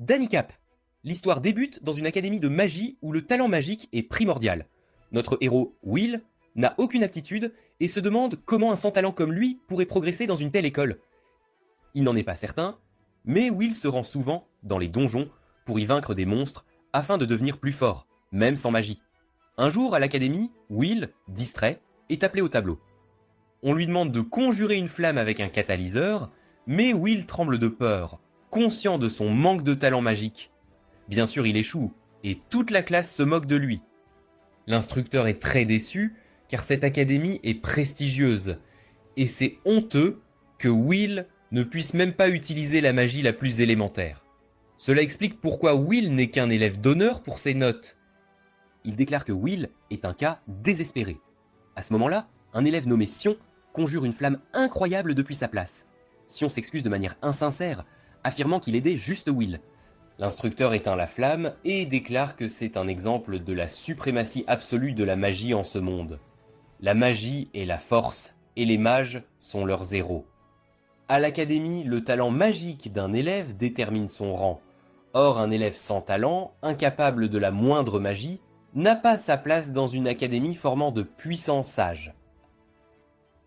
Danicap. L'histoire débute dans une académie de magie où le talent magique est primordial. Notre héros, Will, n'a aucune aptitude et se demande comment un sans talent comme lui pourrait progresser dans une telle école. Il n'en est pas certain, mais Will se rend souvent dans les donjons pour y vaincre des monstres afin de devenir plus fort, même sans magie. Un jour, à l'académie, Will, distrait, est appelé au tableau. On lui demande de conjurer une flamme avec un catalyseur, mais Will tremble de peur, conscient de son manque de talent magique. Bien sûr, il échoue, et toute la classe se moque de lui. L'instructeur est très déçu, car cette académie est prestigieuse, et c'est honteux que Will ne puisse même pas utiliser la magie la plus élémentaire. Cela explique pourquoi Will n'est qu'un élève d'honneur pour ses notes. Il déclare que Will est un cas désespéré. À ce moment-là, un élève nommé Sion conjure une flamme incroyable depuis sa place. Sion s'excuse de manière insincère, affirmant qu'il aidait juste Will. L'instructeur éteint la flamme et déclare que c'est un exemple de la suprématie absolue de la magie en ce monde. La magie est la force, et les mages sont leurs héros. À l'académie, le talent magique d'un élève détermine son rang. Or, un élève sans talent, incapable de la moindre magie, n'a pas sa place dans une académie formant de puissants sages.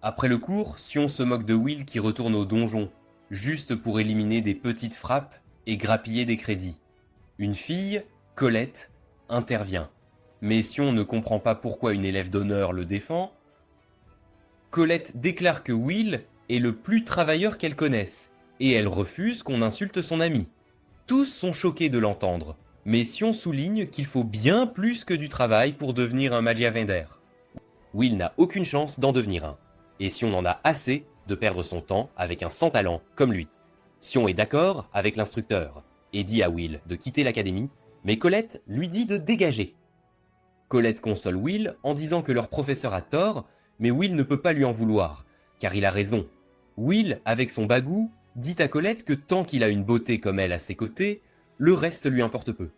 Après le cours, Sion se moque de Will qui retourne au donjon, juste pour éliminer des petites frappes et grappiller des crédits. Une fille, Colette, intervient. Mais Sion ne comprend pas pourquoi une élève d'honneur le défend. Colette déclare que Will est le plus travailleur qu'elle connaisse, et elle refuse qu'on insulte son ami. Tous sont choqués de l'entendre, mais Sion souligne qu'il faut bien plus que du travail pour devenir un Magiavender. Will n'a aucune chance d'en devenir un, et Sion en a assez de perdre son temps avec un sans talent comme lui. Sion est d'accord avec l'instructeur, et dit à Will de quitter l'académie, mais Colette lui dit de dégager. Colette console Will en disant que leur professeur a tort, mais Will ne peut pas lui en vouloir, car il a raison. Will, avec son bagou, dit à Colette que tant qu'il a une beauté comme elle à ses côtés, le reste lui importe peu.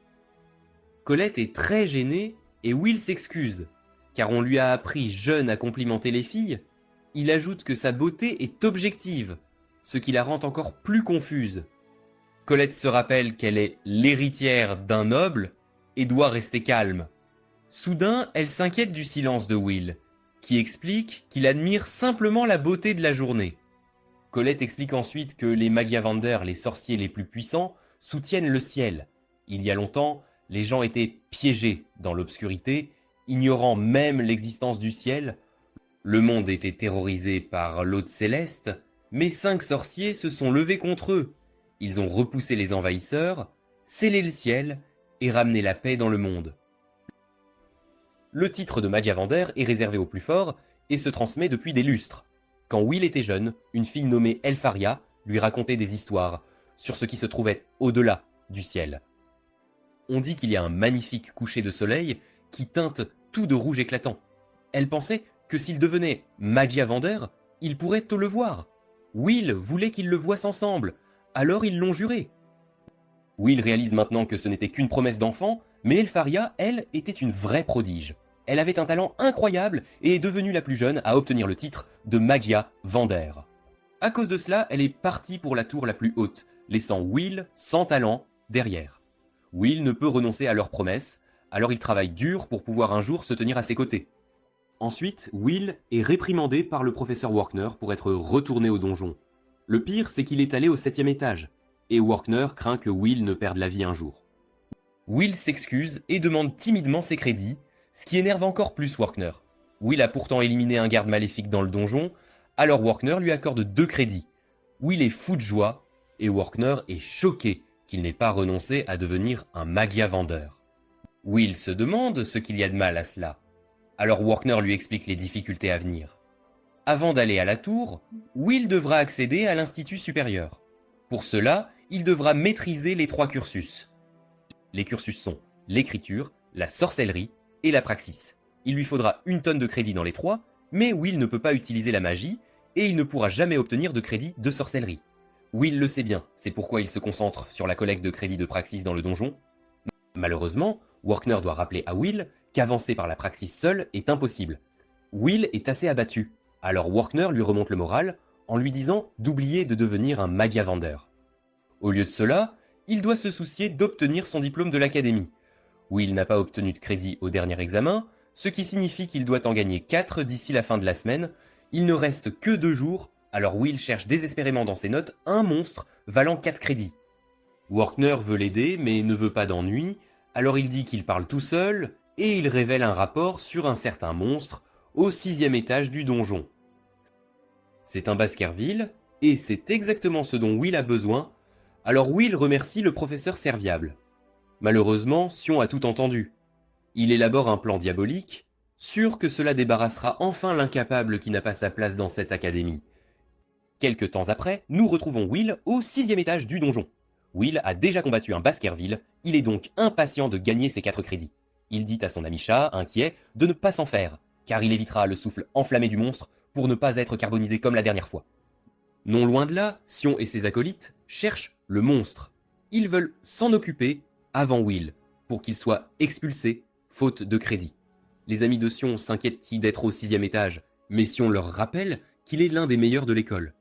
Colette est très gênée et Will s'excuse, car on lui a appris jeune à complimenter les filles. Il ajoute que sa beauté est objective, ce qui la rend encore plus confuse. Colette se rappelle qu'elle est l'héritière d'un noble et doit rester calme. Soudain, elle s'inquiète du silence de Will, qui explique qu'il admire simplement la beauté de la journée. Colette explique ensuite que les Magiavander, les sorciers les plus puissants, soutiennent le ciel. Il y a longtemps, les gens étaient piégés dans l'obscurité, ignorant même l'existence du ciel. Le monde était terrorisé par l'hôte céleste, mais 5 sorciers se sont levés contre eux. Ils ont repoussé les envahisseurs, scellé le ciel et ramené la paix dans le monde. Le titre de Magiavander est réservé aux plus forts et se transmet depuis des lustres. Quand Will était jeune, une fille nommée Elfaria lui racontait des histoires sur ce qui se trouvait au-delà du ciel. On dit qu'il y a un magnifique coucher de soleil qui teinte tout de rouge éclatant. Elle pensait que s'il devenait Magiavander, il pourrait te le voir. Will voulait qu'ils le voient ensemble, alors ils l'ont juré. Will réalise maintenant que ce n'était qu'une promesse d'enfant, mais Elfaria, elle, était une vraie prodige. Elle avait un talent incroyable et est devenue la plus jeune à obtenir le titre de Magiavander. À cause de cela, elle est partie pour la tour la plus haute, laissant Will sans talent derrière. Will ne peut renoncer à leur promesse, alors il travaille dur pour pouvoir un jour se tenir à ses côtés. Ensuite, Will est réprimandé par le professeur Workner pour être retourné au donjon. Le pire, c'est qu'il est allé au 7e étage, et Workner craint que Will ne perde la vie un jour. Will s'excuse et demande timidement ses crédits, ce qui énerve encore plus Workner. Will a pourtant éliminé un garde maléfique dans le donjon, alors Workner lui accorde 2 crédits. Will est fou de joie, et Workner est choqué qu'il n'ait pas renoncé à devenir un Magiavander. Will se demande ce qu'il y a de mal à cela. Alors Workner lui explique les difficultés à venir. Avant d'aller à la tour, Will devra accéder à l'institut supérieur. Pour cela, il devra maîtriser les 3 cursus. Les cursus sont l'écriture, la sorcellerie et la praxis. Il lui faudra 1 tonne de crédit dans les 3, mais Will ne peut pas utiliser la magie et il ne pourra jamais obtenir de crédit de sorcellerie. Will le sait bien, c'est pourquoi il se concentre sur la collecte de crédits de praxis dans le donjon. Malheureusement, Workner doit rappeler à Will qu'avancer par la praxis seul est impossible. Will est assez abattu, alors Workner lui remonte le moral en lui disant d'oublier de devenir un Magiavander. Au lieu de cela, il doit se soucier d'obtenir son diplôme de l'académie. Will n'a pas obtenu de crédit au dernier examen, ce qui signifie qu'il doit en gagner 4 d'ici la fin de la semaine. Il ne reste que 2 jours, alors Will cherche désespérément dans ses notes un monstre valant 4 crédits. Workner veut l'aider mais ne veut pas d'ennui, alors il dit qu'il parle tout seul et il révèle un rapport sur un certain monstre au 6e étage du donjon. C'est un Baskerville et c'est exactement ce dont Will a besoin, alors Will remercie le professeur serviable. Malheureusement, Sion a tout entendu. Il élabore un plan diabolique, sûr que cela débarrassera enfin l'incapable qui n'a pas sa place dans cette académie. Quelque temps après, nous retrouvons Will au 6e étage du donjon. Will a déjà combattu un Baskerville, il est donc impatient de gagner ses 4 crédits. Il dit à son ami chat, inquiet, de ne pas s'en faire, car il évitera le souffle enflammé du monstre pour ne pas être carbonisé comme la dernière fois. Non loin de là, Sion et ses acolytes cherchent le monstre. Ils veulent s'en occuper avant Will, pour qu'il soit expulsé, faute de crédit. Les amis de Sion s'inquiètent d'être au 6e étage, mais Sion leur rappelle qu'il est l'un des meilleurs de l'école.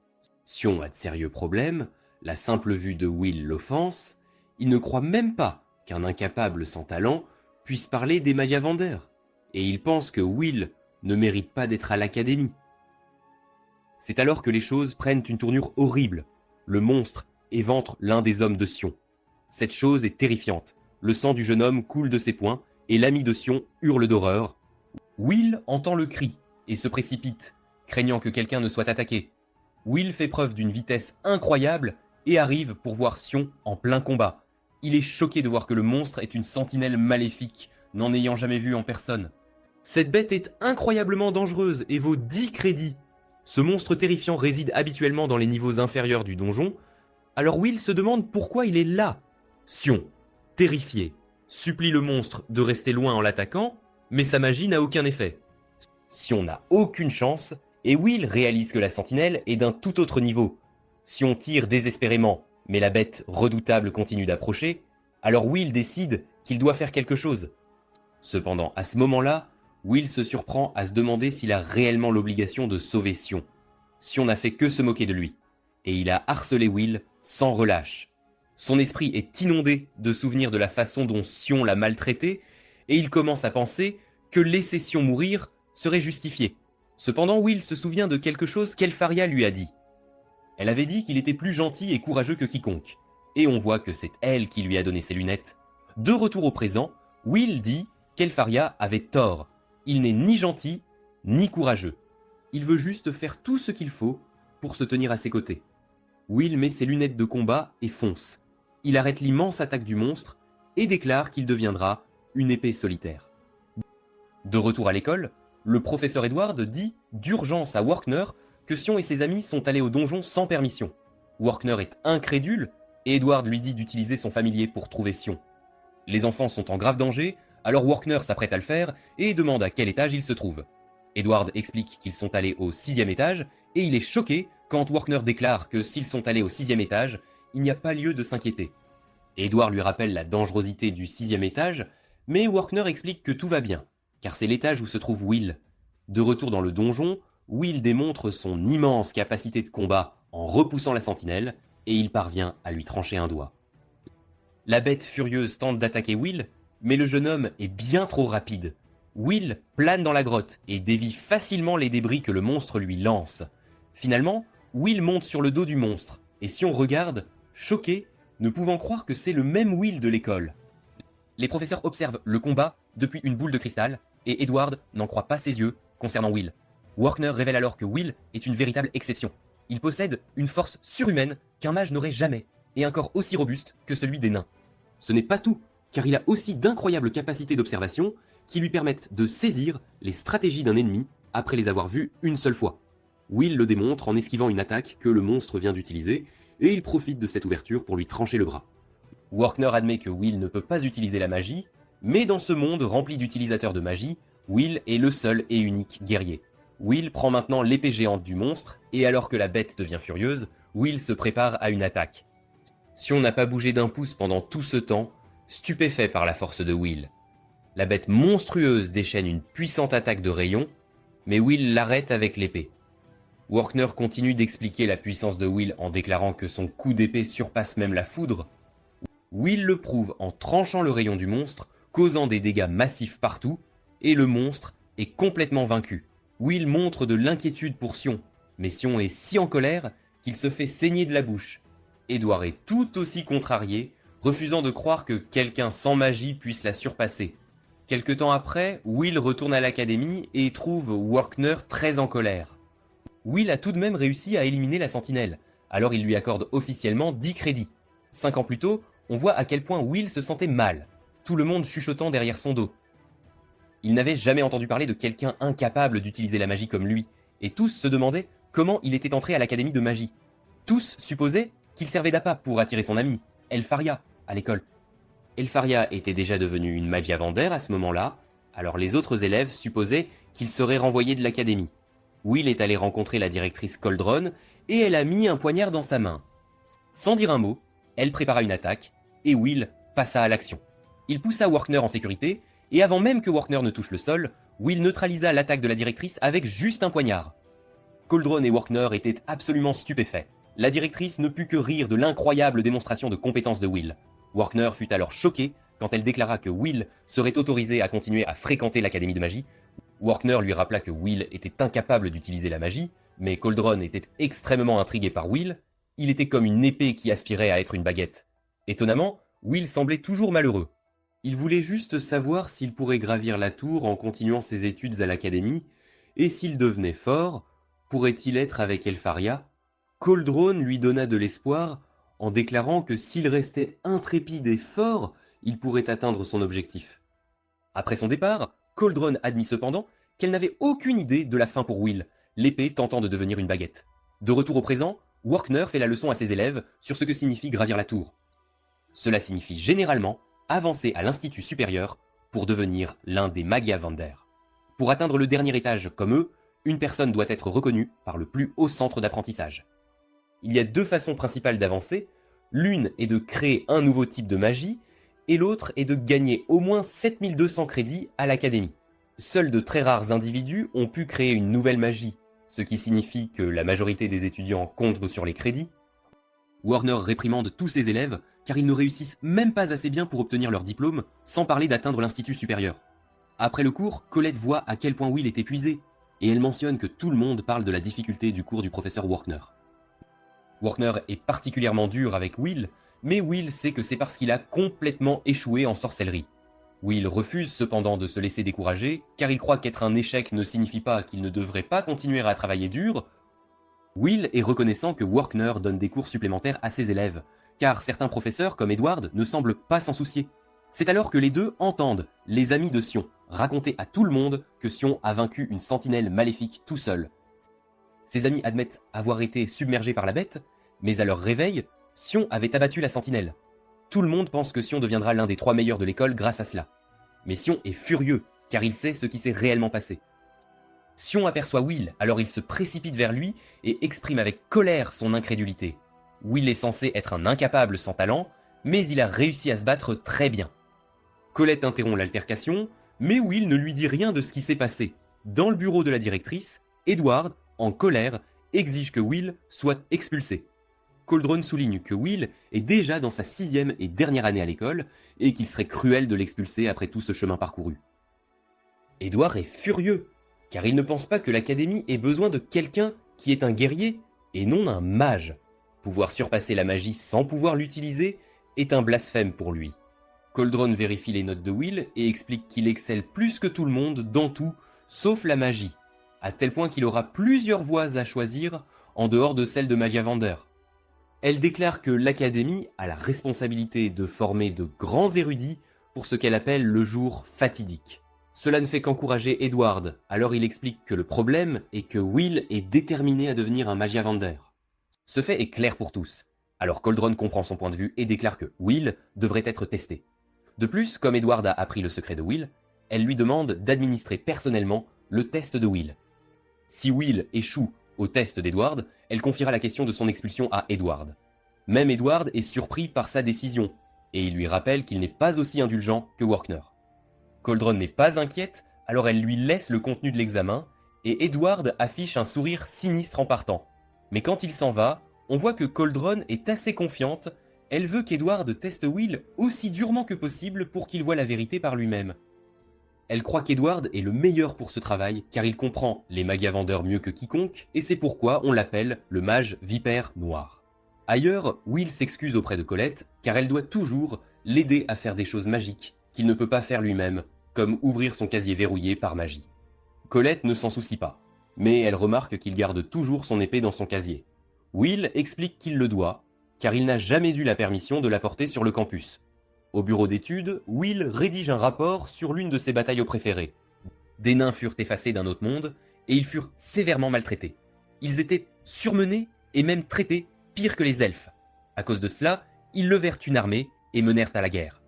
Sion a de sérieux problèmes, la simple vue de Will l'offense, il ne croit même pas qu'un incapable sans talent puisse parler des Maya vendeurs, et il pense que Will ne mérite pas d'être à l'académie. C'est alors que les choses prennent une tournure horrible. Le monstre éventre l'un des hommes de Sion. Cette chose est terrifiante. Le sang du jeune homme coule de ses poings, et l'ami de Sion hurle d'horreur. Will entend le cri, et se précipite, craignant que quelqu'un ne soit attaqué. Will fait preuve d'une vitesse incroyable, et arrive pour voir Sion en plein combat. Il est choqué de voir que le monstre est une sentinelle maléfique, n'en ayant jamais vu en personne. Cette bête est incroyablement dangereuse et vaut 10 crédits. Ce monstre terrifiant réside habituellement dans les niveaux inférieurs du donjon, alors Will se demande pourquoi il est là. Sion, terrifié, supplie le monstre de rester loin en l'attaquant, mais sa magie n'a aucun effet. Sion n'a aucune chance, et Will réalise que la sentinelle est d'un tout autre niveau. Sion tire désespérément, mais la bête redoutable continue d'approcher, alors Will décide qu'il doit faire quelque chose. Cependant, à ce moment-là, Will se surprend à se demander s'il a réellement l'obligation de sauver Sion. Sion n'a fait que se moquer de lui, et il a harcelé Will sans relâche. Son esprit est inondé de souvenirs de la façon dont Sion l'a maltraité, et il commence à penser que laisser Sion mourir serait justifié. Cependant, Will se souvient de quelque chose qu'Elfaria lui a dit. Elle avait dit qu'il était plus gentil et courageux que quiconque, et on voit que c'est elle qui lui a donné ses lunettes. De retour au présent, Will dit qu'Elfaria avait tort. Il n'est ni gentil, ni courageux. Il veut juste faire tout ce qu'il faut pour se tenir à ses côtés. Will met ses lunettes de combat et fonce. Il arrête l'immense attaque du monstre et déclare qu'il deviendra une épée solitaire. De retour à l'école, le professeur Edward dit d'urgence à Workner que Sion et ses amis sont allés au donjon sans permission. Workner est incrédule et Edward lui dit d'utiliser son familier pour trouver Sion. Les enfants sont en grave danger, alors Workner s'apprête à le faire et demande à quel étage ils se trouvent. Edward explique qu'ils sont allés au 6e étage et il est choqué quand Workner déclare que s'ils sont allés au 6e étage, il n'y a pas lieu de s'inquiéter. Edward lui rappelle la dangerosité du 6e étage, mais Workner explique que tout va bien, car c'est l'étage où se trouve Will. De retour dans le donjon, Will démontre son immense capacité de combat en repoussant la sentinelle et il parvient à lui trancher un doigt. La bête furieuse tente d'attaquer Will, mais le jeune homme est bien trop rapide. Will plane dans la grotte et dévie facilement les débris que le monstre lui lance. Finalement, Will monte sur le dos du monstre, et si on regarde, choqué, ne pouvant croire que c'est le même Will de l'école. Les professeurs observent le combat depuis une boule de cristal, et Edward n'en croit pas ses yeux concernant Will. Workner révèle alors que Will est une véritable exception. Il possède une force surhumaine qu'un mage n'aurait jamais, et un corps aussi robuste que celui des nains. Ce n'est pas tout, car il a aussi d'incroyables capacités d'observation qui lui permettent de saisir les stratégies d'un ennemi après les avoir vues une seule fois. Will le démontre en esquivant une attaque que le monstre vient d'utiliser, et il profite de cette ouverture pour lui trancher le bras. Workner admet que Will ne peut pas utiliser la magie, mais dans ce monde rempli d'utilisateurs de magie, Will est le seul et unique guerrier. Will prend maintenant l'épée géante du monstre, et alors que la bête devient furieuse, Will se prépare à une attaque. Sion n'a pas bougé d'un pouce pendant tout ce temps, stupéfait par la force de Will. La bête monstrueuse déchaîne une puissante attaque de rayon, mais Will l'arrête avec l'épée. Workner continue d'expliquer la puissance de Will en déclarant que son coup d'épée surpasse même la foudre. Will le prouve en tranchant le rayon du monstre, causant des dégâts massifs partout, et le monstre est complètement vaincu. Will montre de l'inquiétude pour Sion, mais Sion est si en colère qu'il se fait saigner de la bouche. Edward est tout aussi contrarié, refusant de croire que quelqu'un sans magie puisse la surpasser. Quelque temps après, Will retourne à l'académie et trouve Workner très en colère. Will a tout de même réussi à éliminer la sentinelle, alors il lui accorde officiellement 10 crédits. 5 ans plus tôt, on voit à quel point Will se sentait mal, tout le monde chuchotant derrière son dos. Il n'avait jamais entendu parler de quelqu'un incapable d'utiliser la magie comme lui, et tous se demandaient comment il était entré à l'académie de magie. Tous supposaient qu'il servait d'appât pour attirer son ami, Elfaria, à l'école. Elfaria était déjà devenue une Magia Vander à ce moment-là, alors les autres élèves supposaient qu'il serait renvoyé de l'académie. Will est allé rencontrer la directrice Coldron, et elle a mis un poignard dans sa main. Sans dire un mot, elle prépara une attaque, et Will passa à l'action. Il poussa Workner en sécurité, et avant même que Workner ne touche le sol, Will neutralisa l'attaque de la directrice avec juste un poignard. Coldron et Workner étaient absolument stupéfaits. La directrice ne put que rire de l'incroyable démonstration de compétence de Will. Workner fut alors choqué quand elle déclara que Will serait autorisé à continuer à fréquenter l'académie de magie. Workner lui rappela que Will était incapable d'utiliser la magie, mais Coldron était extrêmement intrigué par Will. Il était comme une épée qui aspirait à être une baguette. Étonnamment, Will semblait toujours malheureux. Il voulait juste savoir s'il pourrait gravir la tour en continuant ses études à l'académie, et s'il devenait fort, pourrait-il être avec Elfaria? Coldron lui donna de l'espoir en déclarant que s'il restait intrépide et fort, il pourrait atteindre son objectif. Après son départ, Coldron admit cependant qu'elle n'avait aucune idée de la fin pour Will, l'épée tentant de devenir une baguette. De retour au présent, Workner fait la leçon à ses élèves sur ce que signifie gravir la tour. Cela signifie généralement avancer à l'institut supérieur pour devenir l'un des Magia Vander. Pour atteindre le dernier étage comme eux, une personne doit être reconnue par le plus haut centre d'apprentissage. Il y a deux façons principales d'avancer, l'une est de créer un nouveau type de magie, et l'autre est de gagner au moins 7200 crédits à l'académie. Seuls de très rares individus ont pu créer une nouvelle magie, ce qui signifie que la majorité des étudiants comptent sur les crédits. Warner réprimande tous ses élèves car ils ne réussissent même pas assez bien pour obtenir leur diplôme, sans parler d'atteindre l'institut supérieur. Après le cours, Colette voit à quel point Will est épuisé, et elle mentionne que tout le monde parle de la difficulté du cours du professeur Workner. Workner est particulièrement dur avec Will, mais Will sait que c'est parce qu'il a complètement échoué en sorcellerie. Will refuse cependant de se laisser décourager, car il croit qu'être un échec ne signifie pas qu'il ne devrait pas continuer à travailler dur. Will est reconnaissant que Workner donne des cours supplémentaires à ses élèves, car certains professeurs comme Edward ne semblent pas s'en soucier. C'est alors que les deux entendent les amis de Sion raconter à tout le monde que Sion a vaincu une sentinelle maléfique tout seul. Ses amis admettent avoir été submergés par la bête, mais à leur réveil, Sion avait abattu la sentinelle. Tout le monde pense que Sion deviendra l'un des 3 meilleurs de l'école grâce à cela. Mais Sion est furieux, car il sait ce qui s'est réellement passé. Sion aperçoit Will, alors il se précipite vers lui et exprime avec colère son incrédulité. Will est censé être un incapable sans talent, mais il a réussi à se battre très bien. Colette interrompt l'altercation, mais Will ne lui dit rien de ce qui s'est passé. Dans le bureau de la directrice, Edward, en colère, exige que Will soit expulsé. Coldron souligne que Will est déjà dans sa 6e et dernière année à l'école, et qu'il serait cruel de l'expulser après tout ce chemin parcouru. Edward est furieux, car il ne pense pas que l'académie ait besoin de quelqu'un qui est un guerrier, et non un mage. Pouvoir surpasser la magie sans pouvoir l'utiliser est un blasphème pour lui. Coldron vérifie les notes de Will et explique qu'il excelle plus que tout le monde dans tout, sauf la magie, à tel point qu'il aura plusieurs voies à choisir en dehors de celle de Magia Vander. Elle déclare que l'académie a la responsabilité de former de grands érudits pour ce qu'elle appelle le jour fatidique. Cela ne fait qu'encourager Edward, alors il explique que le problème est que Will est déterminé à devenir un Magia Vander. Ce fait est clair pour tous, alors Coldron comprend son point de vue et déclare que Will devrait être testé. De plus, comme Edward a appris le secret de Will, elle lui demande d'administrer personnellement le test de Will. Si Will échoue au test d'Edward, elle confiera la question de son expulsion à Edward. Même Edward est surpris par sa décision, et il lui rappelle qu'il n'est pas aussi indulgent que Workner. Coldron n'est pas inquiète, alors elle lui laisse le contenu de l'examen, et Edward affiche un sourire sinistre en partant. Mais quand il s'en va, on voit que Coldron est assez confiante, Elle veut qu'Edward teste Will aussi durement que possible pour qu'il voie la vérité par lui-même. Elle croit qu'Edward est le meilleur pour ce travail car il comprend les magia-vendeurs mieux que quiconque et c'est pourquoi on l'appelle le mage vipère noir. Ailleurs, Will s'excuse auprès de Colette car elle doit toujours l'aider à faire des choses magiques qu'il ne peut pas faire lui-même, comme ouvrir son casier verrouillé par magie. Colette ne s'en soucie pas, mais elle remarque qu'il garde toujours son épée dans son casier. Will explique qu'il le doit, car il n'a jamais eu la permission de la porter sur le campus. Au bureau d'études, Will rédige un rapport sur l'une de ses batailles préférées. Des nains furent effacés d'un autre monde, et ils furent sévèrement maltraités. Ils étaient surmenés et même traités pire que les elfes. À cause de cela, ils levèrent une armée et menèrent à la guerre.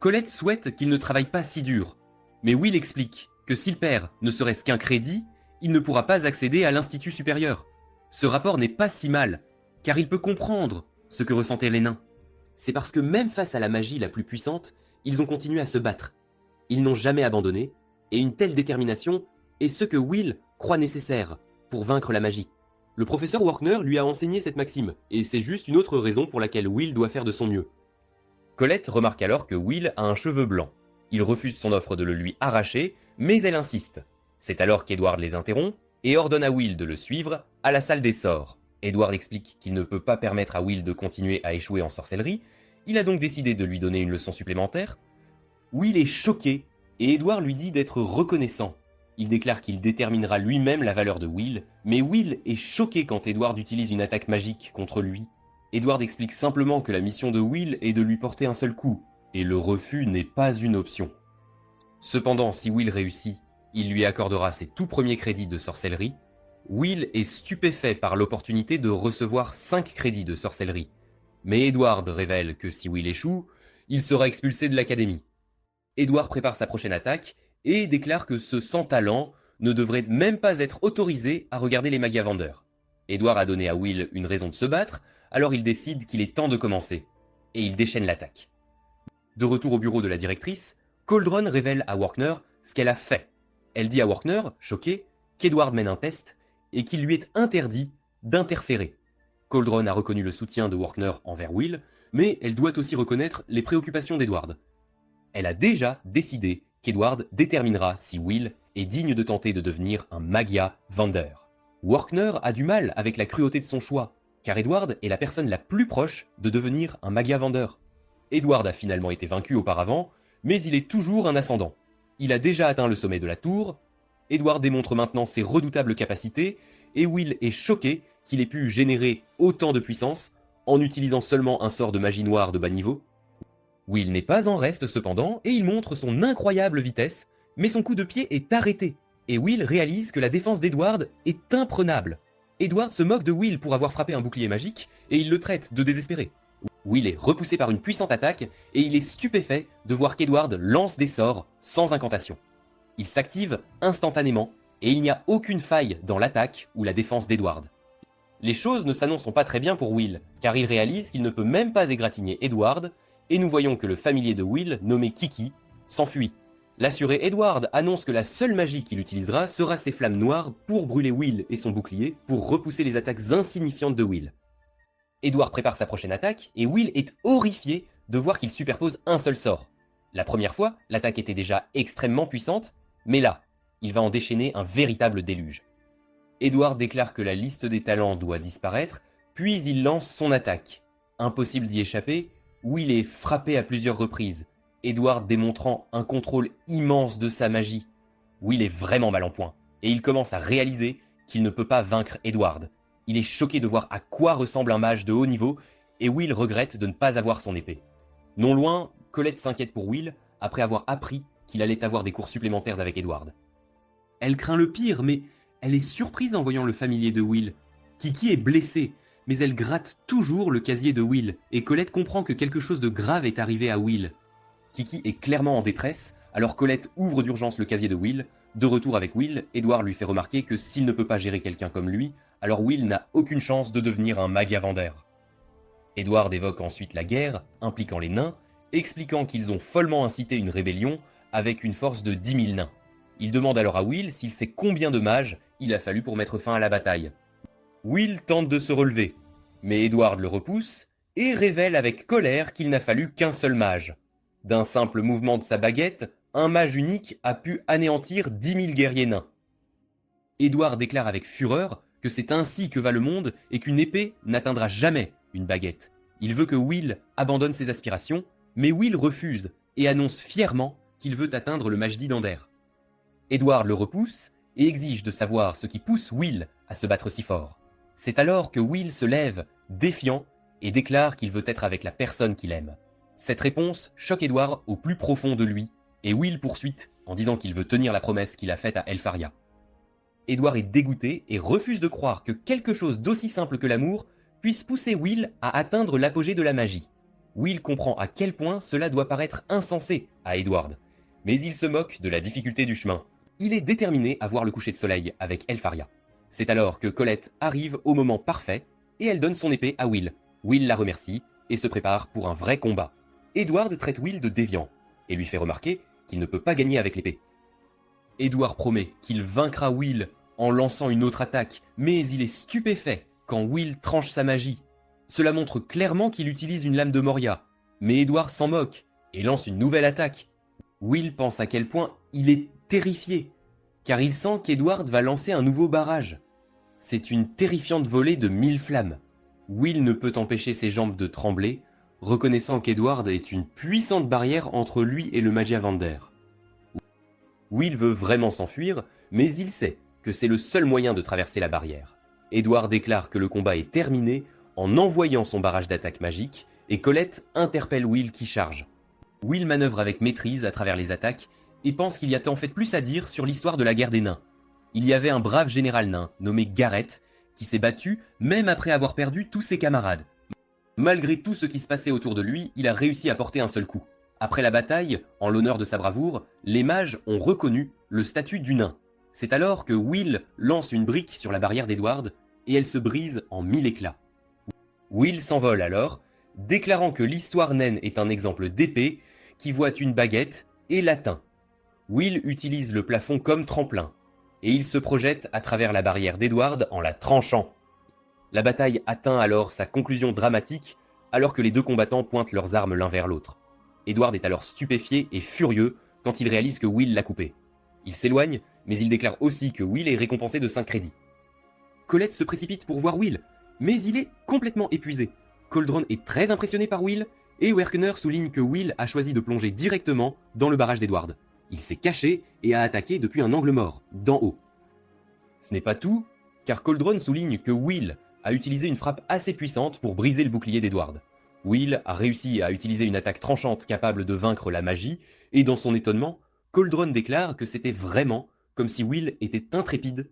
Colette souhaite qu'il ne travaille pas si dur, mais Will explique que s'il perd ne serait-ce qu'un crédit, il ne pourra pas accéder à l'institut supérieur. Ce rapport n'est pas si mal, car il peut comprendre ce que ressentaient les nains. C'est parce que même face à la magie la plus puissante, ils ont continué à se battre. Ils n'ont jamais abandonné, et une telle détermination est ce que Will croit nécessaire pour vaincre la magie. Le professeur Workner lui a enseigné cette maxime, et c'est juste une autre raison pour laquelle Will doit faire de son mieux. Colette remarque alors que Will a un cheveu blanc. Il refuse son offre de le lui arracher, mais elle insiste. C'est alors qu'Edward les interrompt et ordonne à Will de le suivre à la salle des sorts. Edward explique qu'il ne peut pas permettre à Will de continuer à échouer en sorcellerie, il a donc décidé de lui donner une leçon supplémentaire. Will est choqué et Edward lui dit d'être reconnaissant. Il déclare qu'il déterminera lui-même la valeur de Will, mais Will est choqué quand Edward utilise une attaque magique contre lui. Edward explique simplement que la mission de Will est de lui porter un seul coup, et le refus n'est pas une option. Cependant, si Will réussit, il lui accordera ses tout premiers crédits de sorcellerie. Will est stupéfait par l'opportunité de recevoir 5 crédits de sorcellerie. Mais Edward révèle que si Will échoue, il sera expulsé de l'académie. Edward prépare sa prochaine attaque et déclare que ce sans talent ne devrait même pas être autorisé à regarder les magia-vendeurs. Edward a donné à Will une raison de se battre, alors il décide qu'il est temps de commencer. Et il déchaîne l'attaque. De retour au bureau de la directrice, Cauldron révèle à Workner ce qu'elle a fait. Elle dit à Workner, choqué, qu'Edward mène un test et qu'il lui est interdit d'interférer. Cauldron a reconnu le soutien de Workner envers Will, mais elle doit aussi reconnaître les préoccupations d'Edward. Elle a déjà décidé qu'Edward déterminera si Will est digne de tenter de devenir un magia-vendeur. Workner a du mal avec la cruauté de son choix, car Edward est la personne la plus proche de devenir un magia-vendeur. Edward a finalement été vaincu auparavant, mais il est toujours un ascendant. Il a déjà atteint le sommet de la tour, Edward démontre maintenant ses redoutables capacités, et Will est choqué qu'il ait pu générer autant de puissance en utilisant seulement un sort de magie noire de bas niveau. Will n'est pas en reste cependant, et il montre son incroyable vitesse, mais son coup de pied est arrêté, et Will réalise que la défense d'Edward est imprenable. Edward se moque de Will pour avoir frappé un bouclier magique, et il le traite de désespéré. Will est repoussé par une puissante attaque, et il est stupéfait de voir qu'Edward lance des sorts sans incantation. Il s'active instantanément, et il n'y a aucune faille dans l'attaque ou la défense d'Edward. Les choses ne s'annoncent pas très bien pour Will, car il réalise qu'il ne peut même pas égratigner Edward, et nous voyons que le familier de Will, nommé Kiki, s'enfuit. L'assuré Edward annonce que la seule magie qu'il utilisera sera ses flammes noires pour brûler Will et son bouclier, pour repousser les attaques insignifiantes de Will. Edward prépare sa prochaine attaque, et Will est horrifié de voir qu'il superpose un seul sort. La première fois, l'attaque était déjà extrêmement puissante, mais là, il va en déchaîner un véritable déluge. Edward déclare que la liste des talents doit disparaître, puis il lance son attaque. Impossible d'y échapper, Will est frappé à plusieurs reprises, Edward démontrant un contrôle immense de sa magie. Will est vraiment mal en point, et il commence à réaliser qu'il ne peut pas vaincre Edward. Il est choqué de voir à quoi ressemble un mage de haut niveau, et Will regrette de ne pas avoir son épée. Non loin, Colette s'inquiète pour Will, après avoir appris qu'il allait avoir des cours supplémentaires avec Edward. Elle craint le pire, mais elle est surprise en voyant le familier de Will. Kiki est blessée, mais elle gratte toujours le casier de Will, et Colette comprend que quelque chose de grave est arrivé à Will. Kiki est clairement en détresse, alors Colette ouvre d'urgence le casier de Will. De retour avec Will, Edward lui fait remarquer que s'il ne peut pas gérer quelqu'un comme lui, alors Will n'a aucune chance de devenir un magia-vendeur. Edward évoque ensuite la guerre, impliquant les nains, expliquant qu'ils ont follement incité une rébellion avec une force de 10 000 nains. Il demande alors à Will s'il sait combien de mages il a fallu pour mettre fin à la bataille. Will tente de se relever, mais Edward le repousse et révèle avec colère qu'il n'a fallu qu'un seul mage. D'un simple mouvement de sa baguette, un mage unique a pu anéantir 10 000 guerriers nains. Édouard déclare avec fureur que c'est ainsi que va le monde et qu'une épée n'atteindra jamais une baguette. Il veut que Will abandonne ses aspirations, mais Will refuse et annonce fièrement qu'il veut atteindre le Majdi d'Ander. Édouard le repousse et exige de savoir ce qui pousse Will à se battre si fort. C'est alors que Will se lève, défiant, et déclare qu'il veut être avec la personne qu'il aime. Cette réponse choque Édouard au plus profond de lui, et Will poursuit en disant qu'il veut tenir la promesse qu'il a faite à Elfaria. Édouard est dégoûté et refuse de croire que quelque chose d'aussi simple que l'amour puisse pousser Will à atteindre l'apogée de la magie. Will comprend à quel point cela doit paraître insensé à Edward, mais il se moque de la difficulté du chemin. Il est déterminé à voir le coucher de soleil avec Elfaria. C'est alors que Colette arrive au moment parfait et elle donne son épée à Will. Will la remercie et se prépare pour un vrai combat. Edward traite Will de déviant et lui fait remarquer qu'il ne peut pas gagner avec l'épée. Edward promet qu'il vaincra Will en lançant une autre attaque, mais il est stupéfait quand Will tranche sa magie. Cela montre clairement qu'il utilise une lame de Moria, mais Edward s'en moque et lance une nouvelle attaque. Will pense à quel point il est terrifié, car il sent qu'Edward va lancer un nouveau barrage. C'est une terrifiante volée de 1000 flammes. Will ne peut empêcher ses jambes de trembler, reconnaissant qu'Edward est une puissante barrière entre lui et le Magiavander. Will veut vraiment s'enfuir, mais il sait que c'est le seul moyen de traverser la barrière. Edward déclare que le combat est terminé en envoyant son barrage d'attaque magique, et Colette interpelle Will qui charge. Will manœuvre avec maîtrise à travers les attaques, et pense qu'il y a en fait plus à dire sur l'histoire de la guerre des nains. Il y avait un brave général nain, nommé Gareth, qui s'est battu même après avoir perdu tous ses camarades. Malgré tout ce qui se passait autour de lui, il a réussi à porter un seul coup. Après la bataille, en l'honneur de sa bravoure, les mages ont reconnu le statut du nain. C'est alors que Will lance une brique sur la barrière d'Edward, et elle se brise en 1000 éclats. Will s'envole alors, déclarant que l'histoire naine est un exemple d'épée qui voit une baguette et l'atteint. Will utilise le plafond comme tremplin, et il se projette à travers la barrière d'Edward en la tranchant. La bataille atteint alors sa conclusion dramatique, alors que les deux combattants pointent leurs armes l'un vers l'autre. Edward est alors stupéfié et furieux quand il réalise que Will l'a coupé. Il s'éloigne, mais il déclare aussi que Will est récompensé de 5 crédits. Colette se précipite pour voir Will, mais il est complètement épuisé. Coldron est très impressionné par Will, et Werkener souligne que Will a choisi de plonger directement dans le barrage d'Edward. Il s'est caché et a attaqué depuis un angle mort, d'en haut. Ce n'est pas tout, car Coldron souligne que Will a utilisé une frappe assez puissante pour briser le bouclier d'Edward. Will a réussi à utiliser une attaque tranchante capable de vaincre la magie, et dans son étonnement, Coldron déclare que c'était vraiment comme si Will était intrépide.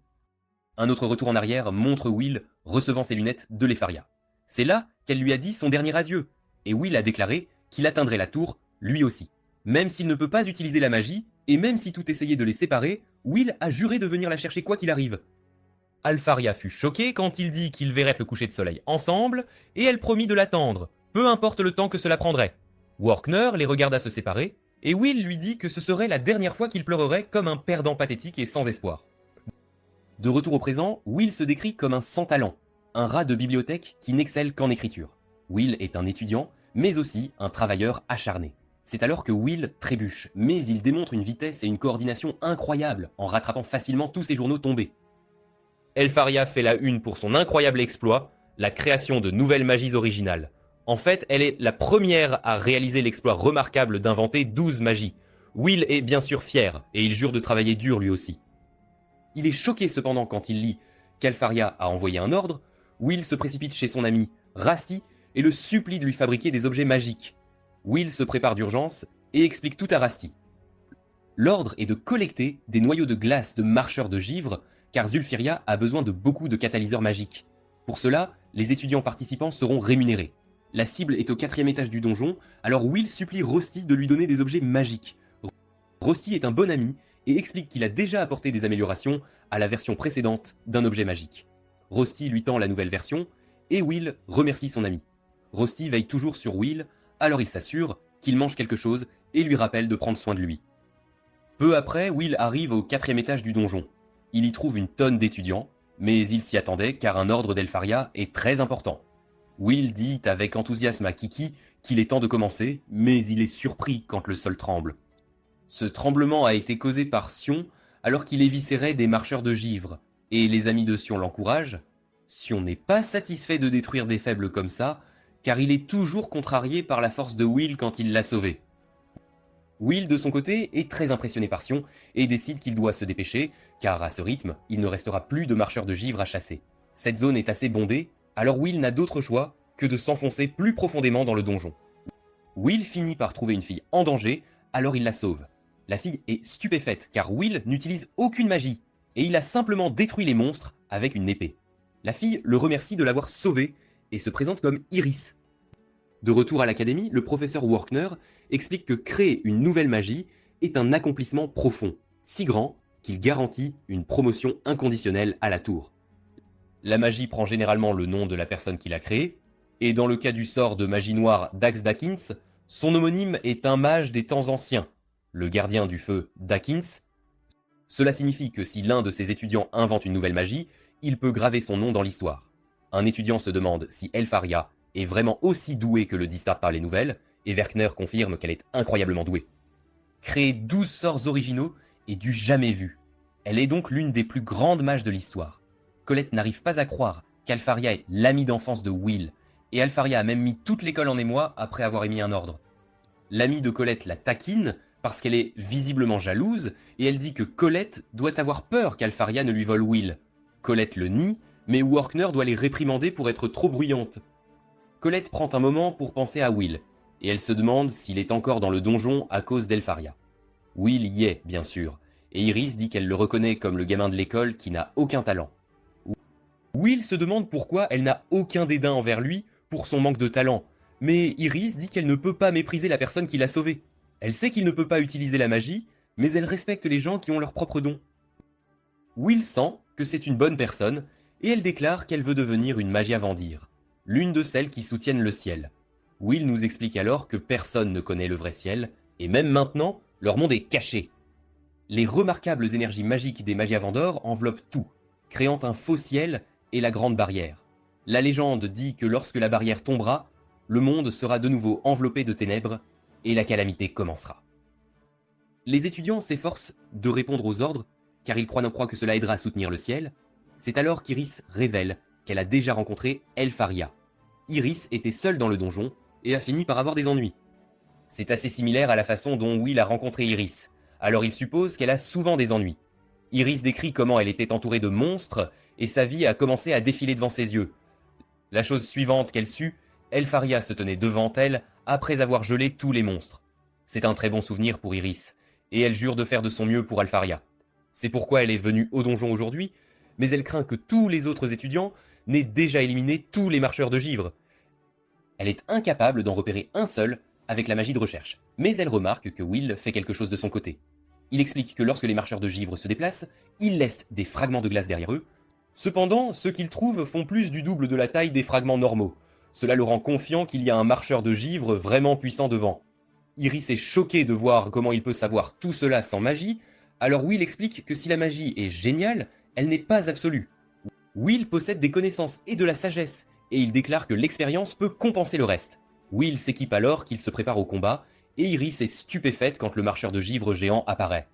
Un autre retour en arrière montre Will recevant ses lunettes de l'Elfaria. C'est là qu'elle lui a dit son dernier adieu, et Will a déclaré qu'il atteindrait la tour, lui aussi. Même s'il ne peut pas utiliser la magie, et même si tout essayait de les séparer, Will a juré de venir la chercher quoi qu'il arrive. Elfaria fut choquée quand il dit qu'ils verraient le coucher de soleil ensemble, et elle promit de l'attendre, peu importe le temps que cela prendrait. Werkener les regarda se séparer, et Will lui dit que ce serait la dernière fois qu'il pleurerait comme un perdant pathétique et sans espoir. De retour au présent, Will se décrit comme un sans talent, un rat de bibliothèque qui n'excelle qu'en écriture. Will est un étudiant, mais aussi un travailleur acharné. C'est alors que Will trébuche, mais il démontre une vitesse et une coordination incroyables en rattrapant facilement tous ses journaux tombés. Elfaria fait la une pour son incroyable exploit, la création de nouvelles magies originales. En fait, elle est la première à réaliser l'exploit remarquable d'inventer 12 magies. Will est bien sûr fier, et il jure de travailler dur lui aussi. Il est choqué cependant quand il lit qu'Elfaria a envoyé un ordre. Will se précipite chez son ami Rasty et le supplie de lui fabriquer des objets magiques. Will se prépare d'urgence et explique tout à Rasty. L'ordre est de collecter des noyaux de glace de marcheurs de givre, car Zulfiria a besoin de beaucoup de catalyseurs magiques. Pour cela, les étudiants participants seront rémunérés. La cible est au 4e étage du donjon, alors Will supplie Rusty de lui donner des objets magiques. Rusty est un bon ami et explique qu'il a déjà apporté des améliorations à la version précédente d'un objet magique. Rusty lui tend la nouvelle version, et Will remercie son ami. Rusty veille toujours sur Will, alors il s'assure qu'il mange quelque chose et lui rappelle de prendre soin de lui. Peu après, Will arrive au 4e étage du donjon. Il y trouve une tonne d'étudiants, mais il s'y attendait car un ordre d'Elfaria est très important. Will dit avec enthousiasme à Kiki qu'il est temps de commencer, mais il est surpris quand le sol tremble. Ce tremblement a été causé par Sion alors qu'il éviscérait des marcheurs de givre, et les amis de Sion l'encouragent. Sion n'est pas satisfait de détruire des faibles comme ça, car il est toujours contrarié par la force de Will quand il l'a sauvé. Will, de son côté, est très impressionné par Sion et décide qu'il doit se dépêcher, car à ce rythme, il ne restera plus de marcheurs de givre à chasser. Cette zone est assez bondée, alors Will n'a d'autre choix que de s'enfoncer plus profondément dans le donjon. Will finit par trouver une fille en danger, alors il la sauve. La fille est stupéfaite car Will n'utilise aucune magie, et il a simplement détruit les monstres avec une épée. La fille le remercie de l'avoir sauvé et se présente comme Iris. De retour à l'académie, le professeur Workner explique que créer une nouvelle magie est un accomplissement profond, si grand qu'il garantit une promotion inconditionnelle à la tour. La magie prend généralement le nom de la personne qui l'a créée, et dans le cas du sort de magie noire Dax Dakins, son homonyme est un mage des temps anciens, le gardien du feu Dakins. Cela signifie que si l'un de ses étudiants invente une nouvelle magie, il peut graver son nom dans l'histoire. Un étudiant se demande si Elfaria est vraiment aussi douée que le disent par les nouvelles, et Werkner confirme qu'elle est incroyablement douée. Créer 12 sorts originaux est du jamais vu. Elle est donc l'une des plus grandes mages de l'histoire. Colette n'arrive pas à croire qu'Alfaria est l'ami d'enfance de Will, et Alfaria a même mis toute l'école en émoi après avoir émis un ordre. L'amie de Colette la taquine parce qu'elle est visiblement jalouse, et elle dit que Colette doit avoir peur qu'Alfaria ne lui vole Will. Colette le nie, mais Workner doit les réprimander pour être trop bruyante. Colette prend un moment pour penser à Will, et elle se demande s'il est encore dans le donjon à cause d'Elfaria. Will y est, bien sûr, et Iris dit qu'elle le reconnaît comme le gamin de l'école qui n'a aucun talent. Will se demande pourquoi elle n'a aucun dédain envers lui pour son manque de talent, mais Iris dit qu'elle ne peut pas mépriser la personne qui l'a sauvée. Elle sait qu'il ne peut pas utiliser la magie, mais elle respecte les gens qui ont leurs propres dons. Will sent que c'est une bonne personne, et elle déclare qu'elle veut devenir une Magia Vendir, l'une de celles qui soutiennent le ciel. Will nous explique alors que personne ne connaît le vrai ciel, et même maintenant, leur monde est caché. Les remarquables énergies magiques des Magia Vendor enveloppent tout, créant un faux ciel et la grande barrière. La légende dit que lorsque la barrière tombera, le monde sera de nouveau enveloppé de ténèbres, et la calamité commencera. Les étudiants s'efforcent de répondre aux ordres, car ils croient que cela aidera à soutenir le ciel. C'est alors qu'Iris révèle qu'elle a déjà rencontré Elfaria. Iris était seule dans le donjon, et a fini par avoir des ennuis. C'est assez similaire à la façon dont Will a rencontré Iris, alors il suppose qu'elle a souvent des ennuis. Iris décrit comment elle était entourée de monstres, et sa vie a commencé à défiler devant ses yeux. La chose suivante qu'elle sut, Elfaria se tenait devant elle après avoir gelé tous les monstres. C'est un très bon souvenir pour Iris, et elle jure de faire de son mieux pour Elfaria. C'est pourquoi elle est venue au donjon aujourd'hui, mais elle craint que tous les autres étudiants n'aient déjà éliminé tous les marcheurs de givre. Elle est incapable d'en repérer un seul avec la magie de recherche, mais elle remarque que Will fait quelque chose de son côté. Il explique que lorsque les marcheurs de givre se déplacent, ils laissent des fragments de glace derrière eux. Cependant, ceux qu'ils trouvent font plus du double de la taille des fragments normaux. Cela le rend confiant qu'il y a un marcheur de givre vraiment puissant devant. Iris est choquée de voir comment il peut savoir tout cela sans magie, alors Will explique que si la magie est géniale, elle n'est pas absolue. Will possède des connaissances et de la sagesse, et il déclare que l'expérience peut compenser le reste. Will s'équipe alors qu'il se prépare au combat, et Iris est stupéfaite quand le marcheur de givre géant apparaît.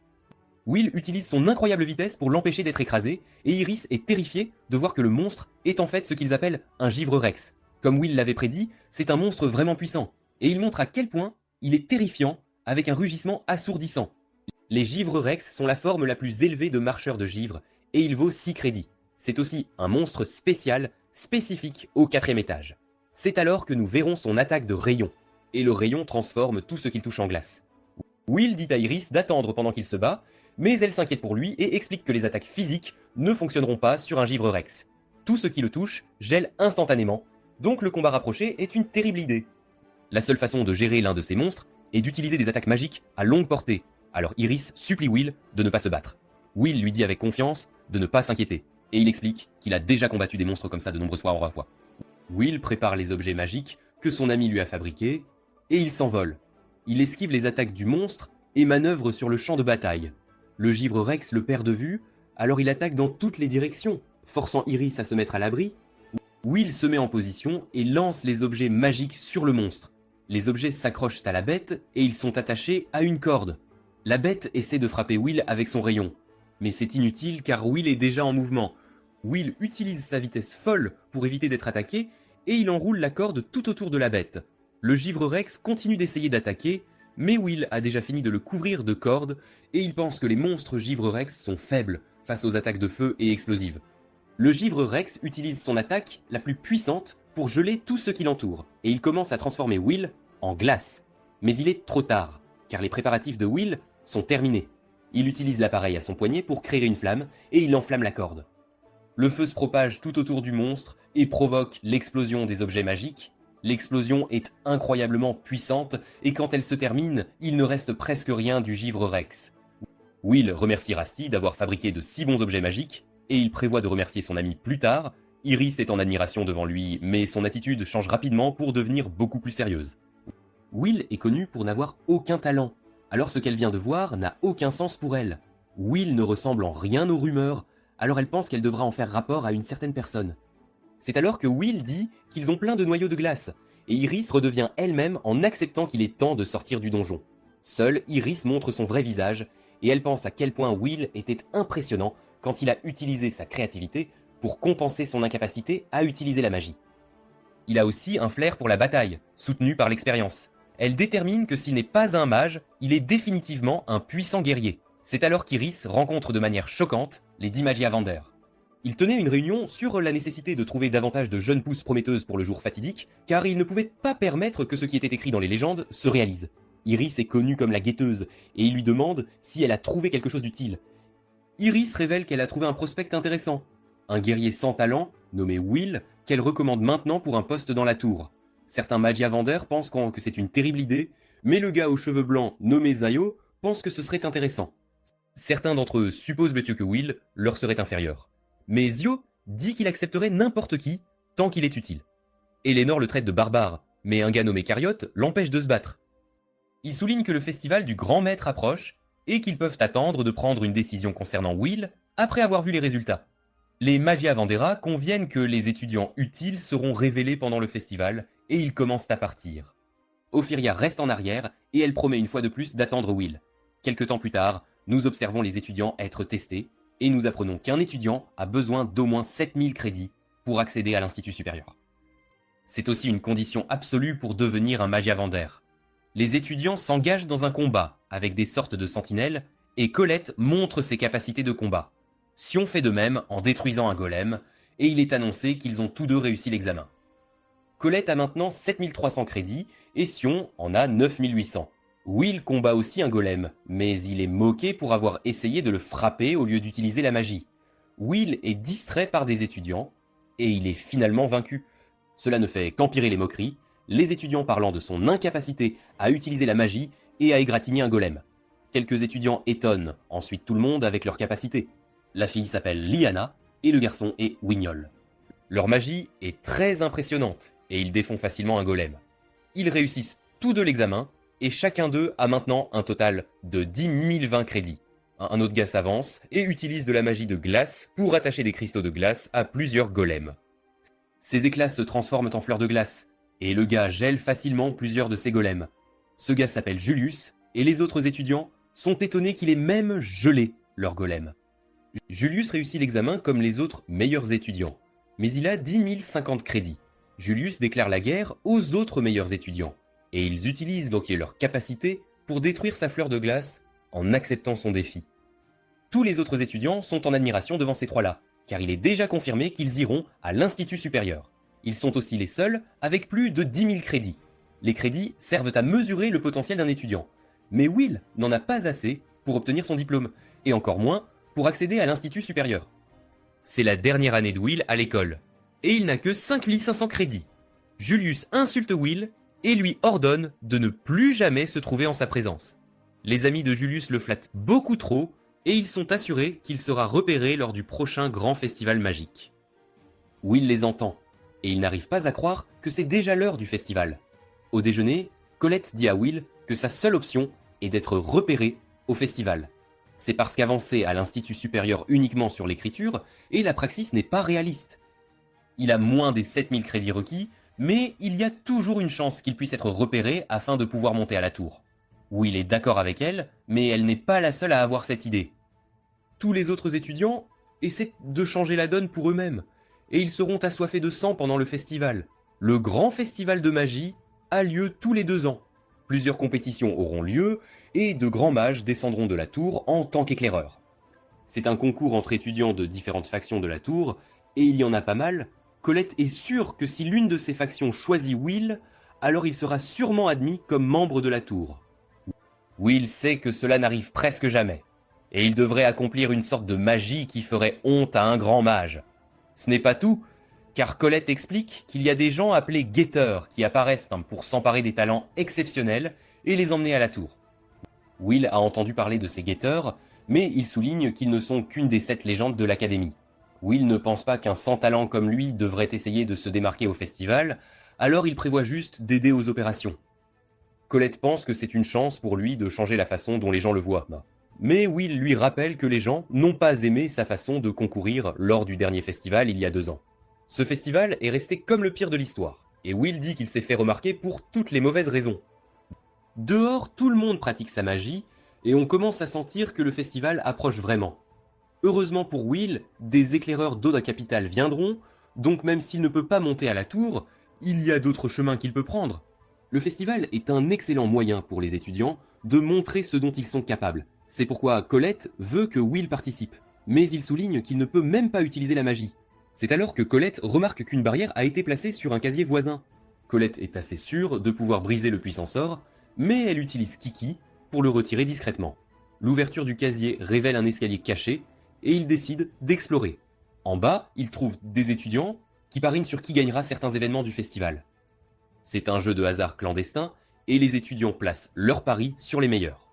Will utilise son incroyable vitesse pour l'empêcher d'être écrasé, et Iris est terrifiée de voir que le monstre est en fait ce qu'ils appellent un givre rex. Comme Will l'avait prédit, c'est un monstre vraiment puissant, et il montre à quel point il est terrifiant avec un rugissement assourdissant. Les givres rex sont la forme la plus élevée de marcheurs de givre, et il vaut 6 crédits. C'est aussi un monstre spécial, spécifique au 4e étage. C'est alors que nous verrons son attaque de rayon, et le rayon transforme tout ce qu'il touche en glace. Will dit à Iris d'attendre pendant qu'il se bat, mais elle s'inquiète pour lui et explique que les attaques physiques ne fonctionneront pas sur un givre rex. Tout ce qui le touche gèle instantanément, donc le combat rapproché est une terrible idée. La seule façon de gérer l'un de ces monstres est d'utiliser des attaques magiques à longue portée, alors Iris supplie Will de ne pas se battre. Will lui dit avec confiance de ne pas s'inquiéter, et il explique qu'il a déjà combattu des monstres comme ça de nombreuses fois en fois. Will prépare les objets magiques que son ami lui a fabriqués, et il s'envole. Il esquive les attaques du monstre et manœuvre sur le champ de bataille. Le givre rex le perd de vue, alors il attaque dans toutes les directions, forçant Iris à se mettre à l'abri. Will se met en position et lance les objets magiques sur le monstre. Les objets s'accrochent à la bête et ils sont attachés à une corde. La bête essaie de frapper Will avec son rayon, mais c'est inutile car Will est déjà en mouvement. Will utilise sa vitesse folle pour éviter d'être attaqué et il enroule la corde tout autour de la bête. Le givre Rex continue d'essayer d'attaquer, mais Will a déjà fini de le couvrir de cordes et il pense que les monstres givre Rex sont faibles face aux attaques de feu et explosives. Le givre Rex utilise son attaque la plus puissante pour geler tout ce qui l'entoure et il commence à transformer Will en glace. Mais il est trop tard, car les préparatifs de Will sont terminés. Il utilise l'appareil à son poignet pour créer une flamme et il enflamme la corde. Le feu se propage tout autour du monstre et provoque l'explosion des objets magiques. L'explosion est incroyablement puissante et quand elle se termine, il ne reste presque rien du givre Rex. Will remercie Rasty d'avoir fabriqué de si bons objets magiques et il prévoit de remercier son ami plus tard. Iris est en admiration devant lui, mais son attitude change rapidement pour devenir beaucoup plus sérieuse. Will est connu pour n'avoir aucun talent, alors ce qu'elle vient de voir n'a aucun sens pour elle. Will ne ressemble en rien aux rumeurs, alors elle pense qu'elle devra en faire rapport à une certaine personne. C'est alors que Will dit qu'ils ont plein de noyaux de glace, et Iris redevient elle-même en acceptant qu'il est temps de sortir du donjon. Seule Iris montre son vrai visage, et elle pense à quel point Will était impressionnant quand il a utilisé sa créativité pour compenser son incapacité à utiliser la magie. Il a aussi un flair pour la bataille, soutenu par l'expérience. Elle détermine que s'il n'est pas un mage, il est définitivement un puissant guerrier. C'est alors qu'Iris rencontre de manière choquante les 10 Magiavander. Ils tenaient une réunion sur la nécessité de trouver davantage de jeunes pousses prometteuses pour le jour fatidique, car ils ne pouvaient pas permettre que ce qui était écrit dans les légendes se réalise. Iris est connue comme la guetteuse, et il lui demande si elle a trouvé quelque chose d'utile. Iris révèle qu'elle a trouvé un prospect intéressant, un guerrier sans talent, nommé Will, qu'elle recommande maintenant pour un poste dans la tour. Certains Magiavander pensent que c'est une terrible idée, mais le gars aux cheveux blancs, nommé Zayo, pense que ce serait intéressant. Certains d'entre eux supposent Bétieux que Will leur serait inférieur. Mais Zio dit qu'il accepterait n'importe qui, tant qu'il est utile. Eleanor le traite de barbare, mais un gars nommé Cariote l'empêche de se battre. Il souligne que le festival du Grand Maître approche, et qu'ils peuvent attendre de prendre une décision concernant Will après avoir vu les résultats. Les Magiavandera conviennent que les étudiants utiles seront révélés pendant le festival, et ils commencent à partir. Ophiria reste en arrière, et elle promet une fois de plus d'attendre Will. Quelque temps plus tard, nous observons les étudiants être testés, et nous apprenons qu'un étudiant a besoin d'au moins 7000 crédits pour accéder à l'Institut supérieur. C'est aussi une condition absolue pour devenir un Magiavander. Les étudiants s'engagent dans un combat, avec des sortes de sentinelles, et Colette montre ses capacités de combat. Sion fait de même en détruisant un golem, et il est annoncé qu'ils ont tous deux réussi l'examen. Colette a maintenant 7300 crédits, et Sion en a 9800. Will combat aussi un golem, mais il est moqué pour avoir essayé de le frapper au lieu d'utiliser la magie. Will est distrait par des étudiants, et il est finalement vaincu. Cela ne fait qu'empirer les moqueries, les étudiants parlant de son incapacité à utiliser la magie et à égratigner un golem. Quelques étudiants étonnent ensuite tout le monde avec leur capacité. La fille s'appelle Liana, et le garçon est Wignol. Leur magie est très impressionnante, et ils défont facilement un golem. Ils réussissent tous deux l'examen, et chacun d'eux a maintenant un total de 10 020 crédits. Un autre gars s'avance et utilise de la magie de glace pour attacher des cristaux de glace à plusieurs golems. Ces éclats se transforment en fleurs de glace, et le gars gèle facilement plusieurs de ses golems. Ce gars s'appelle Julius, et les autres étudiants sont étonnés qu'il ait même gelé leur golem. Julius réussit l'examen comme les autres meilleurs étudiants, mais il a 10 050 crédits. Julius déclare la guerre aux autres meilleurs étudiants, et ils utilisent donc leur capacité pour détruire sa fleur de glace en acceptant son défi. Tous les autres étudiants sont en admiration devant ces trois-là, car il est déjà confirmé qu'ils iront à l'Institut supérieur. Ils sont aussi les seuls avec plus de 10 000 crédits. Les crédits servent à mesurer le potentiel d'un étudiant, mais Will n'en a pas assez pour obtenir son diplôme, et encore moins pour accéder à l'Institut supérieur. C'est la dernière année de Will à l'école, et il n'a que 5500 crédits. Julius insulte Will et lui ordonne de ne plus jamais se trouver en sa présence. Les amis de Julius le flattent beaucoup trop, et ils sont assurés qu'il sera repéré lors du prochain grand festival magique. Will les entend, et il n'arrive pas à croire que c'est déjà l'heure du festival. Au déjeuner, Colette dit à Will que sa seule option est d'être repéré au festival. C'est parce qu'avancer à l'Institut supérieur uniquement sur l'écriture, et la praxis n'est pas réaliste. Il a moins des 7000 crédits requis, mais il y a toujours une chance qu'il puisse être repéré afin de pouvoir monter à la tour. Will est d'accord avec elle, mais elle n'est pas la seule à avoir cette idée. Tous les autres étudiants essaient de changer la donne pour eux-mêmes, et ils seront assoiffés de sang pendant le festival. Le grand festival de magie a lieu tous les 2 ans. Plusieurs compétitions auront lieu, et de grands mages descendront de la tour en tant qu'éclaireurs. C'est un concours entre étudiants de différentes factions de la tour, et il y en a pas mal. Colette est sûre que si l'une de ces factions choisit Will, alors il sera sûrement admis comme membre de la tour. Will sait que cela n'arrive presque jamais, et il devrait accomplir une sorte de magie qui ferait honte à un grand mage. Ce n'est pas tout, car Colette explique qu'il y a des gens appelés guetteurs qui apparaissent pour s'emparer des talents exceptionnels et les emmener à la tour. Will a entendu parler de ces guetteurs, mais il souligne qu'ils ne sont qu'une des 7 légendes de l'académie. Will ne pense pas qu'un sans talent comme lui devrait essayer de se démarquer au festival, alors il prévoit juste d'aider aux opérations. Colette pense que c'est une chance pour lui de changer la façon dont les gens le voient. Mais Will lui rappelle que les gens n'ont pas aimé sa façon de concourir lors du dernier festival il y a 2 ans. Ce festival est resté comme le pire de l'histoire, et Will dit qu'il s'est fait remarquer pour toutes les mauvaises raisons. Dehors, tout le monde pratique sa magie, et on commence à sentir que le festival approche vraiment. Heureusement pour Will, des éclaireurs d'Oda Capital viendront, donc même s'il ne peut pas monter à la tour, il y a d'autres chemins qu'il peut prendre. Le festival est un excellent moyen pour les étudiants de montrer ce dont ils sont capables. C'est pourquoi Colette veut que Will participe, mais il souligne qu'il ne peut même pas utiliser la magie. C'est alors que Colette remarque qu'une barrière a été placée sur un casier voisin. Colette est assez sûre de pouvoir briser le puissant sort, mais elle utilise Kiki pour le retirer discrètement. L'ouverture du casier révèle un escalier caché, et il décide d'explorer. En bas, il trouve des étudiants qui parinent sur qui gagnera certains événements du festival. C'est un jeu de hasard clandestin, et les étudiants placent leurs paris sur les meilleurs.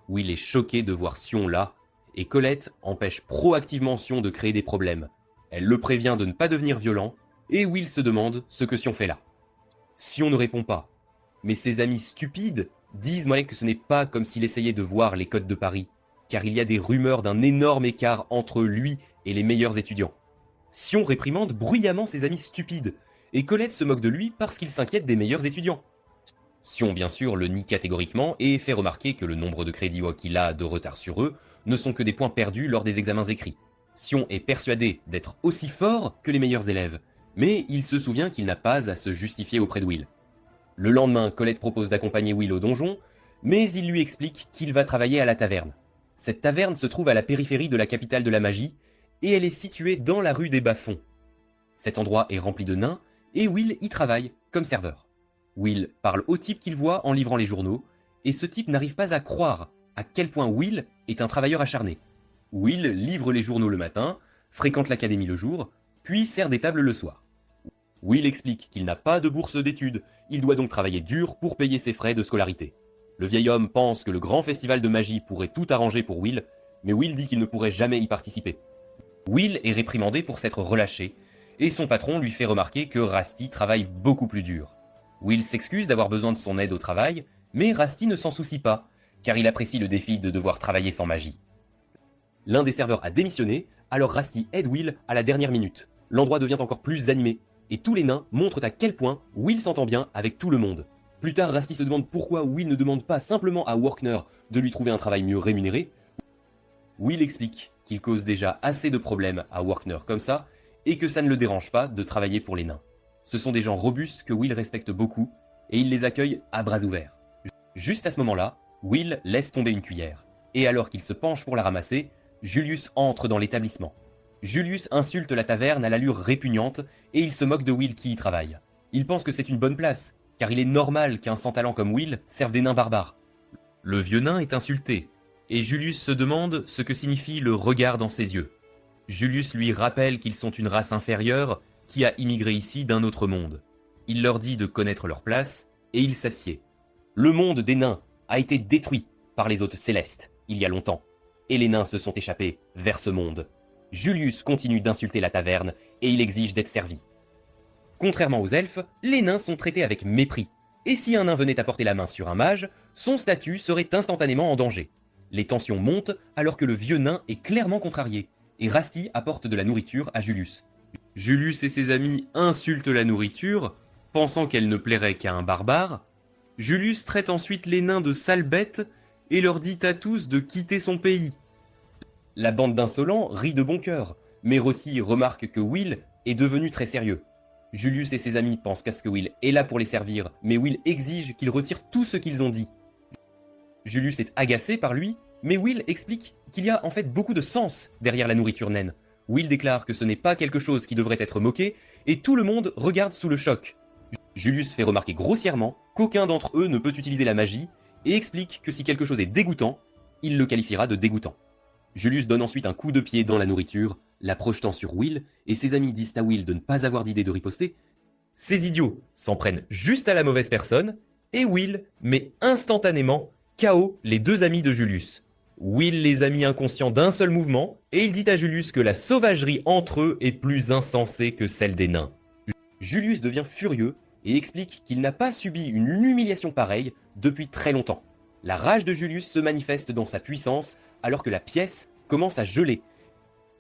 Will est choqué de voir Sion là, et Colette empêche proactivement Sion de créer des problèmes. Elle le prévient de ne pas devenir violent, et Will se demande ce que Sion fait là. Sion ne répond pas, mais ses amis stupides disent que ce n'est pas comme s'il essayait de voir les codes de Paris, car il y a des rumeurs d'un énorme écart entre lui et les meilleurs étudiants. Sion réprimande bruyamment ses amis stupides, et Colette se moque de lui parce qu'il s'inquiète des meilleurs étudiants. Sion bien sûr le nie catégoriquement et fait remarquer que le nombre de crédits qu'il a de retard sur eux ne sont que des points perdus lors des examens écrits. Sion est persuadé d'être aussi fort que les meilleurs élèves, mais il se souvient qu'il n'a pas à se justifier auprès de Will. Le lendemain, Colette propose d'accompagner Will au donjon, mais il lui explique qu'il va travailler à la taverne. Cette taverne se trouve à la périphérie de la capitale de la magie, et elle est située dans la rue des Bas-Fonds. Cet endroit est rempli de nains, et Will y travaille comme serveur. Will parle au type qu'il voit en livrant les journaux, et ce type n'arrive pas à croire à quel point Will est un travailleur acharné. Will livre les journaux le matin, fréquente l'académie le jour, puis sert des tables le soir. Will explique qu'il n'a pas de bourse d'études, il doit donc travailler dur pour payer ses frais de scolarité. Le vieil homme pense que le grand festival de magie pourrait tout arranger pour Will, mais Will dit qu'il ne pourrait jamais y participer. Will est réprimandé pour s'être relâché, et son patron lui fait remarquer que Rusty travaille beaucoup plus dur. Will s'excuse d'avoir besoin de son aide au travail, mais Rusty ne s'en soucie pas, car il apprécie le défi de devoir travailler sans magie. L'un des serveurs a démissionné, alors Rusty aide Will à la dernière minute. L'endroit devient encore plus animé, et tous les nains montrent à quel point Will s'entend bien avec tout le monde. Plus tard, Rusty se demande pourquoi Will ne demande pas simplement à Workner de lui trouver un travail mieux rémunéré. Will explique qu'il cause déjà assez de problèmes à Workner comme ça, et que ça ne le dérange pas de travailler pour les nains. Ce sont des gens robustes que Will respecte beaucoup, et il les accueille à bras ouverts. Juste à ce moment-là, Will laisse tomber une cuillère, et alors qu'il se penche pour la ramasser, Julius entre dans l'établissement. Julius insulte la taverne à l'allure répugnante, et il se moque de Will qui y travaille. Il pense que c'est une bonne place, car il est normal qu'un sans talent comme Will serve des nains barbares. Le vieux nain est insulté, et Julius se demande ce que signifie le regard dans ses yeux. Julius lui rappelle qu'ils sont une race inférieure qui a immigré ici d'un autre monde. Il leur dit de connaître leur place, et il s'assied. Le monde des nains a été détruit par les hôtes célestes, il y a longtemps, et les nains se sont échappés vers ce monde. Julius continue d'insulter la taverne, et il exige d'être servi. Contrairement aux elfes, les nains sont traités avec mépris, et si un nain venait à porter la main sur un mage, son statut serait instantanément en danger. Les tensions montent alors que le vieux nain est clairement contrarié, et Rusty apporte de la nourriture à Julius. Julius et ses amis insultent la nourriture, pensant qu'elle ne plairait qu'à un barbare. Julius traite ensuite les nains de sales bêtes et leur dit à tous de quitter son pays. La bande d'insolents rit de bon cœur, mais Rossi remarque que Will est devenu très sérieux. Julius et ses amis pensent qu'à ce que Will est là pour les servir, mais Will exige qu'ils retirent tout ce qu'ils ont dit. Julius est agacé par lui, mais Will explique qu'il y a en fait beaucoup de sens derrière la nourriture naine. Will déclare que ce n'est pas quelque chose qui devrait être moqué, et tout le monde regarde sous le choc. Julius fait remarquer grossièrement qu'aucun d'entre eux ne peut utiliser la magie, et explique que si quelque chose est dégoûtant, il le qualifiera de dégoûtant. Julius donne ensuite un coup de pied dans la nourriture, la projetant sur Will, et ses amis disent à Will de ne pas avoir d'idée de riposter. Ces idiots s'en prennent juste à la mauvaise personne, et Will met instantanément KO les deux amis de Julius. Will les a mis inconscients d'un seul mouvement, et il dit à Julius que la sauvagerie entre eux est plus insensée que celle des nains. Julius devient furieux et explique qu'il n'a pas subi une humiliation pareille depuis très longtemps. La rage de Julius se manifeste dans sa puissance alors que la pièce commence à geler.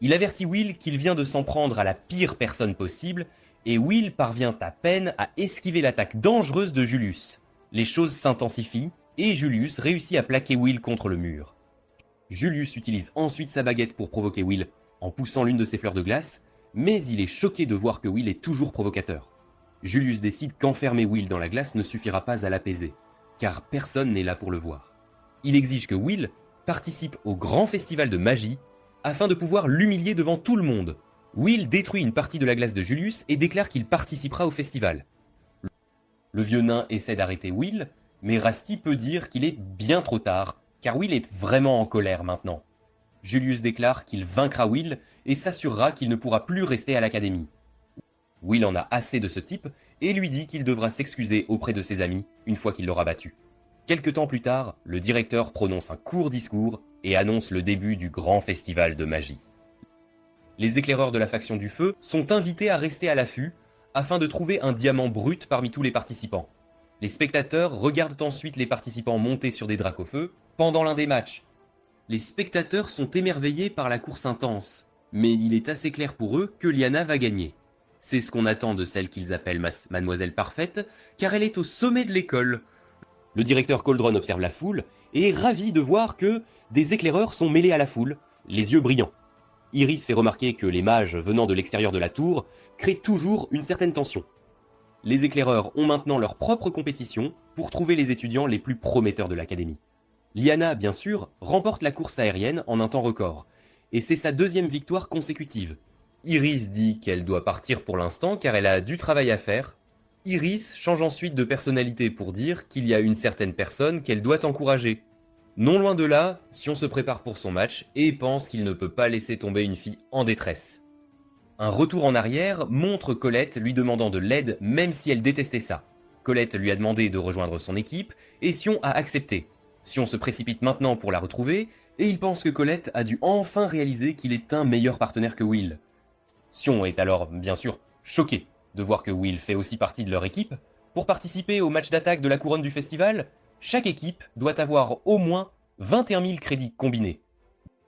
Il avertit Will qu'il vient de s'en prendre à la pire personne possible, et Will parvient à peine à esquiver l'attaque dangereuse de Julius. Les choses s'intensifient, et Julius réussit à plaquer Will contre le mur. Julius utilise ensuite sa baguette pour provoquer Will, en poussant l'une de ses fleurs de glace, mais il est choqué de voir que Will est toujours provocateur. Julius décide qu'enfermer Will dans la glace ne suffira pas à l'apaiser, car personne n'est là pour le voir. Il exige que Will participe au grand festival de magie, afin de pouvoir l'humilier devant tout le monde. Will détruit une partie de la glace de Julius et déclare qu'il participera au festival. Le vieux nain essaie d'arrêter Will, mais Rasty peut dire qu'il est bien trop tard, car Will est vraiment en colère maintenant. Julius déclare qu'il vaincra Will et s'assurera qu'il ne pourra plus rester à l'académie. Will en a assez de ce type et lui dit qu'il devra s'excuser auprès de ses amis une fois qu'il l'aura battu. Quelque temps plus tard, le directeur prononce un court discours et annonce le début du grand festival de magie. Les éclaireurs de la faction du feu sont invités à rester à l'affût afin de trouver un diamant brut parmi tous les participants. Les spectateurs regardent ensuite les participants monter sur des dracofeux pendant l'un des matchs. Les spectateurs sont émerveillés par la course intense, mais il est assez clair pour eux que Liana va gagner. C'est ce qu'on attend de celle qu'ils appellent Mademoiselle Parfaite, car elle est au sommet de l'école. Le directeur Coldron observe la foule et est ravi de voir que des éclaireurs sont mêlés à la foule, les yeux brillants. Iris fait remarquer que les mages venant de l'extérieur de la tour créent toujours une certaine tension. Les éclaireurs ont maintenant leur propre compétition pour trouver les étudiants les plus prometteurs de l'académie. Liana, bien sûr, remporte la course aérienne en un temps record, et c'est sa deuxième victoire consécutive. Iris dit qu'elle doit partir pour l'instant car elle a du travail à faire. Iris change ensuite de personnalité pour dire qu'il y a une certaine personne qu'elle doit encourager. Non loin de là, Sion se prépare pour son match et pense qu'il ne peut pas laisser tomber une fille en détresse. Un retour en arrière montre Colette lui demandant de l'aide même si elle détestait ça. Colette lui a demandé de rejoindre son équipe et Sion a accepté. Sion se précipite maintenant pour la retrouver et il pense que Colette a dû enfin réaliser qu'il est un meilleur partenaire que Will. Sion est alors, bien sûr, choqué de voir que Will fait aussi partie de leur équipe. Pour participer au match d'attaque de la couronne du festival, chaque équipe doit avoir au moins 21 000 crédits combinés.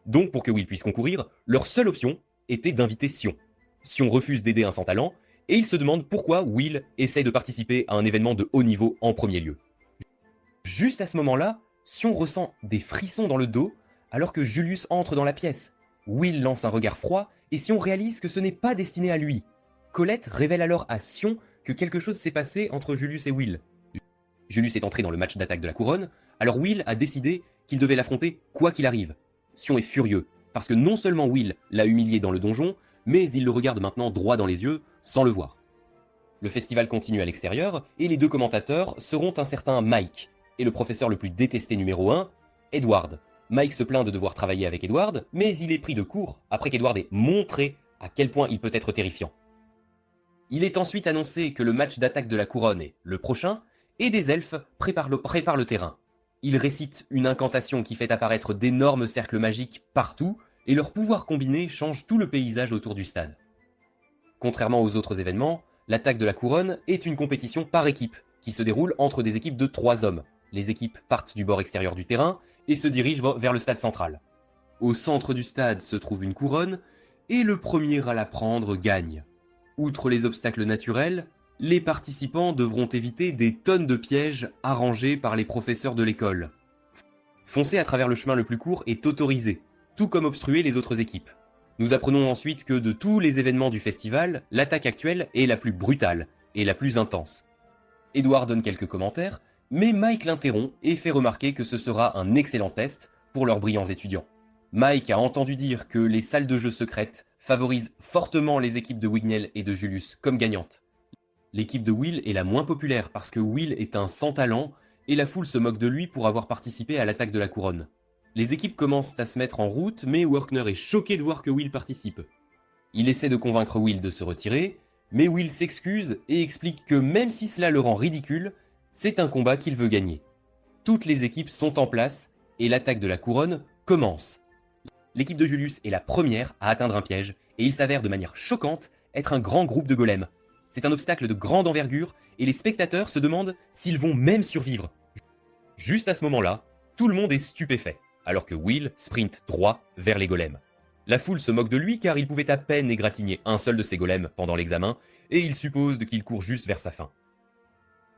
Donc pour que Will puisse concourir, leur seule option était d'inviter Sion. Sion refuse d'aider un sans talent, et il se demande pourquoi Will essaie de participer à un événement de haut niveau en premier lieu. Juste à ce moment-là, Sion ressent des frissons dans le dos, alors que Julius entre dans la pièce. Will lance un regard froid, et Sion réalise que ce n'est pas destiné à lui. Colette révèle alors à Sion que quelque chose s'est passé entre Julius et Will. Julius est entré dans le match d'attaque de la couronne, alors Will a décidé qu'il devait l'affronter quoi qu'il arrive. Sion est furieux, parce que non seulement Will l'a humilié dans le donjon, mais il le regarde maintenant droit dans les yeux, sans le voir. Le festival continue à l'extérieur, et les deux commentateurs seront un certain Mike, et le professeur le plus détesté numéro 1, Edward. Mike se plaint de devoir travailler avec Edward, mais il est pris de court après qu'Edward ait montré à quel point il peut être terrifiant. Il est ensuite annoncé que le match d'attaque de la couronne est le prochain, et des elfes préparent le terrain. Ils récitent une incantation qui fait apparaître d'énormes cercles magiques partout, et leur pouvoir combiné change tout le paysage autour du stade. Contrairement aux autres événements, l'attaque de la couronne est une compétition par équipe, qui se déroule entre des équipes de 3 hommes. Les équipes partent du bord extérieur du terrain et se dirigent vers le stade central. Au centre du stade se trouve une couronne, et le premier à la prendre gagne. Outre les obstacles naturels, les participants devront éviter des tonnes de pièges arrangés par les professeurs de l'école. Foncer à travers le chemin le plus court est autorisé, tout comme obstruer les autres équipes. Nous apprenons ensuite que de tous les événements du festival, l'attaque actuelle est la plus brutale et la plus intense. Edward donne quelques commentaires, mais Mike l'interrompt et fait remarquer que ce sera un excellent test pour leurs brillants étudiants. Mike a entendu dire que les salles de jeu secrètes favorisent fortement les équipes de Wignell et de Julius comme gagnantes. L'équipe de Will est la moins populaire parce que Will est un sans talent et la foule se moque de lui pour avoir participé à l'attaque de la couronne. Les équipes commencent à se mettre en route, mais Werkner est choqué de voir que Will participe. Il essaie de convaincre Will de se retirer, mais Will s'excuse et explique que même si cela le rend ridicule, c'est un combat qu'il veut gagner. Toutes les équipes sont en place et l'attaque de la couronne commence. L'équipe de Julius est la première à atteindre un piège et il s'avère de manière choquante être un grand groupe de golems. C'est un obstacle de grande envergure et les spectateurs se demandent s'ils vont même survivre. Juste à ce moment-là, tout le monde est stupéfait, alors que Will sprinte droit vers les golems. La foule se moque de lui car il pouvait à peine égratigner un seul de ses golems pendant l'examen et ils supposent qu'il court juste vers sa fin.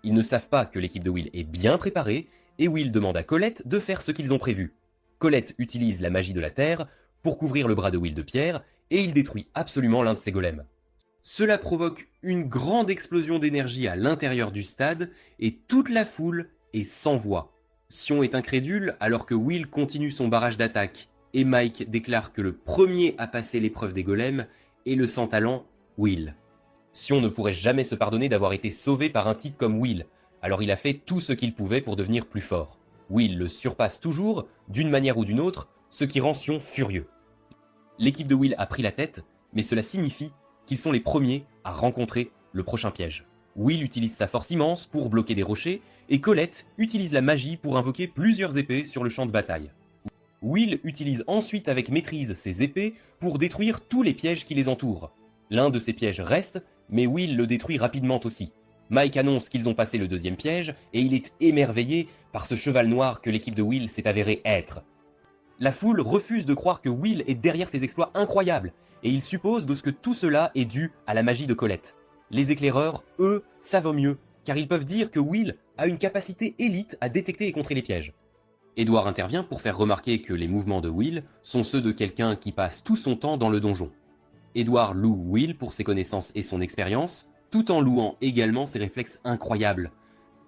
Ils ne savent pas que l'équipe de Will est bien préparée et Will demande à Colette de faire ce qu'ils ont prévu. Colette utilise la magie de la terre pour couvrir le bras de Will de pierre et il détruit absolument l'un de ses golems. Cela provoque une grande explosion d'énergie à l'intérieur du stade et toute la foule est sans voix. Sion est incrédule alors que Will continue son barrage d'attaque et Mike déclare que le premier à passer l'épreuve des golems est le sans talent Will. Sion ne pourrait jamais se pardonner d'avoir été sauvé par un type comme Will, alors il a fait tout ce qu'il pouvait pour devenir plus fort. Will le surpasse toujours, d'une manière ou d'une autre, ce qui rend Sion furieux. L'équipe de Will a pris la tête, mais cela signifie qu'ils sont les premiers à rencontrer le prochain piège. Will utilise sa force immense pour bloquer des rochers, et Colette utilise la magie pour invoquer plusieurs épées sur le champ de bataille. Will utilise ensuite avec maîtrise ses épées pour détruire tous les pièges qui les entourent. L'un de ces pièges reste, mais Will le détruit rapidement aussi. Mike annonce qu'ils ont passé le deuxième piège, et il est émerveillé par ce cheval noir que l'équipe de Will s'est avéré être. La foule refuse de croire que Will est derrière ses exploits incroyables, et ils supposent que tout cela est dû à la magie de Colette. Les éclaireurs, eux, savent mieux, car ils peuvent dire que Will a une capacité élite à détecter et contrer les pièges. Edward intervient pour faire remarquer que les mouvements de Will sont ceux de quelqu'un qui passe tout son temps dans le donjon. Edward loue Will pour ses connaissances et son expérience, tout en louant également ses réflexes incroyables.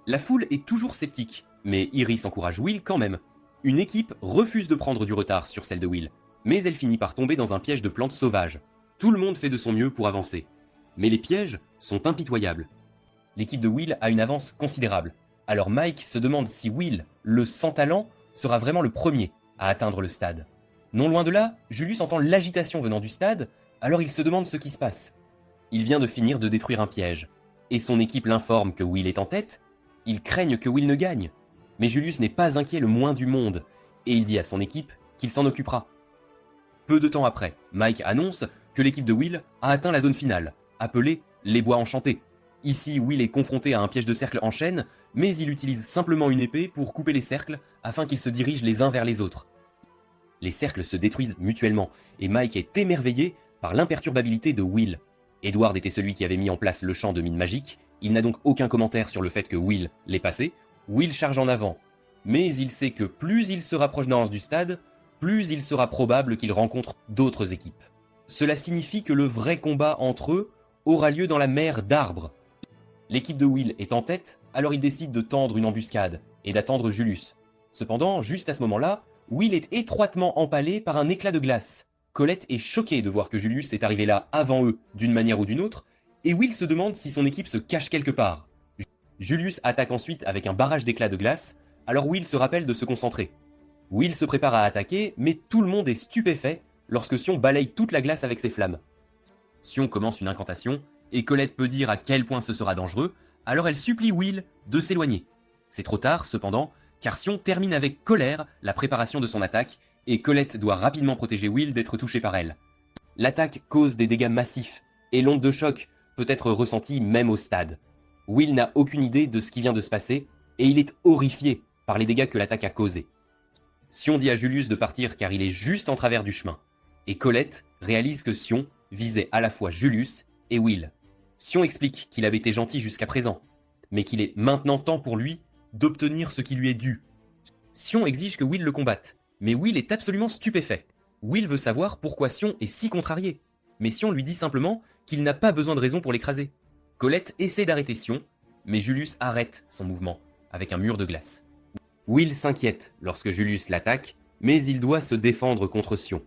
La foule est toujours sceptique, mais Iris encourage Will quand même. Une équipe refuse de prendre du retard sur celle de Will, mais elle finit par tomber dans un piège de plantes sauvages. Tout le monde fait de son mieux pour avancer. Mais les pièges sont impitoyables. L'équipe de Will a une avance considérable. Alors Mike se demande si Will, le sans talent, sera vraiment le premier à atteindre le stade. Non loin de là, Julius entend l'agitation venant du stade, alors il se demande ce qui se passe. Il vient de finir de détruire un piège, et son équipe l'informe que Will est en tête. Ils craignent que Will ne gagne. Mais Julius n'est pas inquiet le moins du monde, et il dit à son équipe qu'il s'en occupera. Peu de temps après, Mike annonce que l'équipe de Will a atteint la zone finale, appelée les Bois Enchantés. Ici, Will est confronté à un piège de cercle en chaîne, mais il utilise simplement une épée pour couper les cercles afin qu'ils se dirigent les uns vers les autres. Les cercles se détruisent mutuellement, et Mike est émerveillé par l'imperturbabilité de Will. Edward était celui qui avait mis en place le champ de mine magique, il n'a donc aucun commentaire sur le fait que Will l'ait passé. Will charge en avant, mais il sait que plus il se rapproche du stade, plus il sera probable qu'il rencontre d'autres équipes. Cela signifie que le vrai combat entre eux aura lieu dans la mer d'arbres. L'équipe de Will est en tête, alors il décide de tendre une embuscade et d'attendre Julius. Cependant, juste à ce moment-là, Will est étroitement empalé par un éclat de glace. Colette est choquée de voir que Julius est arrivé là avant eux, d'une manière ou d'une autre, et Will se demande si son équipe se cache quelque part. Julius attaque ensuite avec un barrage d'éclats de glace, alors Will se rappelle de se concentrer. Will se prépare à attaquer, mais tout le monde est stupéfait lorsque Sion balaye toute la glace avec ses flammes. Sion commence une incantation, et Colette peut dire à quel point ce sera dangereux, alors elle supplie Will de s'éloigner. C'est trop tard, cependant, car Sion termine avec colère la préparation de son attaque, et Colette doit rapidement protéger Will d'être touché par elle. L'attaque cause des dégâts massifs, et l'onde de choc peut être ressentie même au stade. Will n'a aucune idée de ce qui vient de se passer, et il est horrifié par les dégâts que l'attaque a causés. Sion dit à Julius de partir car il est juste en travers du chemin, et Colette réalise que Sion visait à la fois Julius et Will. Sion explique qu'il avait été gentil jusqu'à présent, mais qu'il est maintenant temps pour lui d'obtenir ce qui lui est dû. Sion exige que Will le combatte, mais Will est absolument stupéfait. Will veut savoir pourquoi Sion est si contrarié, mais Sion lui dit simplement qu'il n'a pas besoin de raison pour l'écraser. Colette essaie d'arrêter Sion, mais Julius arrête son mouvement avec un mur de glace. Will s'inquiète lorsque Julius l'attaque, mais il doit se défendre contre Sion.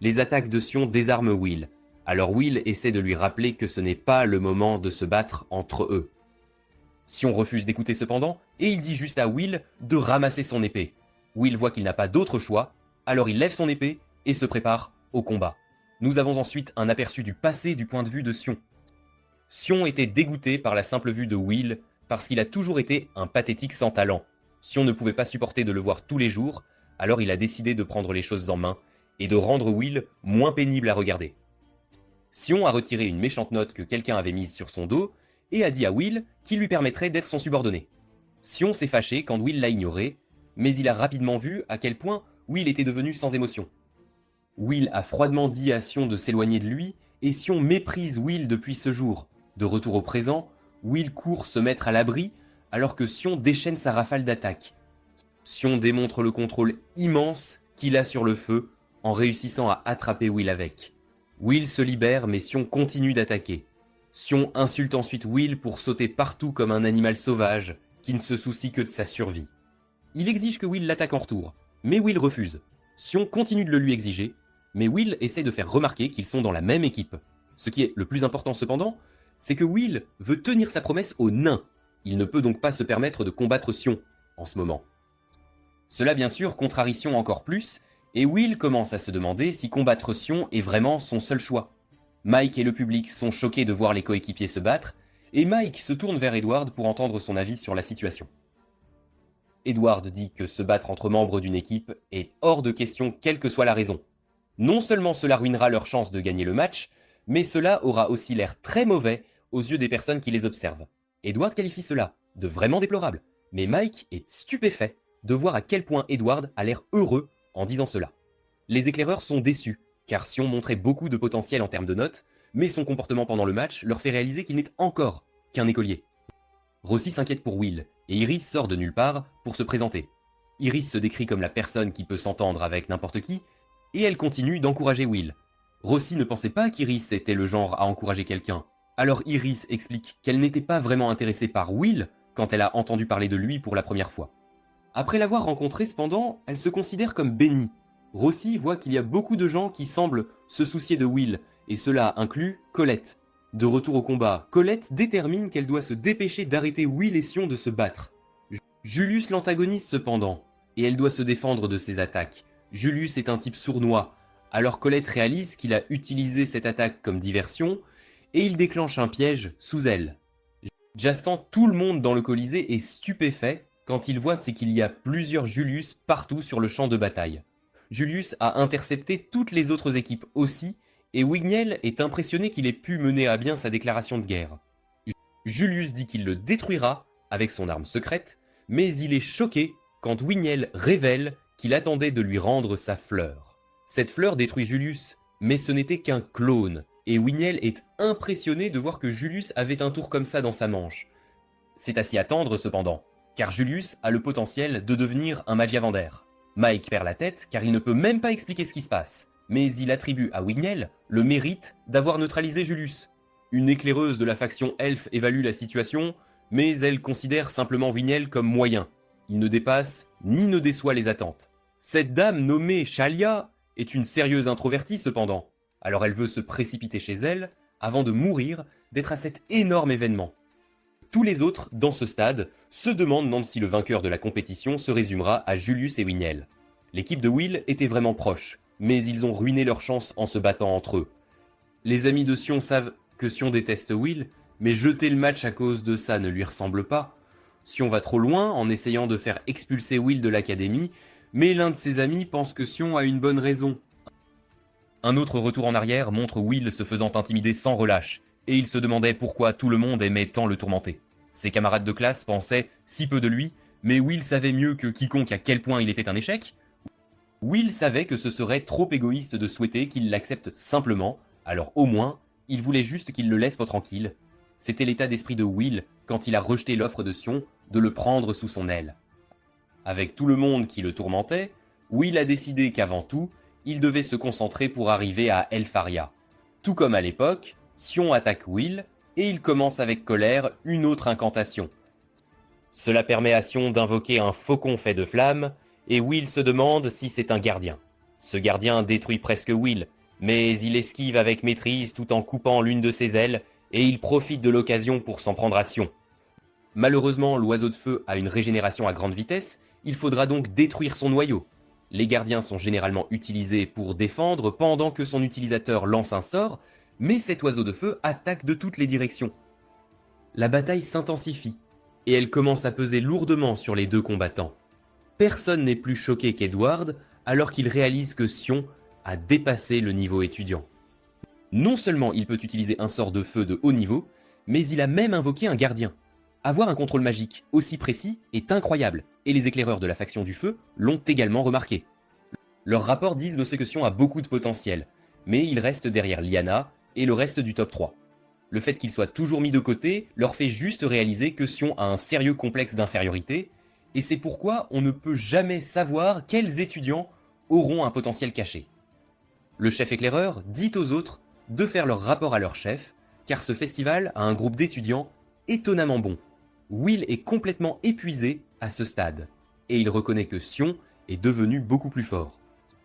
Les attaques de Sion désarment Will, alors Will essaie de lui rappeler que ce n'est pas le moment de se battre entre eux. Sion refuse d'écouter cependant, et il dit juste à Will de ramasser son épée. Will voit qu'il n'a pas d'autre choix, alors il lève son épée et se prépare au combat. Nous avons ensuite un aperçu du passé du point de vue de Sion. Sion était dégoûté par la simple vue de Will, parce qu'il a toujours été un pathétique sans talent. Sion ne pouvait pas supporter de le voir tous les jours, alors il a décidé de prendre les choses en main et de rendre Will moins pénible à regarder. Sion a retiré une méchante note que quelqu'un avait mise sur son dos et a dit à Will qu'il lui permettrait d'être son subordonné. Sion s'est fâché quand Will l'a ignoré, mais il a rapidement vu à quel point Will était devenu sans émotion. Will a froidement dit à Sion de s'éloigner de lui, et Sion méprise Will depuis ce jour. De retour au présent, Will court se mettre à l'abri, alors que Sion déchaîne sa rafale d'attaque. Sion démontre le contrôle immense qu'il a sur le feu, en réussissant à attraper Will avec. Will se libère, mais Sion continue d'attaquer. Sion insulte ensuite Will pour sauter partout comme un animal sauvage, qui ne se soucie que de sa survie. Il exige que Will l'attaque en retour, mais Will refuse. Sion continue de le lui exiger, mais Will essaie de faire remarquer qu'ils sont dans la même équipe. Ce qui est le plus important cependant, c'est que Will veut tenir sa promesse aux nains. Il ne peut donc pas se permettre de combattre Sion, en ce moment. Cela bien sûr contrarie Sion encore plus, et Will commence à se demander si combattre Sion est vraiment son seul choix. Mike et le public sont choqués de voir les coéquipiers se battre, et Mike se tourne vers Edward pour entendre son avis sur la situation. Edward dit que se battre entre membres d'une équipe est hors de question quelle que soit la raison. Non seulement cela ruinera leur chance de gagner le match, mais cela aura aussi l'air très mauvais aux yeux des personnes qui les observent. Edward qualifie cela de vraiment déplorable, mais Mike est stupéfait de voir à quel point Edward a l'air heureux en disant cela. Les éclaireurs sont déçus, car Sion montrait beaucoup de potentiel en termes de notes, mais son comportement pendant le match leur fait réaliser qu'il n'est encore qu'un écolier. Rossi s'inquiète pour Will, et Iris sort de nulle part pour se présenter. Iris se décrit comme la personne qui peut s'entendre avec n'importe qui, et elle continue d'encourager Will. Rossi ne pensait pas qu'Iris était le genre à encourager quelqu'un, alors Iris explique qu'elle n'était pas vraiment intéressée par Will quand elle a entendu parler de lui pour la première fois. Après l'avoir rencontré cependant, elle se considère comme bénie. Rossi voit qu'il y a beaucoup de gens qui semblent se soucier de Will, et cela inclut Colette. De retour au combat, Colette détermine qu'elle doit se dépêcher d'arrêter Will et Sion de se battre. Julius l'antagonise cependant, et elle doit se défendre de ses attaques. Julius est un type sournois, alors Colette réalise qu'il a utilisé cette attaque comme diversion, et il déclenche un piège sous elle. Jastant tout le monde dans le Colisée est stupéfait quand il voit qu'il y a plusieurs Julius partout sur le champ de bataille. Julius a intercepté toutes les autres équipes aussi, et Wigniel est impressionné qu'il ait pu mener à bien sa déclaration de guerre. Julius dit qu'il le détruira avec son arme secrète, mais il est choqué quand Wigniel révèle qu'il attendait de lui rendre sa fleur. Cette fleur détruit Julius, mais ce n'était qu'un clone, et Wigniel est impressionné de voir que Julius avait un tour comme ça dans sa manche. C'est à s'y attendre cependant, car Julius a le potentiel de devenir un Magiavander. Mike perd la tête car il ne peut même pas expliquer ce qui se passe, mais il attribue à Wigniel le mérite d'avoir neutralisé Julius. Une éclaireuse de la faction Elfe évalue la situation, mais elle considère simplement Wigniel comme moyen. Il ne dépasse ni ne déçoit les attentes. Cette dame nommée Shalia est une sérieuse introvertie cependant, alors elle veut se précipiter chez elle avant de mourir d'être à cet énorme événement. Tous les autres, dans ce stade, se demandent si le vainqueur de la compétition se résumera à Julius et Wigniel. L'équipe de Will était vraiment proche, mais ils ont ruiné leur chance en se battant entre eux. Les amis de Sion savent que Sion déteste Will, mais jeter le match à cause de ça ne lui ressemble pas. Sion va trop loin en essayant de faire expulser Will de l'académie, mais l'un de ses amis pense que Sion a une bonne raison. Un autre retour en arrière montre Will se faisant intimider sans relâche, et il se demandait pourquoi tout le monde aimait tant le tourmenter. Ses camarades de classe pensaient si peu de lui, mais Will savait mieux que quiconque à quel point il était un échec. Will savait que ce serait trop égoïste de souhaiter qu'il l'accepte simplement, alors au moins, il voulait juste qu'il le laisse pas tranquille, C'était l'état d'esprit de Will quand il a rejeté l'offre de Sion de le prendre sous son aile. Avec tout le monde qui le tourmentait, Will a décidé qu'avant tout, il devait se concentrer pour arriver à Elfaria. Tout comme à l'époque, Sion attaque Will et il commence avec colère une autre incantation. Cela permet à Sion d'invoquer un faucon fait de flammes et Will se demande si c'est un gardien. Ce gardien détruit presque Will, mais il esquive avec maîtrise tout en coupant l'une de ses ailes et il profite de l'occasion pour s'en prendre à Sion. Malheureusement, l'oiseau de feu a une régénération à grande vitesse, il faudra donc détruire son noyau. Les gardiens sont généralement utilisés pour défendre pendant que son utilisateur lance un sort, mais cet oiseau de feu attaque de toutes les directions. La bataille s'intensifie, et elle commence à peser lourdement sur les deux combattants. Personne n'est plus choqué qu'Edward, alors qu'il réalise que Sion a dépassé le niveau étudiant. Non seulement il peut utiliser un sort de feu de haut niveau, mais il a même invoqué un gardien. Avoir un contrôle magique aussi précis est incroyable, et les éclaireurs de la faction du feu l'ont également remarqué. Leurs rapports disent que Sion a beaucoup de potentiel, mais il reste derrière Lyanna et le reste du top 3. Le fait qu'il soit toujours mis de côté leur fait juste réaliser que Sion a un sérieux complexe d'infériorité, et c'est pourquoi on ne peut jamais savoir quels étudiants auront un potentiel caché. Le chef éclaireur dit aux autres de faire leur rapport à leur chef, car ce festival a un groupe d'étudiants étonnamment bon. Will est complètement épuisé à ce stade, et il reconnaît que Sion est devenu beaucoup plus fort.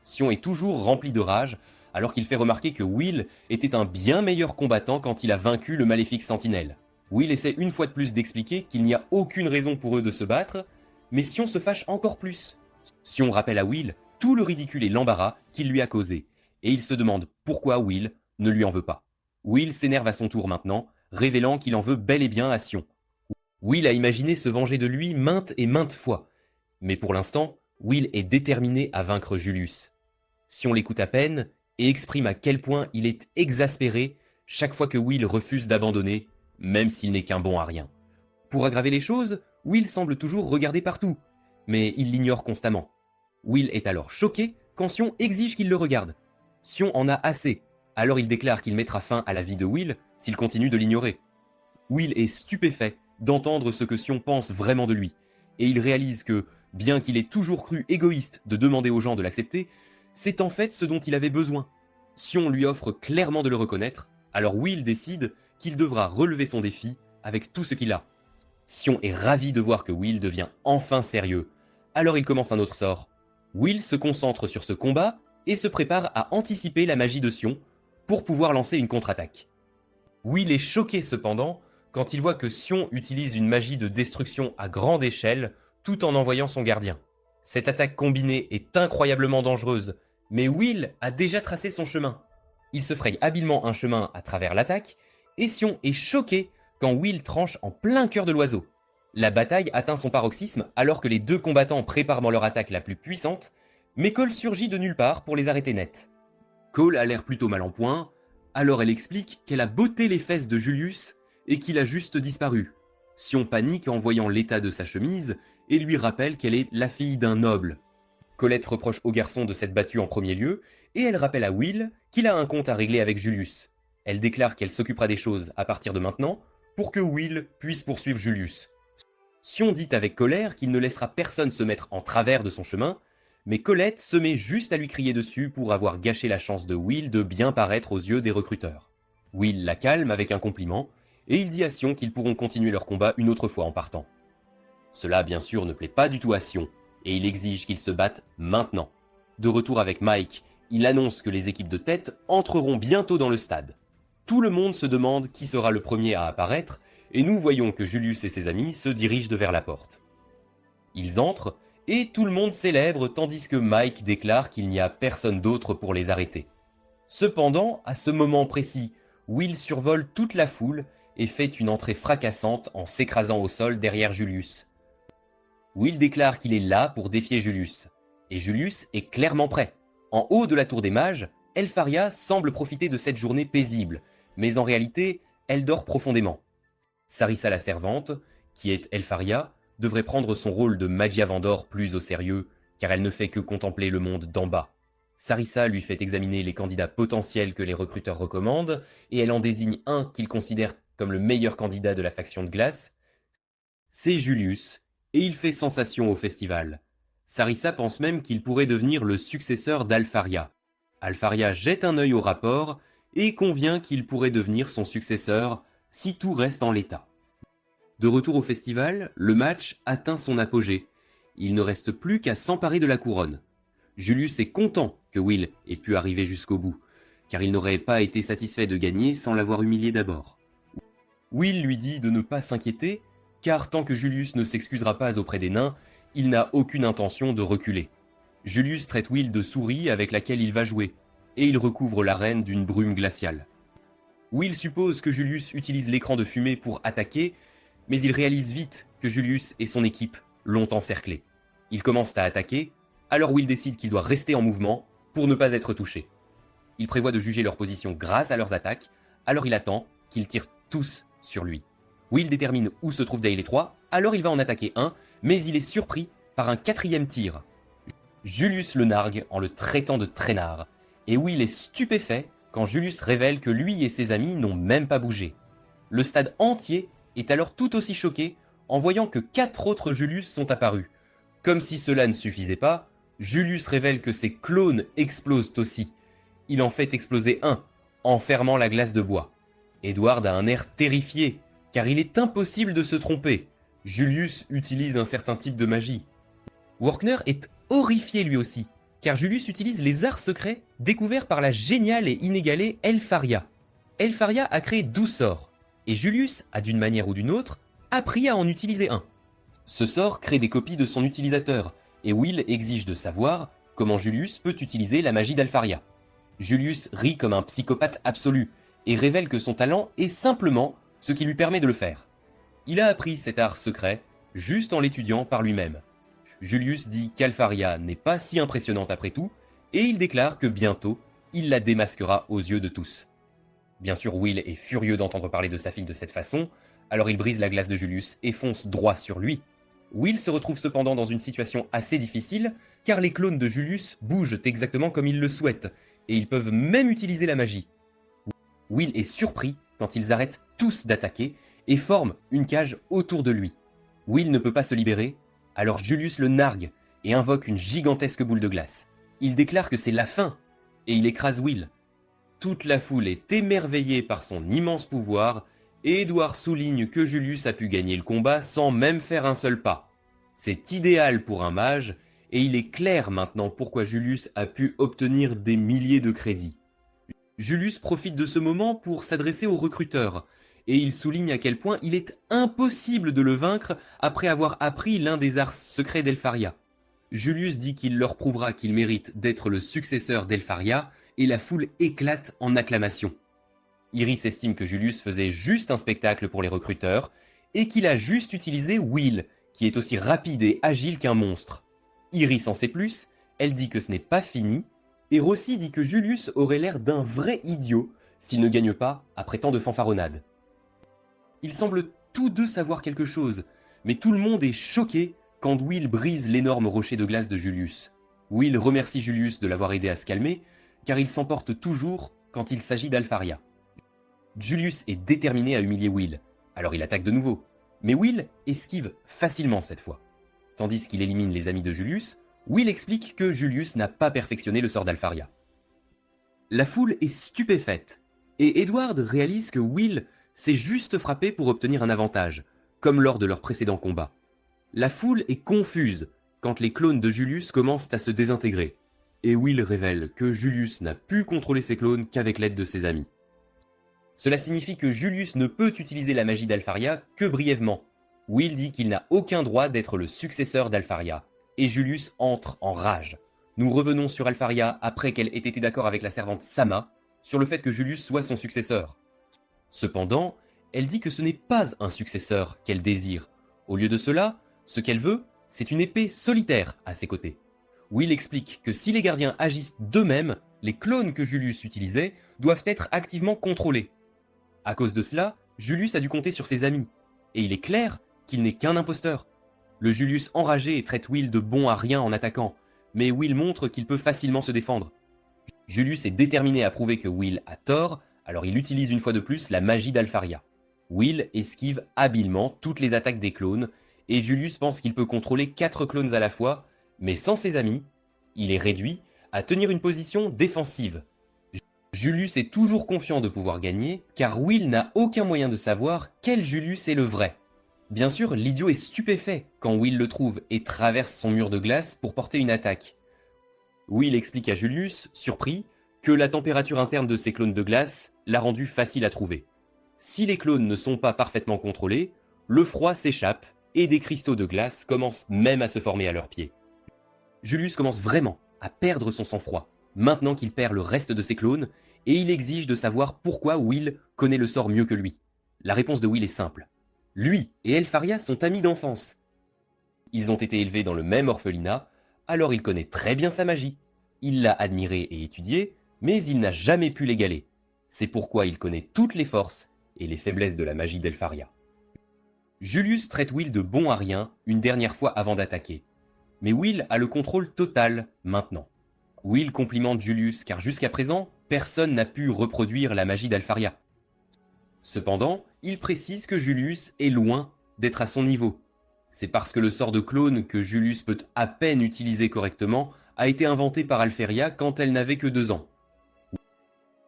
Sion est toujours rempli de rage, alors qu'il fait remarquer que Will était un bien meilleur combattant quand il a vaincu le maléfique sentinelle. Will essaie une fois de plus d'expliquer qu'il n'y a aucune raison pour eux de se battre, mais Sion se fâche encore plus. Sion rappelle à Will tout le ridicule et l'embarras qu'il lui a causé, et il se demande pourquoi Will ne lui en veut pas. Will s'énerve à son tour maintenant, révélant qu'il en veut bel et bien à Sion. Will a imaginé se venger de lui maintes et maintes fois, mais pour l'instant, Will est déterminé à vaincre Julius. Sion l'écoute à peine et exprime à quel point il est exaspéré chaque fois que Will refuse d'abandonner, même s'il n'est qu'un bon à rien. Pour aggraver les choses, Will semble toujours regarder partout, mais il l'ignore constamment. Will est alors choqué quand Sion exige qu'il le regarde. Sion en a assez, alors il déclare qu'il mettra fin à la vie de Will s'il continue de l'ignorer. Will est stupéfait d'entendre ce que Sion pense vraiment de lui, et il réalise que, bien qu'il ait toujours cru égoïste de demander aux gens de l'accepter, c'est en fait ce dont il avait besoin. Sion lui offre clairement de le reconnaître, alors Will décide qu'il devra relever son défi avec tout ce qu'il a. Sion est ravi de voir que Will devient enfin sérieux, alors il commence un autre sort. Will se concentre sur ce combat et se prépare à anticiper la magie de Sion pour pouvoir lancer une contre-attaque. Will est choqué cependant quand il voit que Sion utilise une magie de destruction à grande échelle tout en envoyant son gardien. Cette attaque combinée est incroyablement dangereuse, mais Will a déjà tracé son chemin. Il se fraye habilement un chemin à travers l'attaque, et Sion est choqué quand Will tranche en plein cœur de l'oiseau. La bataille atteint son paroxysme alors que les deux combattants préparent leur attaque la plus puissante, mais Cole surgit de nulle part pour les arrêter net. Cole a l'air plutôt mal en point, alors elle explique qu'elle a botté les fesses de Julius et qu'il a juste disparu. Sion panique en voyant l'état de sa chemise et lui rappelle qu'elle est la fille d'un noble. Colette reproche au garçon de s'être battu en premier lieu et elle rappelle à Will qu'il a un compte à régler avec Julius. Elle déclare qu'elle s'occupera des choses à partir de maintenant pour que Will puisse poursuivre Julius. Sion dit avec colère qu'il ne laissera personne se mettre en travers de son chemin, mais Colette se met juste à lui crier dessus pour avoir gâché la chance de Will de bien paraître aux yeux des recruteurs. Will la calme avec un compliment et il dit à Sion qu'ils pourront continuer leur combat une autre fois en partant. Cela bien sûr ne plaît pas du tout à Sion, et il exige qu'ils se battent maintenant. De retour avec Mike, il annonce que les équipes de tête entreront bientôt dans le stade. Tout le monde se demande qui sera le premier à apparaître, et nous voyons que Julius et ses amis se dirigent vers la porte. Ils entrent, et tout le monde célèbre tandis que Mike déclare qu'il n'y a personne d'autre pour les arrêter. Cependant, à ce moment précis, Will survole toute la foule et fait une entrée fracassante en s'écrasant au sol derrière Julius. Will déclare qu'il est là pour défier Julius, et Julius est clairement prêt. En haut de la tour des mages, Elfaria semble profiter de cette journée paisible, mais en réalité, elle dort profondément. Sarissa la servante, qui est Elfaria, devrait prendre son rôle de Magia Vendor plus au sérieux, car elle ne fait que contempler le monde d'en bas. Sarissa lui fait examiner les candidats potentiels que les recruteurs recommandent, et elle en désigne un qu'ils considèrent comme le meilleur candidat de la faction de glace, c'est Julius, et il fait sensation au festival. Sarissa pense même qu'il pourrait devenir le successeur d'Alfaria. Alfaria jette un œil au rapport et convient qu'il pourrait devenir son successeur si tout reste en l'état. De retour au festival, le match atteint son apogée. Il ne reste plus qu'à s'emparer de la couronne. Julius est content que Will ait pu arriver jusqu'au bout, car il n'aurait pas été satisfait de gagner sans l'avoir humilié d'abord. Will lui dit de ne pas s'inquiéter, car tant que Julius ne s'excusera pas auprès des nains, il n'a aucune intention de reculer. Julius traite Will de souris avec laquelle il va jouer, et il recouvre l'arène d'une brume glaciale. Will suppose que Julius utilise l'écran de fumée pour attaquer, mais il réalise vite que Julius et son équipe l'ont encerclé. Ils commencent à attaquer, alors Will décide qu'il doit rester en mouvement pour ne pas être touché. Il prévoit de juger leur position grâce à leurs attaques, alors il attend qu'ils tirent tous sur lui. Will détermine où se trouve Dale 3, alors il va en attaquer un, mais il est surpris par un quatrième tir. Julius le nargue en le traitant de traînard, et Will est stupéfait quand Julius révèle que lui et ses amis n'ont même pas bougé. Le stade entier est alors tout aussi choqué en voyant que 4 autres Julius sont apparus. Comme si cela ne suffisait pas, Julius révèle que ses clones explosent aussi. Il en fait exploser un, en fermant la glace de bois. Edward a un air terrifié, car il est impossible de se tromper. Julius utilise un certain type de magie. Workner est horrifié lui aussi, car Julius utilise les arts secrets découverts par la géniale et inégalée Elfaria. Elfaria a créé 12 sorts, et Julius a d'une manière ou d'une autre appris à en utiliser un. Ce sort crée des copies de son utilisateur, et Will exige de savoir comment Julius peut utiliser la magie d'Alfaria. Julius rit comme un psychopathe absolu, et révèle que son talent est simplement ce qui lui permet de le faire. Il a appris cet art secret juste en l'étudiant par lui-même. Julius dit qu'Alfaria n'est pas si impressionnante après tout, et il déclare que bientôt, il la démasquera aux yeux de tous. Bien sûr, Will est furieux d'entendre parler de sa fille de cette façon, alors il brise la glace de Julius et fonce droit sur lui. Will se retrouve cependant dans une situation assez difficile, car les clones de Julius bougent exactement comme il le souhaite, et ils peuvent même utiliser la magie. Will est surpris quand ils arrêtent tous d'attaquer et forment une cage autour de lui. Will ne peut pas se libérer, alors Julius le nargue et invoque une gigantesque boule de glace. Il déclare que c'est la fin, et il écrase Will. Toute la foule est émerveillée par son immense pouvoir, et Edward souligne que Julius a pu gagner le combat sans même faire un seul pas. C'est idéal pour un mage, et il est clair maintenant pourquoi Julius a pu obtenir des milliers de crédits. Julius profite de ce moment pour s'adresser aux recruteurs, et il souligne à quel point il est impossible de le vaincre après avoir appris l'un des arts secrets d'Elfaria. Julius dit qu'il leur prouvera qu'il mérite d'être le successeur d'Elfaria, et la foule éclate en acclamations. Iris estime que Julius faisait juste un spectacle pour les recruteurs, et qu'il a juste utilisé Will, qui est aussi rapide et agile qu'un monstre. Iris en sait plus, elle dit que ce n'est pas fini, et Rossi dit que Julius aurait l'air d'un vrai idiot s'il ne gagne pas après tant de fanfaronnades. Ils semblent tous deux savoir quelque chose, mais tout le monde est choqué quand Will brise l'énorme rocher de glace de Julius. Will remercie Julius de l'avoir aidé à se calmer, car il s'emporte toujours quand il s'agit d'Alfaria. Julius est déterminé à humilier Will, alors il attaque de nouveau, mais Will esquive facilement cette fois. Tandis qu'il élimine les amis de Julius, Will explique que Julius n'a pas perfectionné le sort d'Alfaria. La foule est stupéfaite, et Edward réalise que Will s'est juste frappé pour obtenir un avantage, comme lors de leur précédent combat. La foule est confuse quand les clones de Julius commencent à se désintégrer, et Will révèle que Julius n'a pu contrôler ses clones qu'avec l'aide de ses amis. Cela signifie que Julius ne peut utiliser la magie d'Alfaria que brièvement. Will dit qu'il n'a aucun droit d'être le successeur d'Alfaria, et Julius entre en rage. Nous revenons sur Alfaria après qu'elle ait été d'accord avec la servante Sama sur le fait que Julius soit son successeur. Cependant, elle dit que ce n'est pas un successeur qu'elle désire. Au lieu de cela, ce qu'elle veut, c'est une épée solitaire à ses côtés. Will explique que si les gardiens agissent d'eux-mêmes, les clones que Julius utilisait doivent être activement contrôlés. À cause de cela, Julius a dû compter sur ses amis, et il est clair qu'il n'est qu'un imposteur. Le Julius enragé traite Will de bon à rien en attaquant, mais Will montre qu'il peut facilement se défendre. Julius est déterminé à prouver que Will a tort, alors il utilise une fois de plus la magie d'Alfaria. Will esquive habilement toutes les attaques des clones, et Julius pense qu'il peut contrôler 4 clones à la fois, mais sans ses amis, il est réduit à tenir une position défensive. Julius est toujours confiant de pouvoir gagner, car Will n'a aucun moyen de savoir quel Julius est le vrai. Bien sûr, l'idiot est stupéfait quand Will le trouve et traverse son mur de glace pour porter une attaque. Will explique à Julius, surpris, que la température interne de ces clones de glace l'a rendu facile à trouver. Si les clones ne sont pas parfaitement contrôlés, le froid s'échappe et des cristaux de glace commencent même à se former à leurs pieds. Julius commence vraiment à perdre son sang-froid, maintenant qu'il perd le reste de ses clones, et il exige de savoir pourquoi Will connaît le sort mieux que lui. La réponse de Will est simple. Lui et Elfaria sont amis d'enfance. Ils ont été élevés dans le même orphelinat, alors il connaît très bien sa magie. Il l'a admirée et étudiée, mais il n'a jamais pu l'égaler. C'est pourquoi il connaît toutes les forces et les faiblesses de la magie d'Elfaria. Julius traite Will de bon à rien une dernière fois avant d'attaquer. Mais Will a le contrôle total maintenant. Will complimente Julius car jusqu'à présent, personne n'a pu reproduire la magie d'Elfaria. Cependant, il précise que Julius est loin d'être à son niveau. C'est parce que le sort de clone que Julius peut à peine utiliser correctement a été inventé par Elfaria quand elle n'avait que 2 ans.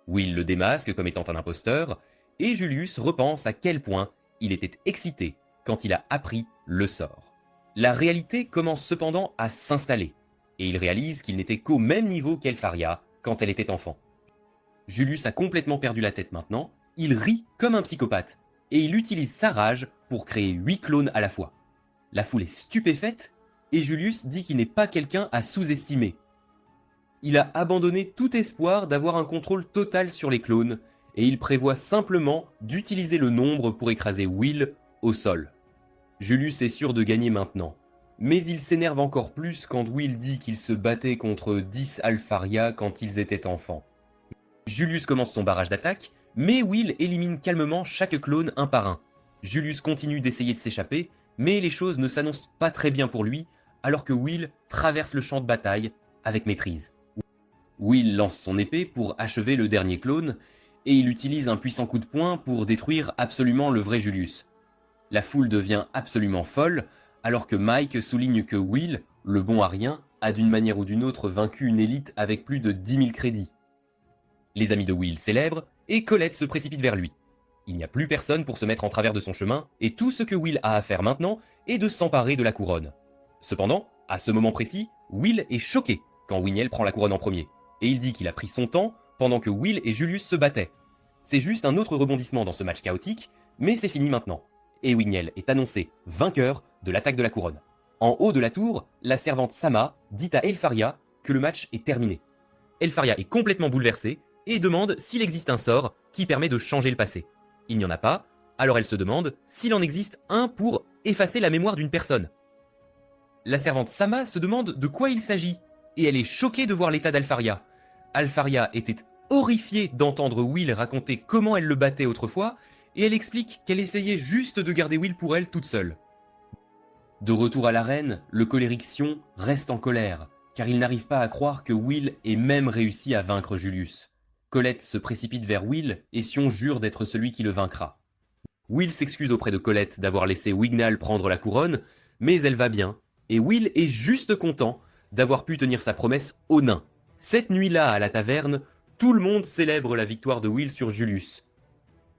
Will le démasque comme étant un imposteur, et Julius repense à quel point il était excité quand il a appris le sort. La réalité commence cependant à s'installer, et il réalise qu'il n'était qu'au même niveau qu'Elfaria quand elle était enfant. Julius a complètement perdu la tête maintenant, il rit comme un psychopathe, et il utilise sa rage pour créer 8 clones à la fois. La foule est stupéfaite, et Julius dit qu'il n'est pas quelqu'un à sous-estimer. Il a abandonné tout espoir d'avoir un contrôle total sur les clones, et il prévoit simplement d'utiliser le nombre pour écraser Will au sol. Julius est sûr de gagner maintenant, mais il s'énerve encore plus quand Will dit qu'il se battait contre 10 Elfaria quand ils étaient enfants. Julius commence son barrage d'attaque, mais Will élimine calmement chaque clone un par un. Julius continue d'essayer de s'échapper, mais les choses ne s'annoncent pas très bien pour lui, alors que Will traverse le champ de bataille avec maîtrise. Will lance son épée pour achever le dernier clone, et il utilise un puissant coup de poing pour détruire absolument le vrai Julius. La foule devient absolument folle, alors que Mike souligne que Will, le bon à rien, a d'une manière ou d'une autre vaincu une élite avec plus de 10 000 crédits. Les amis de Will célèbrent, et Colette se précipite vers lui. Il n'y a plus personne pour se mettre en travers de son chemin, et tout ce que Will a à faire maintenant est de s'emparer de la couronne. Cependant, à ce moment précis, Will est choqué quand Winiel prend la couronne en premier, et il dit qu'il a pris son temps pendant que Will et Julius se battaient. C'est juste un autre rebondissement dans ce match chaotique, mais c'est fini maintenant. Et Winiel est annoncé vainqueur de l'attaque de la couronne. En haut de la tour, la servante Sama dit à Elfaria que le match est terminé. Elfaria est complètement bouleversée et demande s'il existe un sort qui permet de changer le passé. Il n'y en a pas, alors elle se demande s'il en existe un pour effacer la mémoire d'une personne. La servante Sama se demande de quoi il s'agit, et elle est choquée de voir l'état d'Elfaria. Elfaria était horrifiée d'entendre Will raconter comment elle le battait autrefois, et elle explique qu'elle essayait juste de garder Will pour elle toute seule. De retour à l'arène, le colérique Sion reste en colère, car il n'arrive pas à croire que Will ait même réussi à vaincre Julius. Colette se précipite vers Will, et Sion jure d'être celui qui le vaincra. Will s'excuse auprès de Colette d'avoir laissé Wignall prendre la couronne, mais elle va bien, et Will est juste content d'avoir pu tenir sa promesse aux nains. Cette nuit-là, à la taverne, tout le monde célèbre la victoire de Will sur Julius.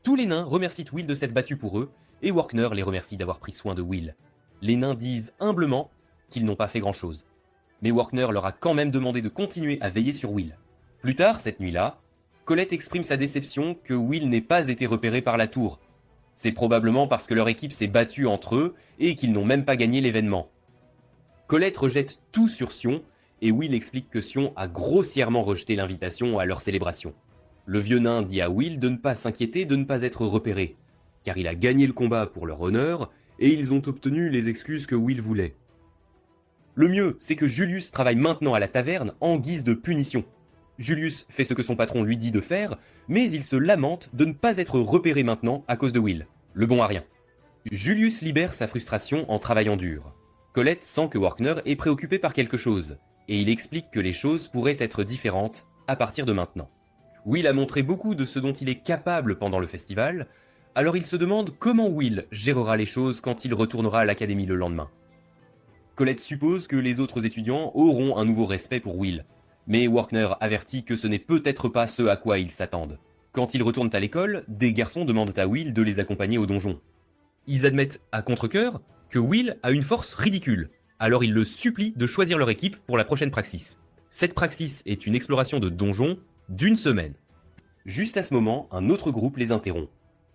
Tous les nains remercient Will de s'être battu pour eux, et Workner les remercie d'avoir pris soin de Will. Les nains disent humblement qu'ils n'ont pas fait grand-chose. Mais Workner leur a quand même demandé de continuer à veiller sur Will. Plus tard, cette nuit-là, Colette exprime sa déception que Will n'ait pas été repéré par la tour. C'est probablement parce que leur équipe s'est battue entre eux et qu'ils n'ont même pas gagné l'événement. Colette rejette tout sur Sion, et Will explique que Sion a grossièrement rejeté l'invitation à leur célébration. Le vieux nain dit à Will de ne pas s'inquiéter de ne pas être repéré, car il a gagné le combat pour leur honneur, et ils ont obtenu les excuses que Will voulait. Le mieux, c'est que Julius travaille maintenant à la taverne en guise de punition. Julius fait ce que son patron lui dit de faire, mais il se lamente de ne pas être repéré maintenant à cause de Will, le bon à rien. Julius libère sa frustration en travaillant dur. Colette sent que Workner est préoccupé par quelque chose, et il explique que les choses pourraient être différentes à partir de maintenant. Will a montré beaucoup de ce dont il est capable pendant le festival, Alors il se demande comment Will gérera les choses quand il retournera à l'académie le lendemain. Colette suppose que les autres étudiants auront un nouveau respect pour Will, mais Workner avertit que ce n'est peut-être pas ce à quoi ils s'attendent. Quand ils retournent à l'école, des garçons demandent à Will de les accompagner au donjon. Ils admettent à contre-cœur que Will a une force ridicule, alors ils le supplient de choisir leur équipe pour la prochaine praxis. Cette praxis est une exploration de donjon d'1 semaine. Juste à ce moment, un autre groupe les interrompt.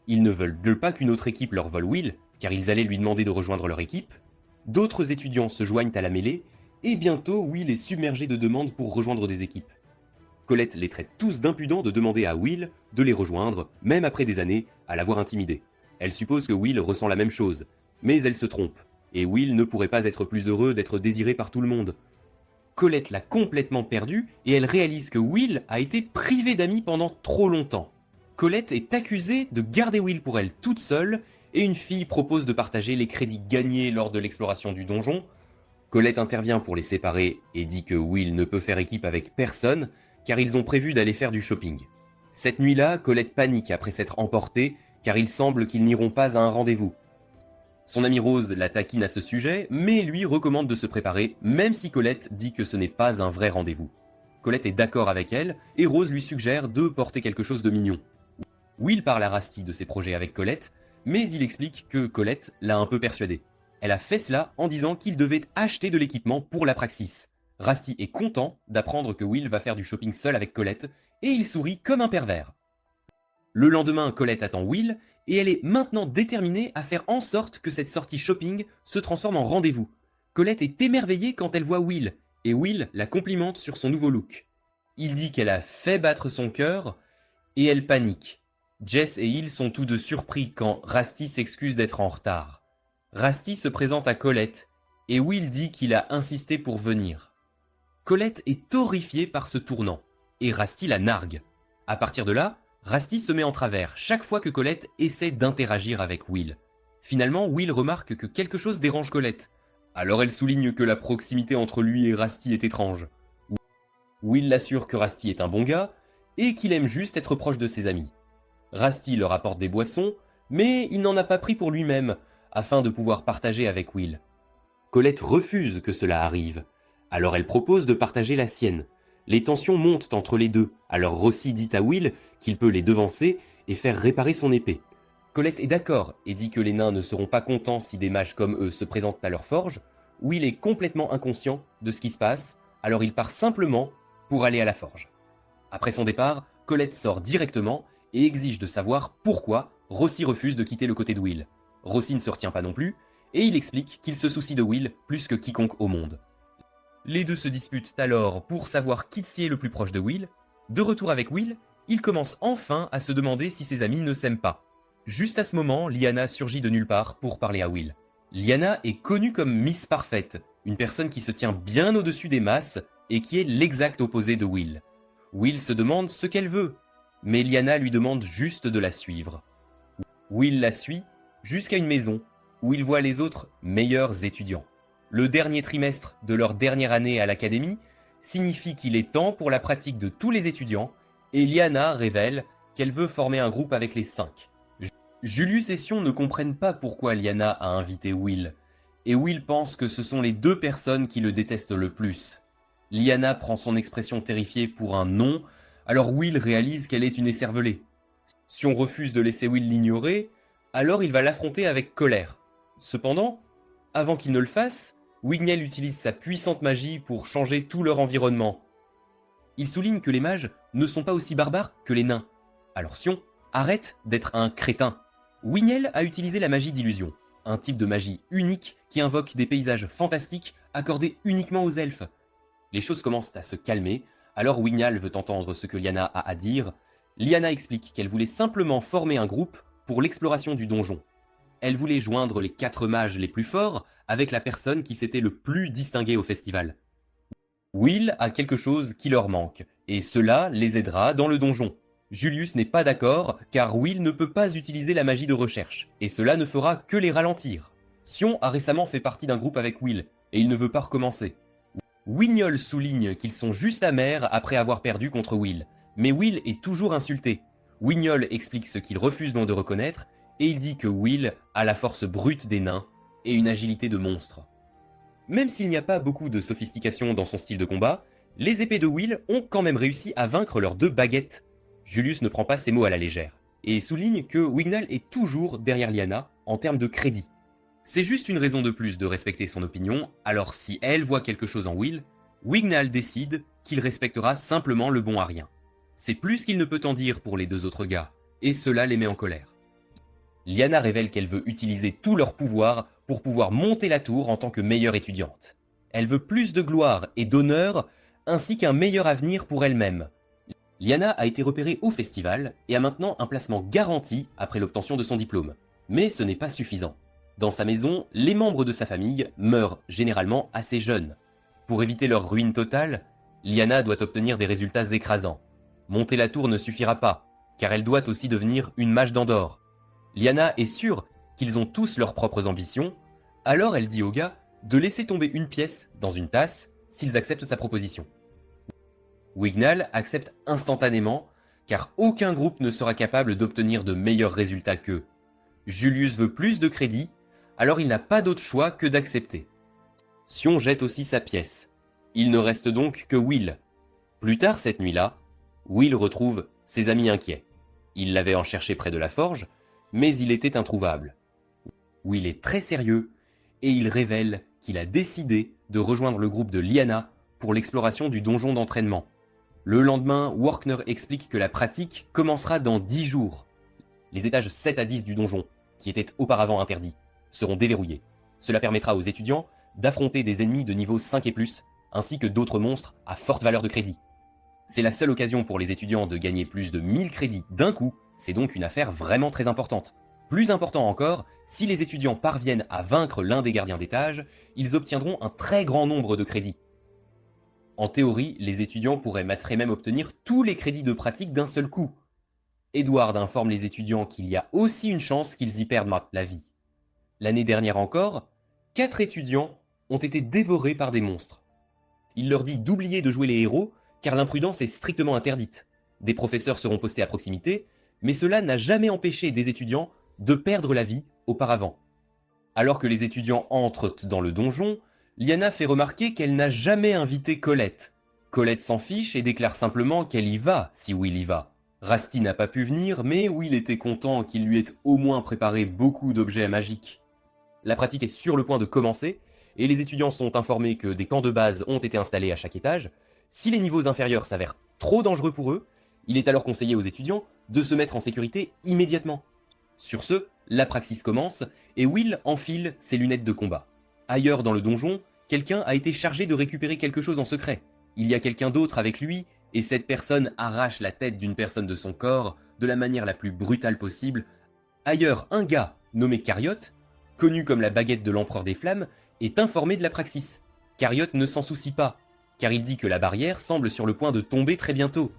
Ils ne veulent pas qu'une autre équipe leur vole Will, car ils allaient lui demander de rejoindre leur équipe. D'autres étudiants se joignent à la mêlée, et bientôt Will est submergé de demandes pour rejoindre des équipes. Colette les traite tous d'impudents de demander à Will de les rejoindre, même après des années à l'avoir intimidé. Elle suppose que Will ressent la même chose, mais elle se trompe, et Will ne pourrait pas être plus heureux d'être désiré par tout le monde. Colette l'a complètement perdu, et elle réalise que Will a été privé d'amis pendant trop longtemps. Colette est accusée de garder Will pour elle toute seule, et une fille propose de partager les crédits gagnés lors de l'exploration du donjon. Colette intervient pour les séparer et dit que Will ne peut faire équipe avec personne, car ils ont prévu d'aller faire du shopping. Cette nuit-là, Colette panique après s'être emportée, car il semble qu'ils n'iront pas à un rendez-vous. Son amie Rose la taquine à ce sujet, mais lui recommande de se préparer, même si Colette dit que ce n'est pas un vrai rendez-vous. Colette est d'accord avec elle, et Rose lui suggère de porter quelque chose de mignon. Will parle à Rusty de ses projets avec Colette, mais il explique que Colette l'a un peu persuadé. Elle a fait cela en disant qu'il devait acheter de l'équipement pour la praxis. Rusty est content d'apprendre que Will va faire du shopping seul avec Colette, et il sourit comme un pervers. Le lendemain, Colette attend Will, et elle est maintenant déterminée à faire en sorte que cette sortie shopping se transforme en rendez-vous. Colette est émerveillée quand elle voit Will, et Will la complimente sur son nouveau look. Il dit qu'elle a fait battre son cœur, et elle panique. Jess et Hill sont tous deux surpris quand Rusty s'excuse d'être en retard. Rusty se présente à Colette, et Will dit qu'il a insisté pour venir. Colette est horrifiée par ce tournant, et Rusty la nargue. À partir de là, Rusty se met en travers chaque fois que Colette essaie d'interagir avec Will. Finalement, Will remarque que quelque chose dérange Colette. Alors elle souligne que la proximité entre lui et Rusty est étrange. Will l'assure que Rusty est un bon gars, et qu'il aime juste être proche de ses amis. Rusty leur apporte des boissons, mais il n'en a pas pris pour lui-même, afin de pouvoir partager avec Will. Colette refuse que cela arrive, alors elle propose de partager la sienne. Les tensions montent entre les deux, alors Rossi dit à Will qu'il peut les devancer et faire réparer son épée. Colette est d'accord et dit que les nains ne seront pas contents si des mages comme eux se présentent à leur forge. Will est complètement inconscient de ce qui se passe, alors il part simplement pour aller à la forge. Après son départ, Colette sort directement et exige de savoir pourquoi Rossi refuse de quitter le côté de Will. Rossi ne se retient pas non plus, et il explique qu'il se soucie de Will plus que quiconque au monde. Les deux se disputent alors pour savoir qui est le plus proche de Will. De retour avec Will, il commence enfin à se demander si ses amis ne s'aiment pas. Juste à ce moment, Liana surgit de nulle part pour parler à Will. Liana est connue comme Miss Parfaite, une personne qui se tient bien au-dessus des masses et qui est l'exact opposé de Will. Will se demande ce qu'elle veut, mais Liana lui demande juste de la suivre. Will la suit jusqu'à une maison où il voit les autres meilleurs étudiants. Le dernier trimestre de leur dernière année à l'académie signifie qu'il est temps pour la pratique de tous les étudiants, et Liana révèle qu'elle veut former un groupe avec les 5. Julius et Sion ne comprennent pas pourquoi Liana a invité Will, et Will pense que ce sont les deux personnes qui le détestent le plus. Liana prend son expression terrifiée pour un non, alors Will réalise qu'elle est une écervelée. Sion refuse de laisser Will l'ignorer, alors il va l'affronter avec colère. Cependant, avant qu'il ne le fasse, Wignail utilise sa puissante magie pour changer tout leur environnement. Il souligne que les mages ne sont pas aussi barbares que les nains. Alors Sion arrête d'être un crétin. Wignail a utilisé la magie d'illusion, un type de magie unique qui invoque des paysages fantastiques accordés uniquement aux elfes. Les choses commencent à se calmer, alors Wignail veut entendre ce que Liana a à dire. Liana explique qu'elle voulait simplement former un groupe pour l'exploration du donjon. Elle voulait joindre les 4 mages les plus forts avec la personne qui s'était le plus distinguée au festival. Will a quelque chose qui leur manque, et cela les aidera dans le donjon. Julius n'est pas d'accord, car Will ne peut pas utiliser la magie de recherche, et cela ne fera que les ralentir. Sion a récemment fait partie d'un groupe avec Will, et il ne veut pas recommencer. Wignol souligne qu'ils sont juste amers après avoir perdu contre Will, mais Will est toujours insulté. Wignol explique ce qu'il refuse donc de reconnaître, et il dit que Will a la force brute des nains et une agilité de monstre. Même s'il n'y a pas beaucoup de sophistication dans son style de combat, les épées de Will ont quand même réussi à vaincre leurs 2 baguettes. Julius ne prend pas ses mots à la légère, et souligne que Wignall est toujours derrière Lyanna en termes de crédit. C'est juste une raison de plus de respecter son opinion, alors si elle voit quelque chose en Will, Wignall décide qu'il respectera simplement le bon Arien. C'est plus qu'il ne peut en dire pour les 2 autres gars, et cela les met en colère. Lyanna révèle qu'elle veut utiliser tout leur pouvoir pour pouvoir monter la tour en tant que meilleure étudiante. Elle veut plus de gloire et d'honneur, ainsi qu'un meilleur avenir pour elle-même. Lyanna a été repérée au festival et a maintenant un placement garanti après l'obtention de son diplôme. Mais ce n'est pas suffisant. Dans sa maison, les membres de sa famille meurent généralement assez jeunes. Pour éviter leur ruine totale, Lyanna doit obtenir des résultats écrasants. Monter la tour ne suffira pas, car elle doit aussi devenir une mage d'Andorre. Lyanna est sûre qu'ils ont tous leurs propres ambitions, alors elle dit aux gars de laisser tomber une pièce dans une tasse s'ils acceptent sa proposition. Wignall accepte instantanément, car aucun groupe ne sera capable d'obtenir de meilleurs résultats qu'eux. Julius veut plus de crédit, alors il n'a pas d'autre choix que d'accepter. Sion jette aussi sa pièce. Il ne reste donc que Will. Plus tard cette nuit-là, Will retrouve ses amis inquiets. Il l'avait en cherché près de la forge, mais il était introuvable. Will est très sérieux, et il révèle qu'il a décidé de rejoindre le groupe de Lyanna pour l'exploration du donjon d'entraînement. Le lendemain, Workner explique que la pratique commencera dans 10 jours. Les étages 7 à 10 du donjon, qui étaient auparavant interdits, seront déverrouillés. Cela permettra aux étudiants d'affronter des ennemis de niveau 5 et plus, ainsi que d'autres monstres à forte valeur de crédit. C'est la seule occasion pour les étudiants de gagner plus de 1000 crédits d'un coup, c'est donc une affaire vraiment très importante. Plus important encore, si les étudiants parviennent à vaincre l'un des gardiens d'étage, ils obtiendront un très grand nombre de crédits. En théorie, les étudiants pourraient même obtenir tous les crédits de pratique d'un seul coup. Edward informe les étudiants qu'il y a aussi une chance qu'ils y perdent la vie. L'année dernière encore, 4 étudiants ont été dévorés par des monstres. Il leur dit d'oublier de jouer les héros, car l'imprudence est strictement interdite. Des professeurs seront postés à proximité, mais cela n'a jamais empêché des étudiants de perdre la vie auparavant. Alors que les étudiants entrent dans le donjon, Lyanna fait remarquer qu'elle n'a jamais invité Colette. Colette s'en fiche et déclare simplement qu'elle y va si Will y va. Rusty n'a pas pu venir, mais Will était content qu'il lui ait au moins préparé beaucoup d'objets magiques. La pratique est sur le point de commencer, et les étudiants sont informés que des camps de base ont été installés à chaque étage. Si les niveaux inférieurs s'avèrent trop dangereux pour eux, il est alors conseillé aux étudiants de se mettre en sécurité immédiatement. Sur ce, la praxis commence, et Will enfile ses lunettes de combat. Ailleurs dans le donjon, quelqu'un a été chargé de récupérer quelque chose en secret. Il y a quelqu'un d'autre avec lui, et cette personne arrache la tête d'une personne de son corps de la manière la plus brutale possible. Ailleurs, un gars nommé Cariote, connu comme la baguette de l'empereur des flammes, est informé de la praxis. Cariote ne s'en soucie pas, car il dit que la barrière semble sur le point de tomber très bientôt.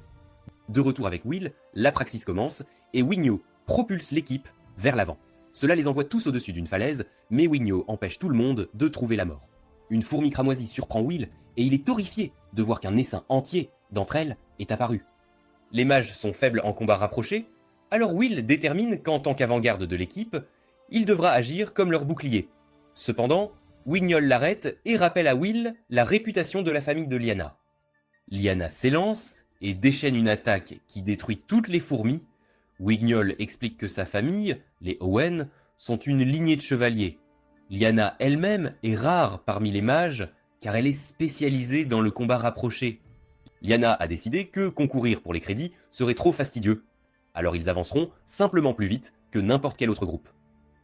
De retour avec Will, la praxis commence, et Wigno propulse l'équipe vers l'avant. Cela les envoie tous au-dessus d'une falaise, mais Wigno empêche tout le monde de trouver la mort. Une fourmi cramoisie surprend Will, et il est horrifié de voir qu'un essaim entier d'entre elles est apparu. Les mages sont faibles en combat rapproché, alors Will détermine qu'en tant qu'avant-garde de l'équipe, il devra agir comme leur bouclier. Cependant, Wignall l'arrête et rappelle à Will la réputation de la famille de Lyanna. Lyanna s'élance et déchaîne une attaque qui détruit toutes les fourmis. Wignall explique que sa famille, les Owen, sont une lignée de chevaliers. Lyanna elle-même est rare parmi les mages, car elle est spécialisée dans le combat rapproché. Lyanna a décidé que concourir pour les crédits serait trop fastidieux, alors ils avanceront simplement plus vite que n'importe quel autre groupe.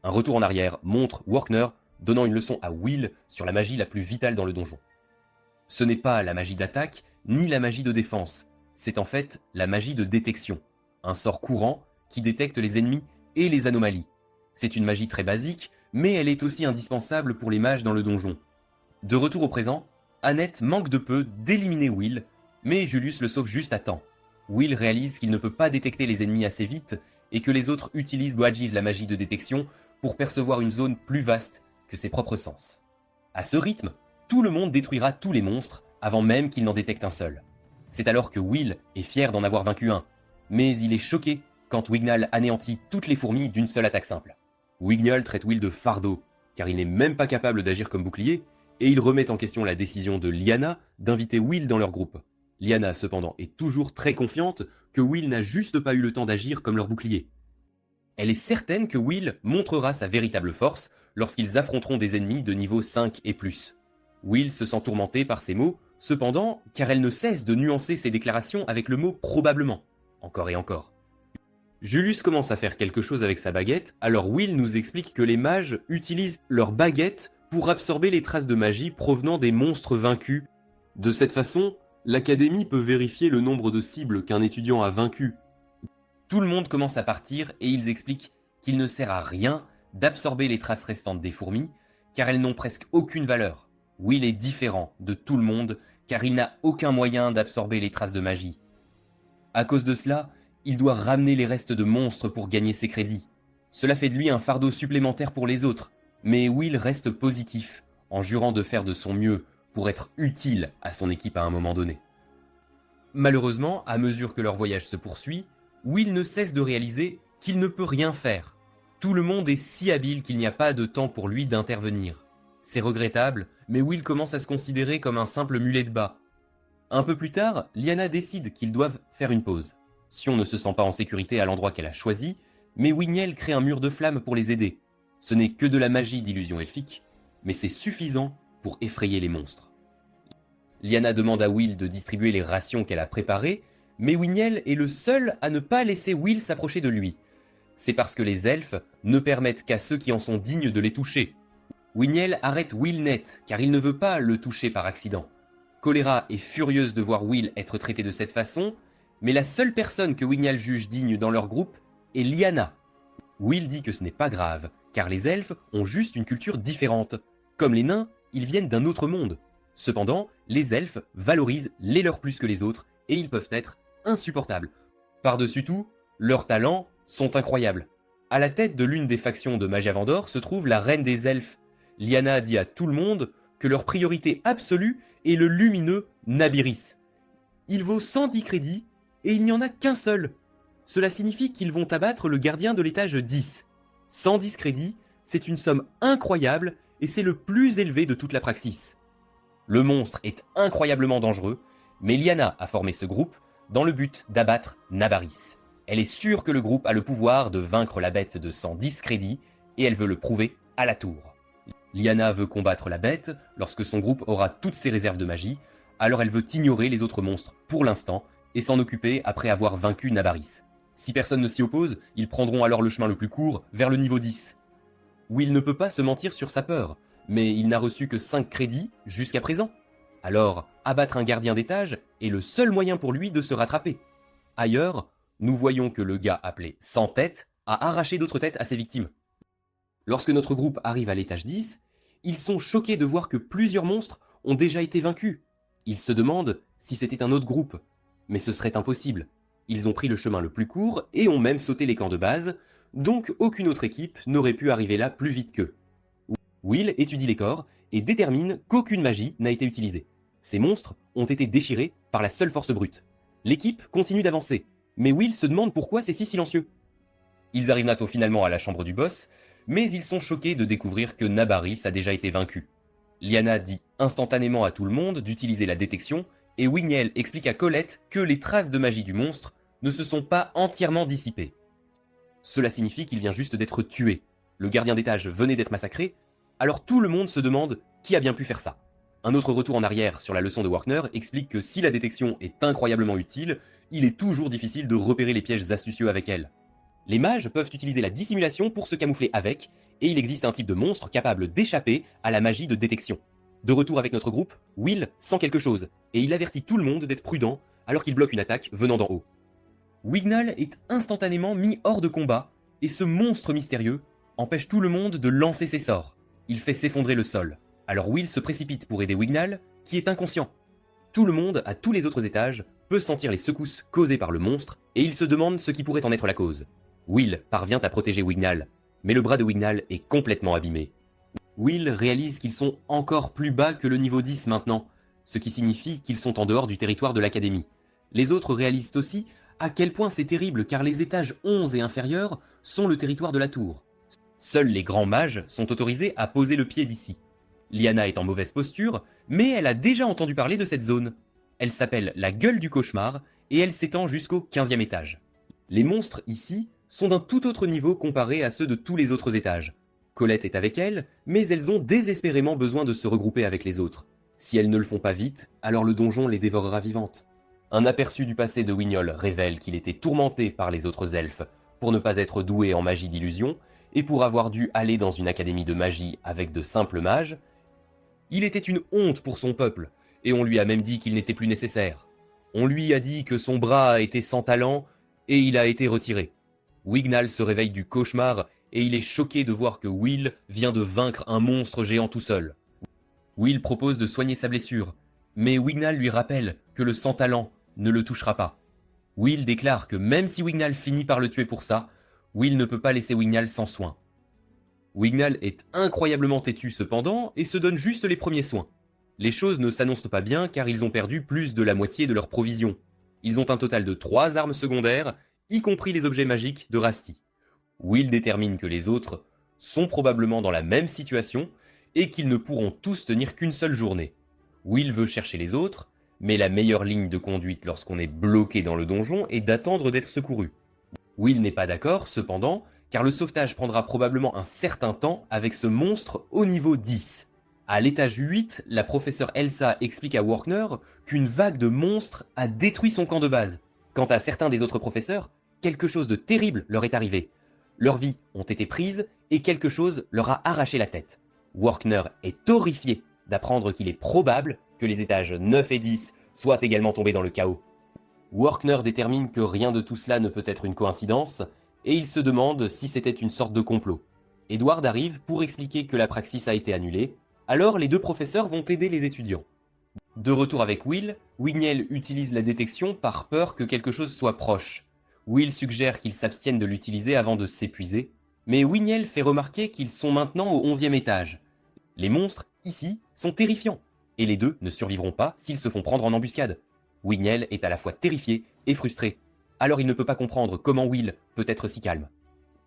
Un retour en arrière montre Workner donnant une leçon à Will sur la magie la plus vitale dans le donjon. Ce n'est pas la magie d'attaque, ni la magie de défense, c'est en fait la magie de détection, un sort courant qui détecte les ennemis et les anomalies. C'est une magie très basique, mais elle est aussi indispensable pour les mages dans le donjon. De retour au présent, Annette manque de peu d'éliminer Will, mais Julius le sauve juste à temps. Will réalise qu'il ne peut pas détecter les ennemis assez vite et que les autres utilisent Wadgis la magie de détection pour percevoir une zone plus vaste que ses propres sens. À ce rythme, tout le monde détruira tous les monstres avant même qu'il n'en détecte un seul. C'est alors que Will est fier d'en avoir vaincu un, mais il est choqué quand Wignall anéantit toutes les fourmis d'une seule attaque simple. Wignall traite Will de fardeau, car il n'est même pas capable d'agir comme bouclier, et il remet en question la décision de Lyanna d'inviter Will dans leur groupe. Lyanna, cependant, est toujours très confiante que Will n'a juste pas eu le temps d'agir comme leur bouclier. Elle est certaine que Will montrera sa véritable force lorsqu'ils affronteront des ennemis de niveau 5 et plus. Will se sent tourmenté par ces mots, cependant, car elle ne cesse de nuancer ses déclarations avec le mot « probablement », encore et encore. Julius commence à faire quelque chose avec sa baguette, alors Will nous explique que les mages utilisent leur baguette pour absorber les traces de magie provenant des monstres vaincus. De cette façon, l'académie peut vérifier le nombre de cibles qu'un étudiant a vaincues. Tout le monde commence à partir et ils expliquent qu'il ne sert à rien d'absorber les traces restantes des fourmis, car elles n'ont presque aucune valeur. Will est différent de tout le monde, car il n'a aucun moyen d'absorber les traces de magie. À cause de cela, il doit ramener les restes de monstres pour gagner ses crédits. Cela fait de lui un fardeau supplémentaire pour les autres, mais Will reste positif, en jurant de faire de son mieux pour être utile à son équipe à un moment donné. Malheureusement, à mesure que leur voyage se poursuit, Will ne cesse de réaliser qu'il ne peut rien faire. Tout le monde est si habile qu'il n'y a pas de temps pour lui d'intervenir. C'est regrettable, mais Will commence à se considérer comme un simple mulet de bas. Un peu plus tard, Lyanna décide qu'ils doivent faire une pause. Sion ne se sent pas en sécurité à l'endroit qu'elle a choisi, mais Wigniel crée un mur de flammes pour les aider. Ce n'est que de la magie d'illusion elfique, mais c'est suffisant pour effrayer les monstres. Lyanna demande à Will de distribuer les rations qu'elle a préparées, mais Wigniel est le seul à ne pas laisser Will s'approcher de lui. C'est parce que les elfes ne permettent qu'à ceux qui en sont dignes de les toucher. Wigniel arrête Will net, car il ne veut pas le toucher par accident. Choléra est furieuse de voir Will être traité de cette façon, mais la seule personne que Wigniel juge digne dans leur groupe est Lyanna. Will dit que ce n'est pas grave, car les elfes ont juste une culture différente. Comme les nains, ils viennent d'un autre monde. Cependant, les elfes valorisent les leurs plus que les autres, et ils peuvent être insupportables. Par-dessus tout, leurs talents sont incroyables. À la tête de l'une des factions de Magia Vendor se trouve la reine des elfes. Lyanna dit à tout le monde que leur priorité absolue est le lumineux Nabiris. Il vaut 110 crédits, et il n'y en a qu'un seul. Cela signifie qu'ils vont abattre le gardien de l'étage 10. 110 crédits, c'est une somme incroyable, et c'est le plus élevé de toute la praxis. Le monstre est incroyablement dangereux, mais Lyanna a formé ce groupe dans le but d'abattre Nabaris. Elle est sûre que le groupe a le pouvoir de vaincre la bête de 110 crédits, et elle veut le prouver à la tour. Lyanna veut combattre la bête lorsque son groupe aura toutes ses réserves de magie, alors elle veut ignorer les autres monstres pour l'instant, et s'en occuper après avoir vaincu Nabaris. Si personne ne s'y oppose, ils prendront alors le chemin le plus court vers le niveau 10. Will ne peut pas se mentir sur sa peur, mais il n'a reçu que 5 crédits jusqu'à présent. Alors, abattre un gardien d'étage est le seul moyen pour lui de se rattraper. Ailleurs, nous voyons que le gars appelé Sans Tête a arraché d'autres têtes à ses victimes. Lorsque notre groupe arrive à l'étage 10, ils sont choqués de voir que plusieurs monstres ont déjà été vaincus. Ils se demandent si c'était un autre groupe, mais ce serait impossible. Ils ont pris le chemin le plus court et ont même sauté les camps de base, donc aucune autre équipe n'aurait pu arriver là plus vite qu'eux. Will étudie les corps et détermine qu'aucune magie n'a été utilisée. Ces monstres ont été déchirés par la seule force brute. L'équipe continue d'avancer, mais Will se demande pourquoi c'est si silencieux. Ils arrivent bientôt finalement à la chambre du boss, mais ils sont choqués de découvrir que Nabaris a déjà été vaincu. Lyanna dit instantanément à tout le monde d'utiliser la détection, et Wigniel explique à Colette que les traces de magie du monstre ne se sont pas entièrement dissipées. Cela signifie qu'il vient juste d'être tué. Le gardien d'étage venait d'être massacré, alors tout le monde se demande qui a bien pu faire ça. Un autre retour en arrière sur la leçon de Warkner explique que si la détection est incroyablement utile, il est toujours difficile de repérer les pièges astucieux avec elle. Les mages peuvent utiliser la dissimulation pour se camoufler avec, et il existe un type de monstre capable d'échapper à la magie de détection. De retour avec notre groupe, Will sent quelque chose, et il avertit tout le monde d'être prudent alors qu'il bloque une attaque venant d'en haut. Wignall est instantanément mis hors de combat, et ce monstre mystérieux empêche tout le monde de lancer ses sorts. Il fait s'effondrer le sol. Alors Will se précipite pour aider Wignall, qui est inconscient. Tout le monde, à tous les autres étages, peut sentir les secousses causées par le monstre, et il se demande ce qui pourrait en être la cause. Will parvient à protéger Wignall, mais le bras de Wignall est complètement abîmé. Will réalise qu'ils sont encore plus bas que le niveau 10 maintenant, ce qui signifie qu'ils sont en dehors du territoire de l'académie. Les autres réalisent aussi à quel point c'est terrible car les étages 11 et inférieurs sont le territoire de la tour. Seuls les grands mages sont autorisés à poser le pied d'ici. Lyanna est en mauvaise posture, mais elle a déjà entendu parler de cette zone. Elle s'appelle la gueule du cauchemar et elle s'étend jusqu'au 15e étage. Les monstres ici sont d'un tout autre niveau comparé à ceux de tous les autres étages. Colette est avec elle, mais elles ont désespérément besoin de se regrouper avec les autres. Si elles ne le font pas vite, alors le donjon les dévorera vivantes. Un aperçu du passé de Wignol révèle qu'il était tourmenté par les autres elfes, pour ne pas être doué en magie d'illusion, et pour avoir dû aller dans une académie de magie avec de simples mages. Il était une honte pour son peuple, et on lui a même dit qu'il n'était plus nécessaire. On lui a dit que son bras était sans talent, et il a été retiré. Wignall se réveille du cauchemar, et il est choqué de voir que Will vient de vaincre un monstre géant tout seul. Will propose de soigner sa blessure, mais Wignall lui rappelle que le sans-talent ne le touchera pas. Will déclare que même si Wignall finit par le tuer pour ça, Will ne peut pas laisser Wignall sans soin. Wignall est incroyablement têtu cependant et se donne juste les premiers soins. Les choses ne s'annoncent pas bien car ils ont perdu plus de la moitié de leurs provisions. Ils ont un total de 3 armes secondaires, y compris les objets magiques de Rasty. Will détermine que les autres sont probablement dans la même situation et qu'ils ne pourront tous tenir qu'une seule journée. Will veut chercher les autres, mais la meilleure ligne de conduite lorsqu'on est bloqué dans le donjon est d'attendre d'être secouru. Will n'est pas d'accord, cependant, car le sauvetage prendra probablement un certain temps avec ce monstre au niveau 10. À l'étage 8, la professeure Elsa explique à Workner qu'une vague de monstres a détruit son camp de base. Quant à certains des autres professeurs, quelque chose de terrible leur est arrivé. Leurs vies ont été prises et quelque chose leur a arraché la tête. Workner est horrifié d'apprendre qu'il est probable que les étages 9 et 10 soient également tombés dans le chaos. Workner détermine que rien de tout cela ne peut être une coïncidence, et il se demande si c'était une sorte de complot. Edward arrive pour expliquer que la praxis a été annulée, alors les deux professeurs vont aider les étudiants. De retour avec Will, Wignell utilise la détection par peur que quelque chose soit proche. Will suggère qu'il s'abstienne de l'utiliser avant de s'épuiser, mais Wignell fait remarquer qu'ils sont maintenant au 11e étage. Les monstres, ici, sont terrifiants, et les deux ne survivront pas s'ils se font prendre en embuscade. Wignell est à la fois terrifié et frustré, alors il ne peut pas comprendre comment Will peut être si calme.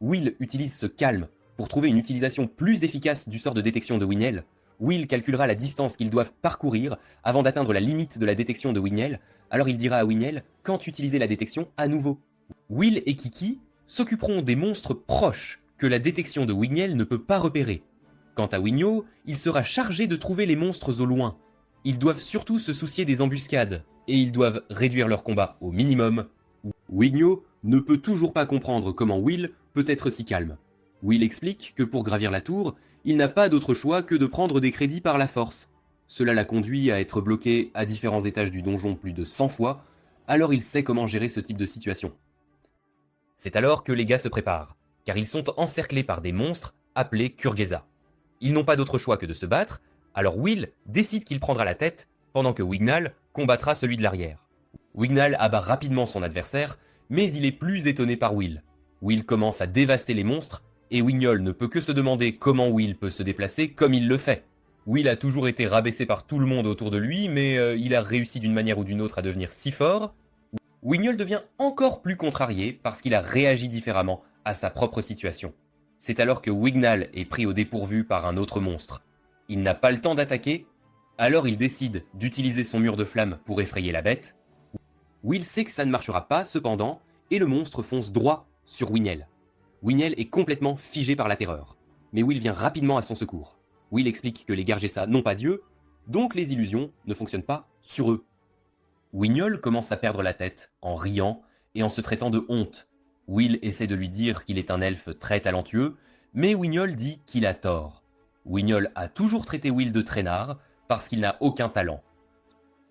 Will utilise ce calme pour trouver une utilisation plus efficace du sort de détection de Wignell. Will calculera la distance qu'ils doivent parcourir avant d'atteindre la limite de la détection de Wignell, alors il dira à Wignell quand utiliser la détection à nouveau. Will et Kiki s'occuperont des monstres proches que la détection de Wignell ne peut pas repérer. Quant à Wigno, il sera chargé de trouver les monstres au loin. Ils doivent surtout se soucier des embuscades, et ils doivent réduire leur combat au minimum. Wigno ne peut toujours pas comprendre comment Will peut être si calme. Will explique que pour gravir la tour, il n'a pas d'autre choix que de prendre des crédits par la force. Cela l'a conduit à être bloqué à différents étages du donjon plus de 100 fois, alors il sait comment gérer ce type de situation. C'est alors que les gars se préparent, car ils sont encerclés par des monstres appelés Kurgeza. Ils n'ont pas d'autre choix que de se battre, alors Will décide qu'il prendra la tête, pendant que Wignall combattra celui de l'arrière. Wignall abat rapidement son adversaire, mais il est plus étonné par Will. Will commence à dévaster les monstres, et Wignall ne peut que se demander comment Will peut se déplacer comme il le fait. Will a toujours été rabaissé par tout le monde autour de lui, mais il a réussi d'une manière ou d'une autre à devenir si fort. Wignall devient encore plus contrarié parce qu'il a réagi différemment à sa propre situation. C'est alors que Wignall est pris au dépourvu par un autre monstre. Il n'a pas le temps d'attaquer, alors il décide d'utiliser son mur de flamme pour effrayer la bête. Will sait que ça ne marchera pas cependant, et le monstre fonce droit sur Wignall. Wignall est complètement figé par la terreur, mais Will vient rapidement à son secours. Will explique que les Gargessa n'ont pas Dieu, donc les illusions ne fonctionnent pas sur eux. Wignall commence à perdre la tête, en riant et en se traitant de honte. Will essaie de lui dire qu'il est un elfe très talentueux, mais Wignall dit qu'il a tort. Wignall a toujours traité Will de traînard, parce qu'il n'a aucun talent.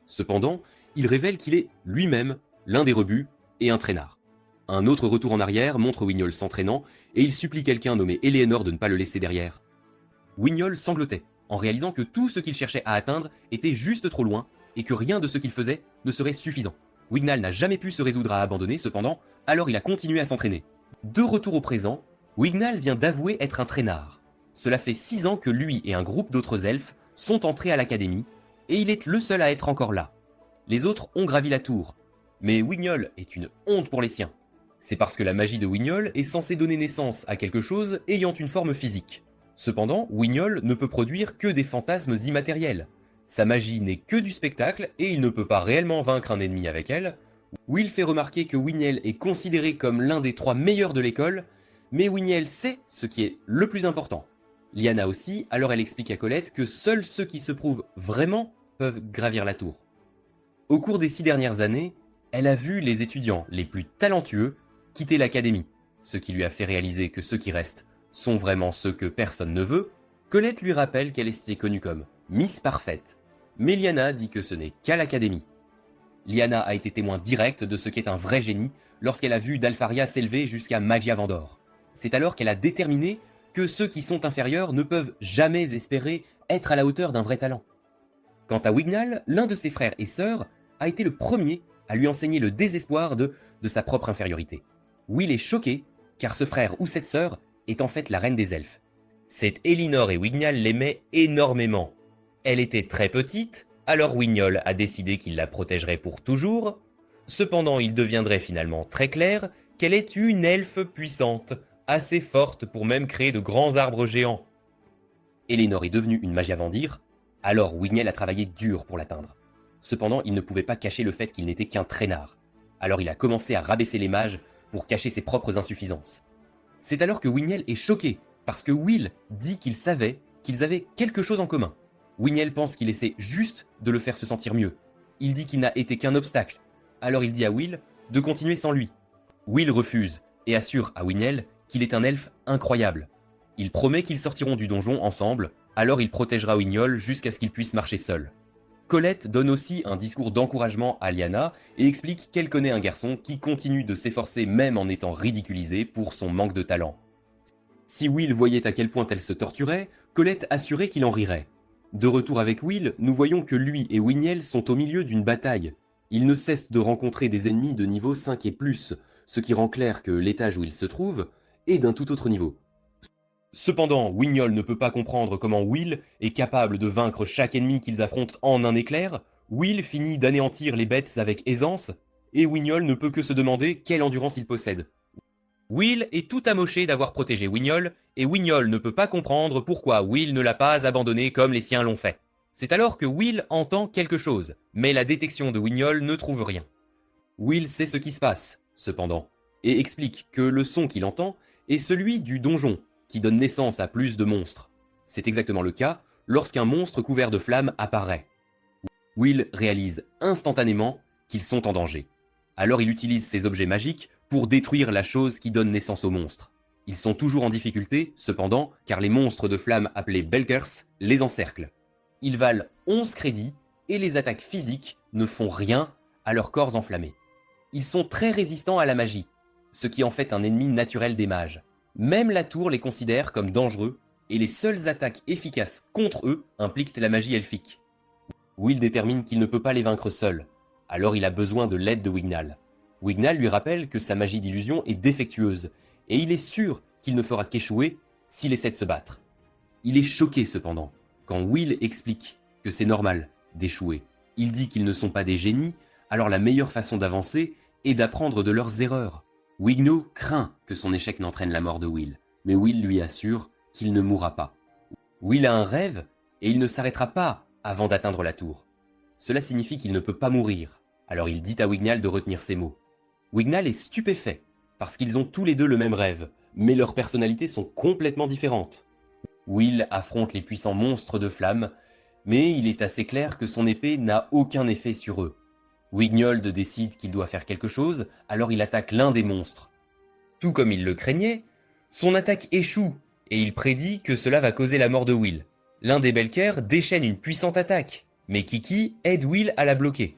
Cependant, il révèle qu'il est lui-même l'un des rebuts et un traînard. Un autre retour en arrière montre Wignall s'entraînant, et il supplie quelqu'un nommé Eleanor de ne pas le laisser derrière. Wignall sanglotait, en réalisant que tout ce qu'il cherchait à atteindre était juste trop loin, et que rien de ce qu'il faisait ne serait suffisant. Wignall n'a jamais pu se résoudre à abandonner, cependant, alors il a continué à s'entraîner. De retour au présent, Wignall vient d'avouer être un traînard. Cela fait 6 ans que lui et un groupe d'autres elfes sont entrés à l'académie, et il est le seul à être encore là. Les autres ont gravi la tour. Mais Wignol est une honte pour les siens. C'est parce que la magie de Wignol est censée donner naissance à quelque chose ayant une forme physique. Cependant, Wignol ne peut produire que des fantasmes immatériels. Sa magie n'est que du spectacle et il ne peut pas réellement vaincre un ennemi avec elle. Will fait remarquer que Winiel est considéré comme l'un des 3 meilleurs de l'école, mais Winiel sait ce qui est le plus important. Lyanna aussi, alors elle explique à Colette que seuls ceux qui se prouvent vraiment peuvent gravir la tour. Au cours des 6 dernières années, elle a vu les étudiants les plus talentueux quitter l'académie, ce qui lui a fait réaliser que ceux qui restent sont vraiment ceux que personne ne veut. Colette lui rappelle qu'elle est connue comme Miss Parfaite, mais Lyanna dit que ce n'est qu'à l'académie. Lyanna a été témoin direct de ce qu'est un vrai génie lorsqu'elle a vu Dalfaria s'élever jusqu'à Magia Vendor. C'est alors qu'elle a déterminé que ceux qui sont inférieurs ne peuvent jamais espérer être à la hauteur d'un vrai talent. Quant à Wignall, l'un de ses frères et sœurs a été le premier à lui enseigner le désespoir de sa propre infériorité. Will est choqué, car ce frère ou cette sœur est en fait la reine des elfes. Cette Elinor et Wignall l'aimaient énormément. Elle était très petite, alors Wignol a décidé qu'il la protégerait pour toujours. Cependant, il deviendrait finalement très clair qu'elle est une elfe puissante, assez forte pour même créer de grands arbres géants. Elinor est devenue une Magiavandir, alors Wignell a travaillé dur pour l'atteindre. Cependant, il ne pouvait pas cacher le fait qu'il n'était qu'un traînard. Alors il a commencé à rabaisser les mages pour cacher ses propres insuffisances. C'est alors que Wignell est choqué, parce que Will dit qu'il savait qu'ils avaient quelque chose en commun. Wignell pense qu'il essaie juste de le faire se sentir mieux. Il dit qu'il n'a été qu'un obstacle. Alors il dit à Will de continuer sans lui. Will refuse et assure à Wignell qu'il est un elfe incroyable. Il promet qu'ils sortiront du donjon ensemble, alors il protégera Wignol jusqu'à ce qu'il puisse marcher seul. Colette donne aussi un discours d'encouragement à Lyanna et explique qu'elle connaît un garçon qui continue de s'efforcer même en étant ridiculisé pour son manque de talent. Si Will voyait à quel point elle se torturait, Colette assurait qu'il en rirait. De retour avec Will, nous voyons que lui et Wignell sont au milieu d'une bataille. Ils ne cessent de rencontrer des ennemis de niveau 5 et plus, ce qui rend clair que l'étage où ils se trouvent est d'un tout autre niveau. Cependant, Wignol ne peut pas comprendre comment Will est capable de vaincre chaque ennemi qu'ils affrontent en un éclair. Will finit d'anéantir les bêtes avec aisance, et Wignol ne peut que se demander quelle endurance il possède. Will est tout amoché d'avoir protégé Wignol, et Wignol ne peut pas comprendre pourquoi Will ne l'a pas abandonné comme les siens l'ont fait. C'est alors que Will entend quelque chose, mais la détection de Wignol ne trouve rien. Will sait ce qui se passe, cependant, et explique que le son qu'il entend est celui du donjon, qui donne naissance à plus de monstres. C'est exactement le cas lorsqu'un monstre couvert de flammes apparaît. Will réalise instantanément qu'ils sont en danger. Alors il utilise ses objets magiques pour détruire la chose qui donne naissance aux monstres. Ils sont toujours en difficulté, cependant, car les monstres de flammes appelés Belkers les encerclent. Ils valent 11 crédits et les attaques physiques ne font rien à leurs corps enflammés. Ils sont très résistants à la magie, ce qui en fait un ennemi naturel des mages. Même la tour les considère comme dangereux et les seules attaques efficaces contre eux impliquent la magie elfique. Will détermine qu'il ne peut pas les vaincre seul, alors il a besoin de l'aide de Wignall. Wignall lui rappelle que sa magie d'illusion est défectueuse, et il est sûr qu'il ne fera qu'échouer s'il essaie de se battre. Il est choqué cependant, quand Will explique que c'est normal d'échouer. Il dit qu'ils ne sont pas des génies, alors la meilleure façon d'avancer est d'apprendre de leurs erreurs. Wigno craint que son échec n'entraîne la mort de Will, mais Will lui assure qu'il ne mourra pas. Will a un rêve, et il ne s'arrêtera pas avant d'atteindre la tour. Cela signifie qu'il ne peut pas mourir, alors il dit à Wignall de retenir ses mots. Wignall est stupéfait, parce qu'ils ont tous les deux le même rêve, mais leurs personnalités sont complètement différentes. Will affronte les puissants monstres de flammes, mais il est assez clair que son épée n'a aucun effet sur eux. Wignold décide qu'il doit faire quelque chose, alors il attaque l'un des monstres. Tout comme il le craignait, son attaque échoue, et il prédit que cela va causer la mort de Will. L'un des Belkers déchaîne une puissante attaque, mais Kiki aide Will à la bloquer.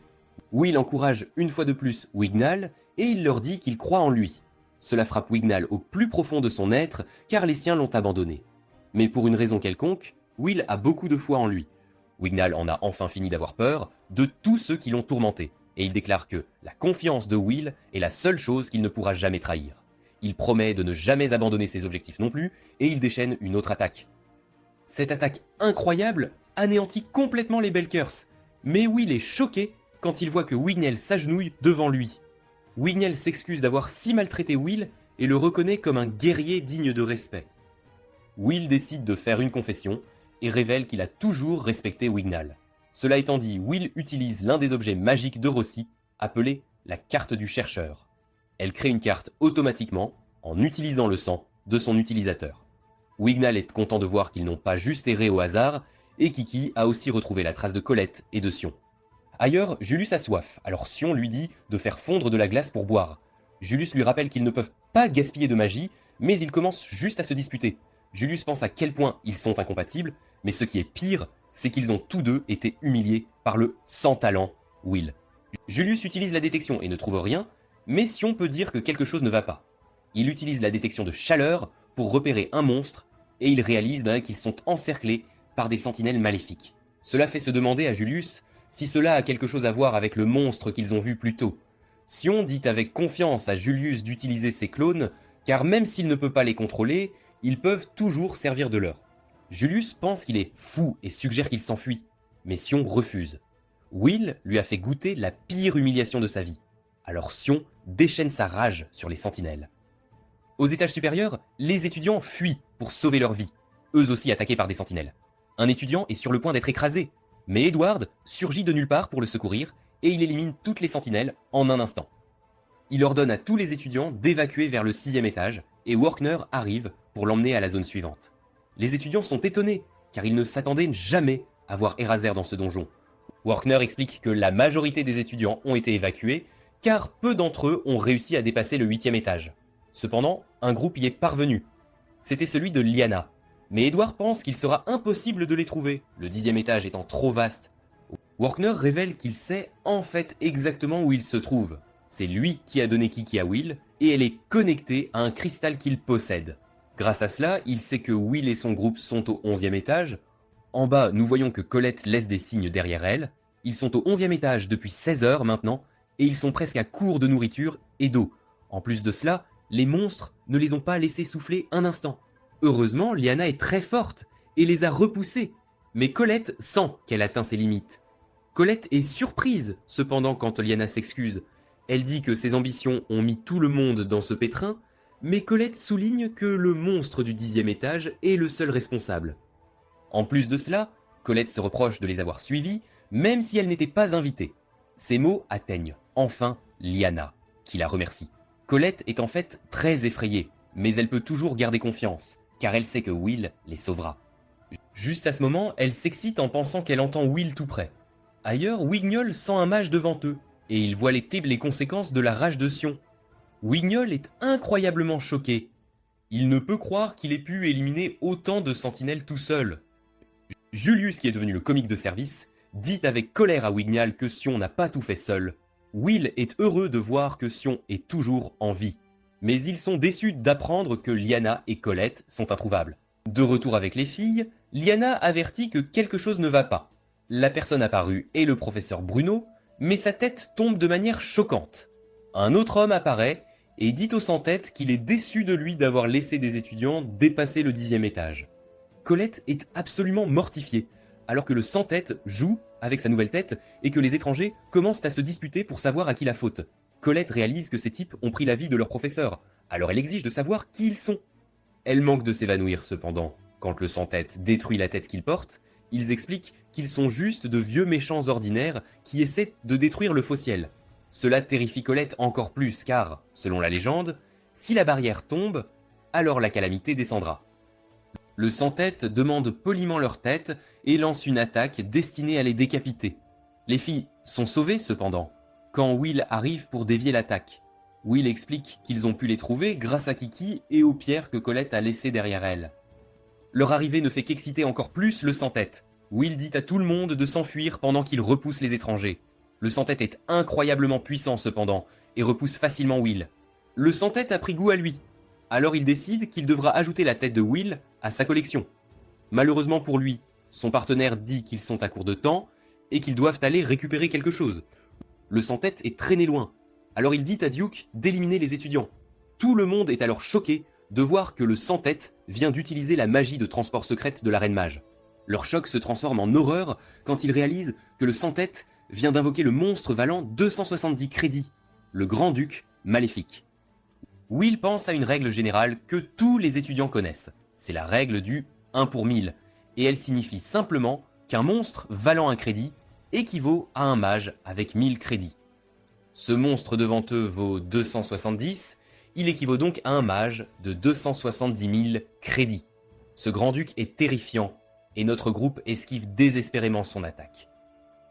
Will encourage une fois de plus Wignall, et il leur dit qu'il croit en lui. Cela frappe Wignall au plus profond de son être, car les siens l'ont abandonné. Mais pour une raison quelconque, Will a beaucoup de foi en lui. Wignall en a enfin fini d'avoir peur de tous ceux qui l'ont tourmenté, et il déclare que la confiance de Will est la seule chose qu'il ne pourra jamais trahir. Il promet de ne jamais abandonner ses objectifs non plus, et il déchaîne une autre attaque. Cette attaque incroyable anéantit complètement les Belkers, mais Will est choqué quand il voit que Wignail s'agenouille devant lui. Wignail s'excuse d'avoir si maltraité Will et le reconnaît comme un guerrier digne de respect. Will décide de faire une confession et révèle qu'il a toujours respecté Wignail. Cela étant dit, Will utilise l'un des objets magiques de Rossi, appelé la carte du chercheur. Elle crée une carte automatiquement en utilisant le sang de son utilisateur. Wignail est content de voir qu'ils n'ont pas juste erré au hasard, et Kiki a aussi retrouvé la trace de Colette et de Sion. Ailleurs, Julius a soif, alors Sion lui dit de faire fondre de la glace pour boire. Julius lui rappelle qu'ils ne peuvent pas gaspiller de magie, mais ils commencent juste à se disputer. Julius pense à quel point ils sont incompatibles, mais ce qui est pire, c'est qu'ils ont tous deux été humiliés par le sans talent Will. Julius utilise la détection et ne trouve rien, mais Sion peut dire que quelque chose ne va pas. Il utilise la détection de chaleur pour repérer un monstre, et il réalise qu'ils sont encerclés par des sentinelles maléfiques. Cela fait se demander à Julius si cela a quelque chose à voir avec le monstre qu'ils ont vu plus tôt. Sion dit avec confiance à Julius d'utiliser ses clones, car même s'il ne peut pas les contrôler, ils peuvent toujours servir de leur. Julius pense qu'il est fou et suggère qu'il s'enfuit, mais Sion refuse. Will lui a fait goûter la pire humiliation de sa vie, alors Sion déchaîne sa rage sur les sentinelles. Aux étages supérieurs, les étudiants fuient pour sauver leur vie, eux aussi attaqués par des sentinelles. Un étudiant est sur le point d'être écrasé, mais Edward surgit de nulle part pour le secourir et il élimine toutes les sentinelles en un instant. Il ordonne à tous les étudiants d'évacuer vers le 6e étage et Workner arrive pour l'emmener à la zone suivante. Les étudiants sont étonnés car ils ne s'attendaient jamais à voir Eraser dans ce donjon. Workner explique que la majorité des étudiants ont été évacués car peu d'entre eux ont réussi à dépasser le 8e étage. Cependant, un groupe y est parvenu. C'était celui de Lyanna. Mais Edward pense qu'il sera impossible de les trouver, le 10e étage étant trop vaste. Workner révèle qu'il sait en fait exactement où ils se trouvent. C'est lui qui a donné Kiki à Will, et elle est connectée à un cristal qu'il possède. Grâce à cela, il sait que Will et son groupe sont au 11e étage. En bas, nous voyons que Colette laisse des signes derrière elle. Ils sont au 11e étage depuis 16 heures maintenant, et ils sont presque à court de nourriture et d'eau. En plus de cela, les monstres ne les ont pas laissés souffler un instant. Heureusement, Lyanna est très forte et les a repoussés, mais Colette sent qu'elle atteint ses limites. Colette est surprise cependant quand Lyanna s'excuse. Elle dit que ses ambitions ont mis tout le monde dans ce pétrin, mais Colette souligne que le monstre du 10e étage est le seul responsable. En plus de cela, Colette se reproche de les avoir suivis, même si elle n'était pas invitée. Ces mots atteignent enfin Lyanna, qui la remercie. Colette est en fait très effrayée, mais elle peut toujours garder confiance, car elle sait que Will les sauvera. Juste à ce moment, elle s'excite en pensant qu'elle entend Will tout près. Ailleurs, Wignail sent un mage devant eux, et il voit les conséquences de la rage de Sion. Wignail est incroyablement choqué. Il ne peut croire qu'il ait pu éliminer autant de sentinelles tout seul. Julius, qui est devenu le comique de service, dit avec colère à Wignail que Sion n'a pas tout fait seul. Will est heureux de voir que Sion est toujours en vie. Mais ils sont déçus d'apprendre que Lyanna et Colette sont introuvables. De retour avec les filles, Lyanna avertit que quelque chose ne va pas. La personne apparue est le professeur Bruno, mais sa tête tombe de manière choquante. Un autre homme apparaît et dit au sans-tête qu'il est déçu de lui d'avoir laissé des étudiants dépasser le 10e étage. Colette est absolument mortifiée, alors que le sans-tête joue avec sa nouvelle tête et que les étrangers commencent à se disputer pour savoir à qui la faute. Colette réalise que ces types ont pris la vie de leur professeur, alors elle exige de savoir qui ils sont. Elle manque de s'évanouir cependant. Quand le sans-tête détruit la tête qu'il porte, ils expliquent qu'ils sont juste de vieux méchants ordinaires qui essaient de détruire le faux-ciel. Cela terrifie Colette encore plus car, selon la légende, si la barrière tombe, alors la calamité descendra. Le sans-tête demande poliment leur tête et lance une attaque destinée à les décapiter. Les filles sont sauvées cependant, quand Will arrive pour dévier l'attaque. Will explique qu'ils ont pu les trouver grâce à Kiki et aux pierres que Colette a laissées derrière elle. Leur arrivée ne fait qu'exciter encore plus le sans-tête. Will dit à tout le monde de s'enfuir pendant qu'il repousse les étrangers. Le sans-tête est incroyablement puissant cependant, et repousse facilement Will. Le sans-tête a pris goût à lui. Alors il décide qu'il devra ajouter la tête de Will à sa collection. Malheureusement pour lui, son partenaire dit qu'ils sont à court de temps, et qu'ils doivent aller récupérer quelque chose. Le sans-tête est traîné loin. Alors il dit à Duke d'éliminer les étudiants. Tout le monde est alors choqué de voir que le sans-tête vient d'utiliser la magie de transport secrète de la Reine Mage. Leur choc se transforme en horreur quand ils réalisent que le sans-tête vient d'invoquer le monstre valant 270 crédits, le Grand-Duc maléfique. Will pense à une règle générale que tous les étudiants connaissent. C'est la règle du 1 pour 1000, et elle signifie simplement qu'un monstre valant un crédit équivaut à un mage avec 1000 crédits. Ce monstre devant eux vaut 270, il équivaut donc à un mage de 270 000 crédits. Ce grand-duc est terrifiant, et notre groupe esquive désespérément son attaque.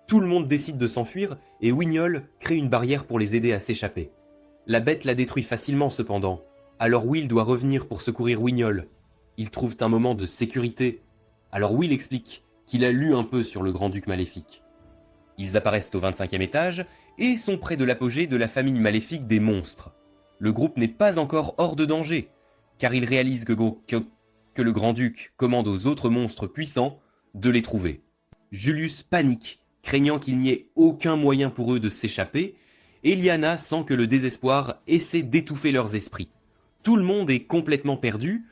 Tout le monde décide de s'enfuir, et Wignol crée une barrière pour les aider à s'échapper. La bête la détruit facilement cependant, alors Will doit revenir pour secourir Wignol. Ils trouvent un moment de sécurité, alors Will explique qu'il a lu un peu sur le grand-duc maléfique. Ils apparaissent au 25e étage et sont près de l'apogée de la famille maléfique des monstres. Le groupe n'est pas encore hors de danger, car ils réalisent que le grand-duc commande aux autres monstres puissants de les trouver. Julius panique, craignant qu'il n'y ait aucun moyen pour eux de s'échapper, et Lyanna sent que le désespoir essaie d'étouffer leurs esprits. Tout le monde est complètement perdu,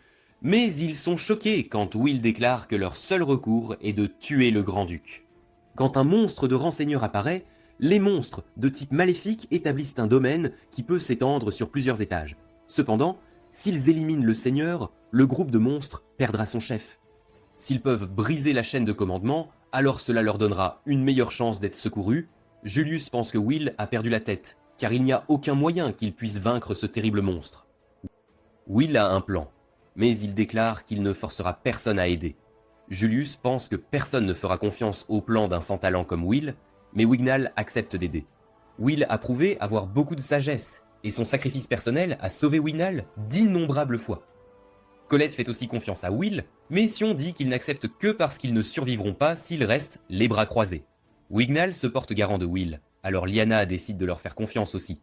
mais ils sont choqués quand Will déclare que leur seul recours est de tuer le grand-duc. Quand un monstre de renseigneur apparaît, les monstres de type maléfique établissent un domaine qui peut s'étendre sur plusieurs étages. Cependant, s'ils éliminent le seigneur, le groupe de monstres perdra son chef. S'ils peuvent briser la chaîne de commandement, alors cela leur donnera une meilleure chance d'être secourus. Julius pense que Will a perdu la tête, car il n'y a aucun moyen qu'il puisse vaincre ce terrible monstre. Will a un plan, mais il déclare qu'il ne forcera personne à aider. Julius pense que personne ne fera confiance au plan d'un sans talent comme Will, mais Wignall accepte d'aider. Will a prouvé avoir beaucoup de sagesse, et son sacrifice personnel a sauvé Wignall d'innombrables fois. Colette fait aussi confiance à Will, mais Sion dit qu'il n'accepte que parce qu'ils ne survivront pas s'ils restent les bras croisés. Wignall se porte garant de Will, alors Lyanna décide de leur faire confiance aussi.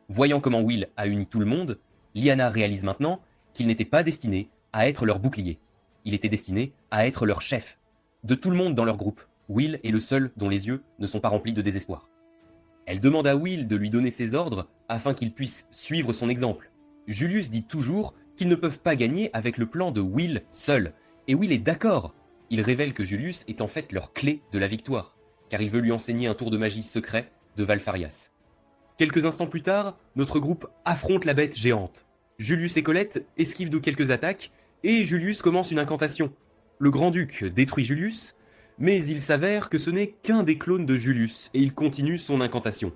Voyant comment Will a uni tout le monde, Lyanna réalise maintenant qu'il n'était pas destiné à être leur bouclier. Il était destiné à être leur chef. De tout le monde dans leur groupe, Will est le seul dont les yeux ne sont pas remplis de désespoir. Elle demande à Will de lui donner ses ordres afin qu'il puisse suivre son exemple. Julius dit toujours qu'ils ne peuvent pas gagner avec le plan de Will seul, et Will est d'accord. Il révèle que Julius est en fait leur clé de la victoire, car il veut lui enseigner un tour de magie secret de Valfarias. Quelques instants plus tard, notre groupe affronte la bête géante. Julius et Colette esquivent de quelques attaques, et Julius commence une incantation. Le grand-duc détruit Julius, mais il s'avère que ce n'est qu'un des clones de Julius, et il continue son incantation.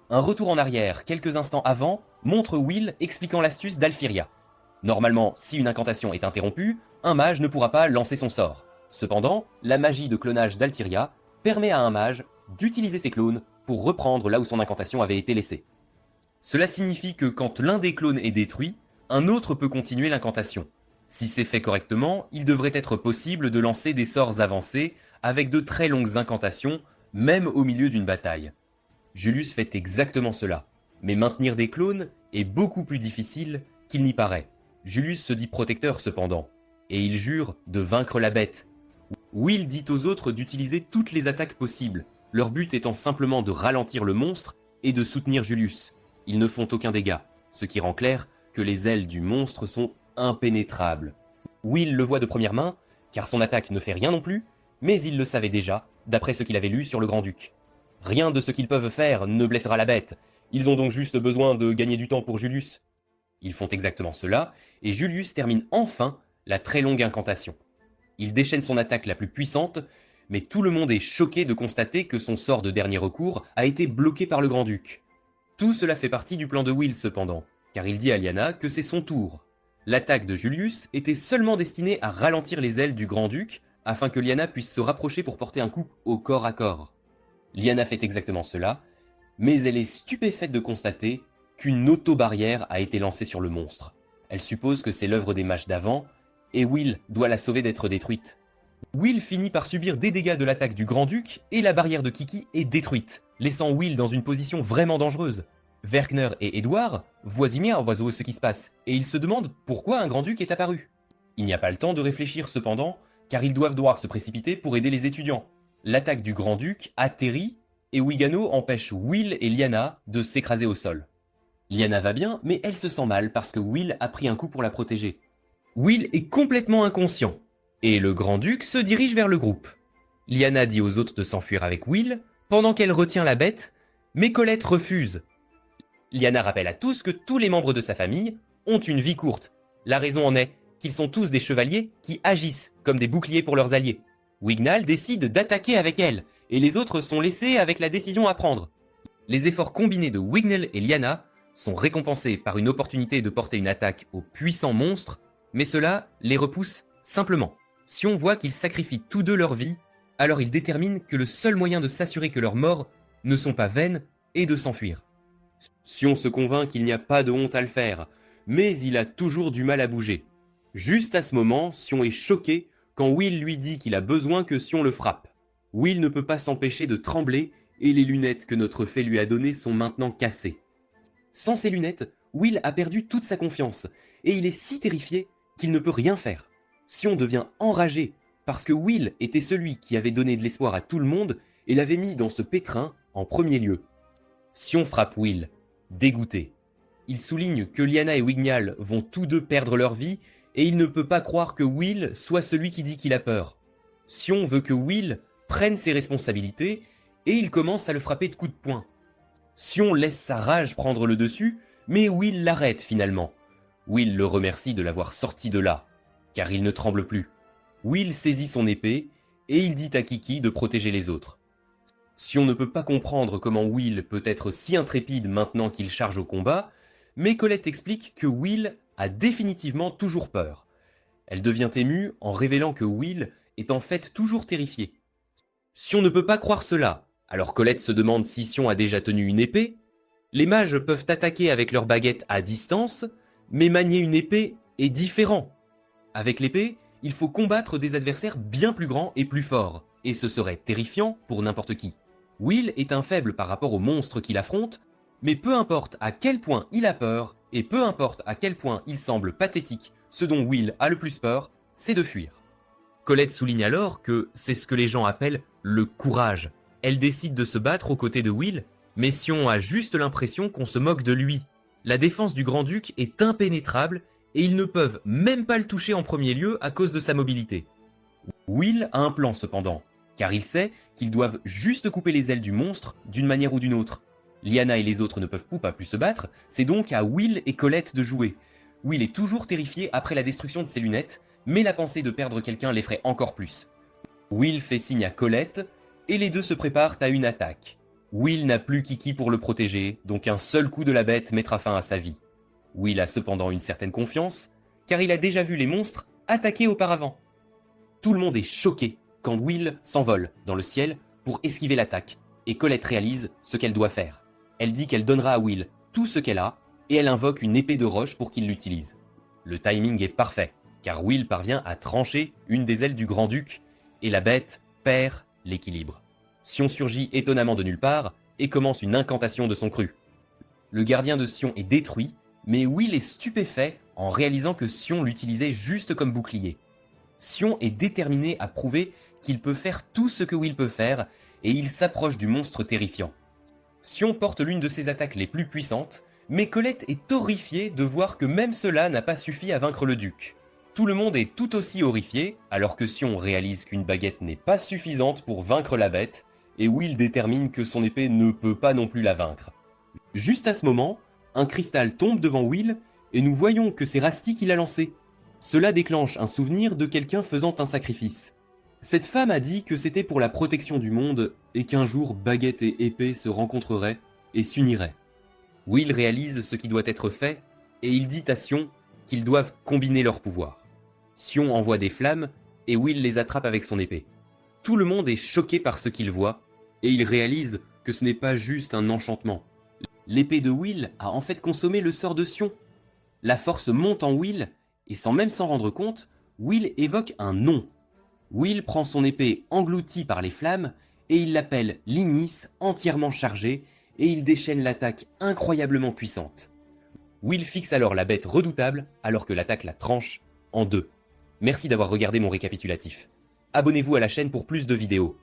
Un retour en arrière, quelques instants avant, montre Will expliquant l'astuce d'Alfiria. Normalement, si une incantation est interrompue, un mage ne pourra pas lancer son sort. Cependant, la magie de clonage d'Altiria permet à un mage d'utiliser ses clones pour reprendre là où son incantation avait été laissée. Cela signifie que quand l'un des clones est détruit, un autre peut continuer l'incantation. Si c'est fait correctement, il devrait être possible de lancer des sorts avancés avec de très longues incantations, même au milieu d'une bataille. Julius fait exactement cela, mais maintenir des clones est beaucoup plus difficile qu'il n'y paraît. Julius se dit protecteur cependant, et il jure de vaincre la bête. Will dit aux autres d'utiliser toutes les attaques possibles, leur but étant simplement de ralentir le monstre et de soutenir Julius. Ils ne font aucun dégât, ce qui rend clair que les ailes du monstre sont impénétrables. Will le voit de première main, car son attaque ne fait rien non plus, mais il le savait déjà, d'après ce qu'il avait lu sur le Grand-Duc. Rien de ce qu'ils peuvent faire ne blessera la bête, ils ont donc juste besoin de gagner du temps pour Julius. Ils font exactement cela, et Julius termine enfin la très longue incantation. Il déchaîne son attaque la plus puissante, mais tout le monde est choqué de constater que son sort de dernier recours a été bloqué par le Grand-Duc. Tout cela fait partie du plan de Will cependant, car il dit à Lyanna que c'est son tour. L'attaque de Julius était seulement destinée à ralentir les ailes du Grand-Duc, afin que Lyanna puisse se rapprocher pour porter un coup au corps à corps. Lyanna fait exactement cela, mais elle est stupéfaite de constater qu'une auto-barrière a été lancée sur le monstre. Elle suppose que c'est l'œuvre des mages d'avant, et Will doit la sauver d'être détruite. Will finit par subir des dégâts de l'attaque du Grand-Duc, et la barrière de Kiki est détruite, laissant Will dans une position vraiment dangereuse. Verkner et Edward voient ce qui se passe, et ils se demandent pourquoi un Grand-Duc est apparu. Il n'y a pas le temps de réfléchir cependant, car ils doivent devoir se précipiter pour aider les étudiants. L'attaque du Grand-Duc atterrit, et Wigano empêche Will et Lyanna de s'écraser au sol. Lyanna va bien, mais elle se sent mal parce que Will a pris un coup pour la protéger. Will est complètement inconscient, et le Grand-Duc se dirige vers le groupe. Lyanna dit aux autres de s'enfuir avec Will, pendant qu'elle retient la bête, mais Colette refuse. Lyanna rappelle à tous que tous les membres de sa famille ont une vie courte. La raison en est qu'ils sont tous des chevaliers qui agissent comme des boucliers pour leurs alliés. Wignall décide d'attaquer avec elle, et les autres sont laissés avec la décision à prendre. Les efforts combinés de Wignall et Lyanna sont récompensés par une opportunité de porter une attaque au puissant monstre, mais cela les repousse simplement. Sion voit qu'ils sacrifient tous deux leur vie, alors il détermine que le seul moyen de s'assurer que leurs morts ne sont pas vaines est de s'enfuir. Sion se convainc qu'il n'y a pas de honte à le faire, mais il a toujours du mal à bouger. Juste à ce moment, Sion est choqué quand Will lui dit qu'il a besoin que Sion le frappe. Will ne peut pas s'empêcher de trembler et les lunettes que notre fée lui a données sont maintenant cassées. Sans ces lunettes, Will a perdu toute sa confiance et il est si terrifié qu'il ne peut rien faire. Sion devient enragé parce que Will était celui qui avait donné de l'espoir à tout le monde et l'avait mis dans ce pétrin en premier lieu. Sion frappe Will, dégoûté. Il souligne que Lyanna et Wignall vont tous deux perdre leur vie et il ne peut pas croire que Will soit celui qui dit qu'il a peur. Sion veut que Will prenne ses responsabilités et il commence à le frapper de coups de poing. Sion laisse sa rage prendre le dessus, mais Will l'arrête finalement. Will le remercie de l'avoir sorti de là, car il ne tremble plus. Will saisit son épée et il dit à Kiki de protéger les autres. Sion ne peut pas comprendre comment Will peut être si intrépide maintenant qu'il charge au combat, mais Colette explique que Will a définitivement toujours peur. Elle devient émue en révélant que Will est en fait toujours terrifié. Sion ne peut pas croire cela, alors Colette se demande si Sion a déjà tenu une épée. Les mages peuvent attaquer avec leur baguette à distance, mais manier une épée est différent. Avec l'épée, il faut combattre des adversaires bien plus grands et plus forts, et ce serait terrifiant pour n'importe qui. Will est un faible par rapport aux monstres qu'il affronte, mais peu importe à quel point il a peur, et peu importe à quel point il semble pathétique, ce dont Will a le plus peur, c'est de fuir. Colette souligne alors que c'est ce que les gens appellent le courage. Elle décide de se battre aux côtés de Will, mais Sion a juste l'impression qu'on se moque de lui. La défense du Grand-Duc est impénétrable et ils ne peuvent même pas le toucher en premier lieu à cause de sa mobilité. Will a un plan cependant, car il sait qu'ils doivent juste couper les ailes du monstre d'une manière ou d'une autre. Lyanna et les autres ne peuvent pas plus se battre, c'est donc à Will et Colette de jouer. Will est toujours terrifié après la destruction de ses lunettes, mais la pensée de perdre quelqu'un l'effraie encore plus. Will fait signe à Colette, et les deux se préparent à une attaque. Will n'a plus Kiki pour le protéger, donc un seul coup de la bête mettra fin à sa vie. Will a cependant une certaine confiance, car il a déjà vu les monstres attaquer auparavant. Tout le monde est choqué quand Will s'envole dans le ciel pour esquiver l'attaque, et Colette réalise ce qu'elle doit faire. Elle dit qu'elle donnera à Will tout ce qu'elle a, et elle invoque une épée de roche pour qu'il l'utilise. Le timing est parfait, car Will parvient à trancher une des ailes du Grand-Duc, et la bête perd l'équilibre. Sion surgit étonnamment de nulle part, et commence une incantation de son cru. Le gardien de Sion est détruit, mais Will est stupéfait en réalisant que Sion l'utilisait juste comme bouclier. Sion est déterminé à prouver qu'il peut faire tout ce que Will peut faire, et il s'approche du monstre terrifiant. Sion porte l'une de ses attaques les plus puissantes, mais Colette est horrifiée de voir que même cela n'a pas suffi à vaincre le duc. Tout le monde est tout aussi horrifié, alors que Sion réalise qu'une baguette n'est pas suffisante pour vaincre la bête, et Will détermine que son épée ne peut pas non plus la vaincre. Juste à ce moment, un cristal tombe devant Will, et nous voyons que c'est Rasty qui l'a lancé. Cela déclenche un souvenir de quelqu'un faisant un sacrifice. Cette femme a dit que c'était pour la protection du monde, et qu'un jour baguette et épée se rencontreraient et s'uniraient. Will réalise ce qui doit être fait, et il dit à Sion qu'ils doivent combiner leurs pouvoirs. Sion envoie des flammes, et Will les attrape avec son épée. Tout le monde est choqué par ce qu'il voit, et il réalise que ce n'est pas juste un enchantement. L'épée de Will a en fait consommé le sort de Sion. La force monte en Will, et sans même s'en rendre compte, Will évoque un nom. Will prend son épée engloutie par les flammes, et il l'appelle l'Ignis entièrement chargée, et il déchaîne l'attaque incroyablement puissante. Will fixe alors la bête redoutable, alors que l'attaque la tranche en deux. Merci d'avoir regardé mon récapitulatif. Abonnez-vous à la chaîne pour plus de vidéos.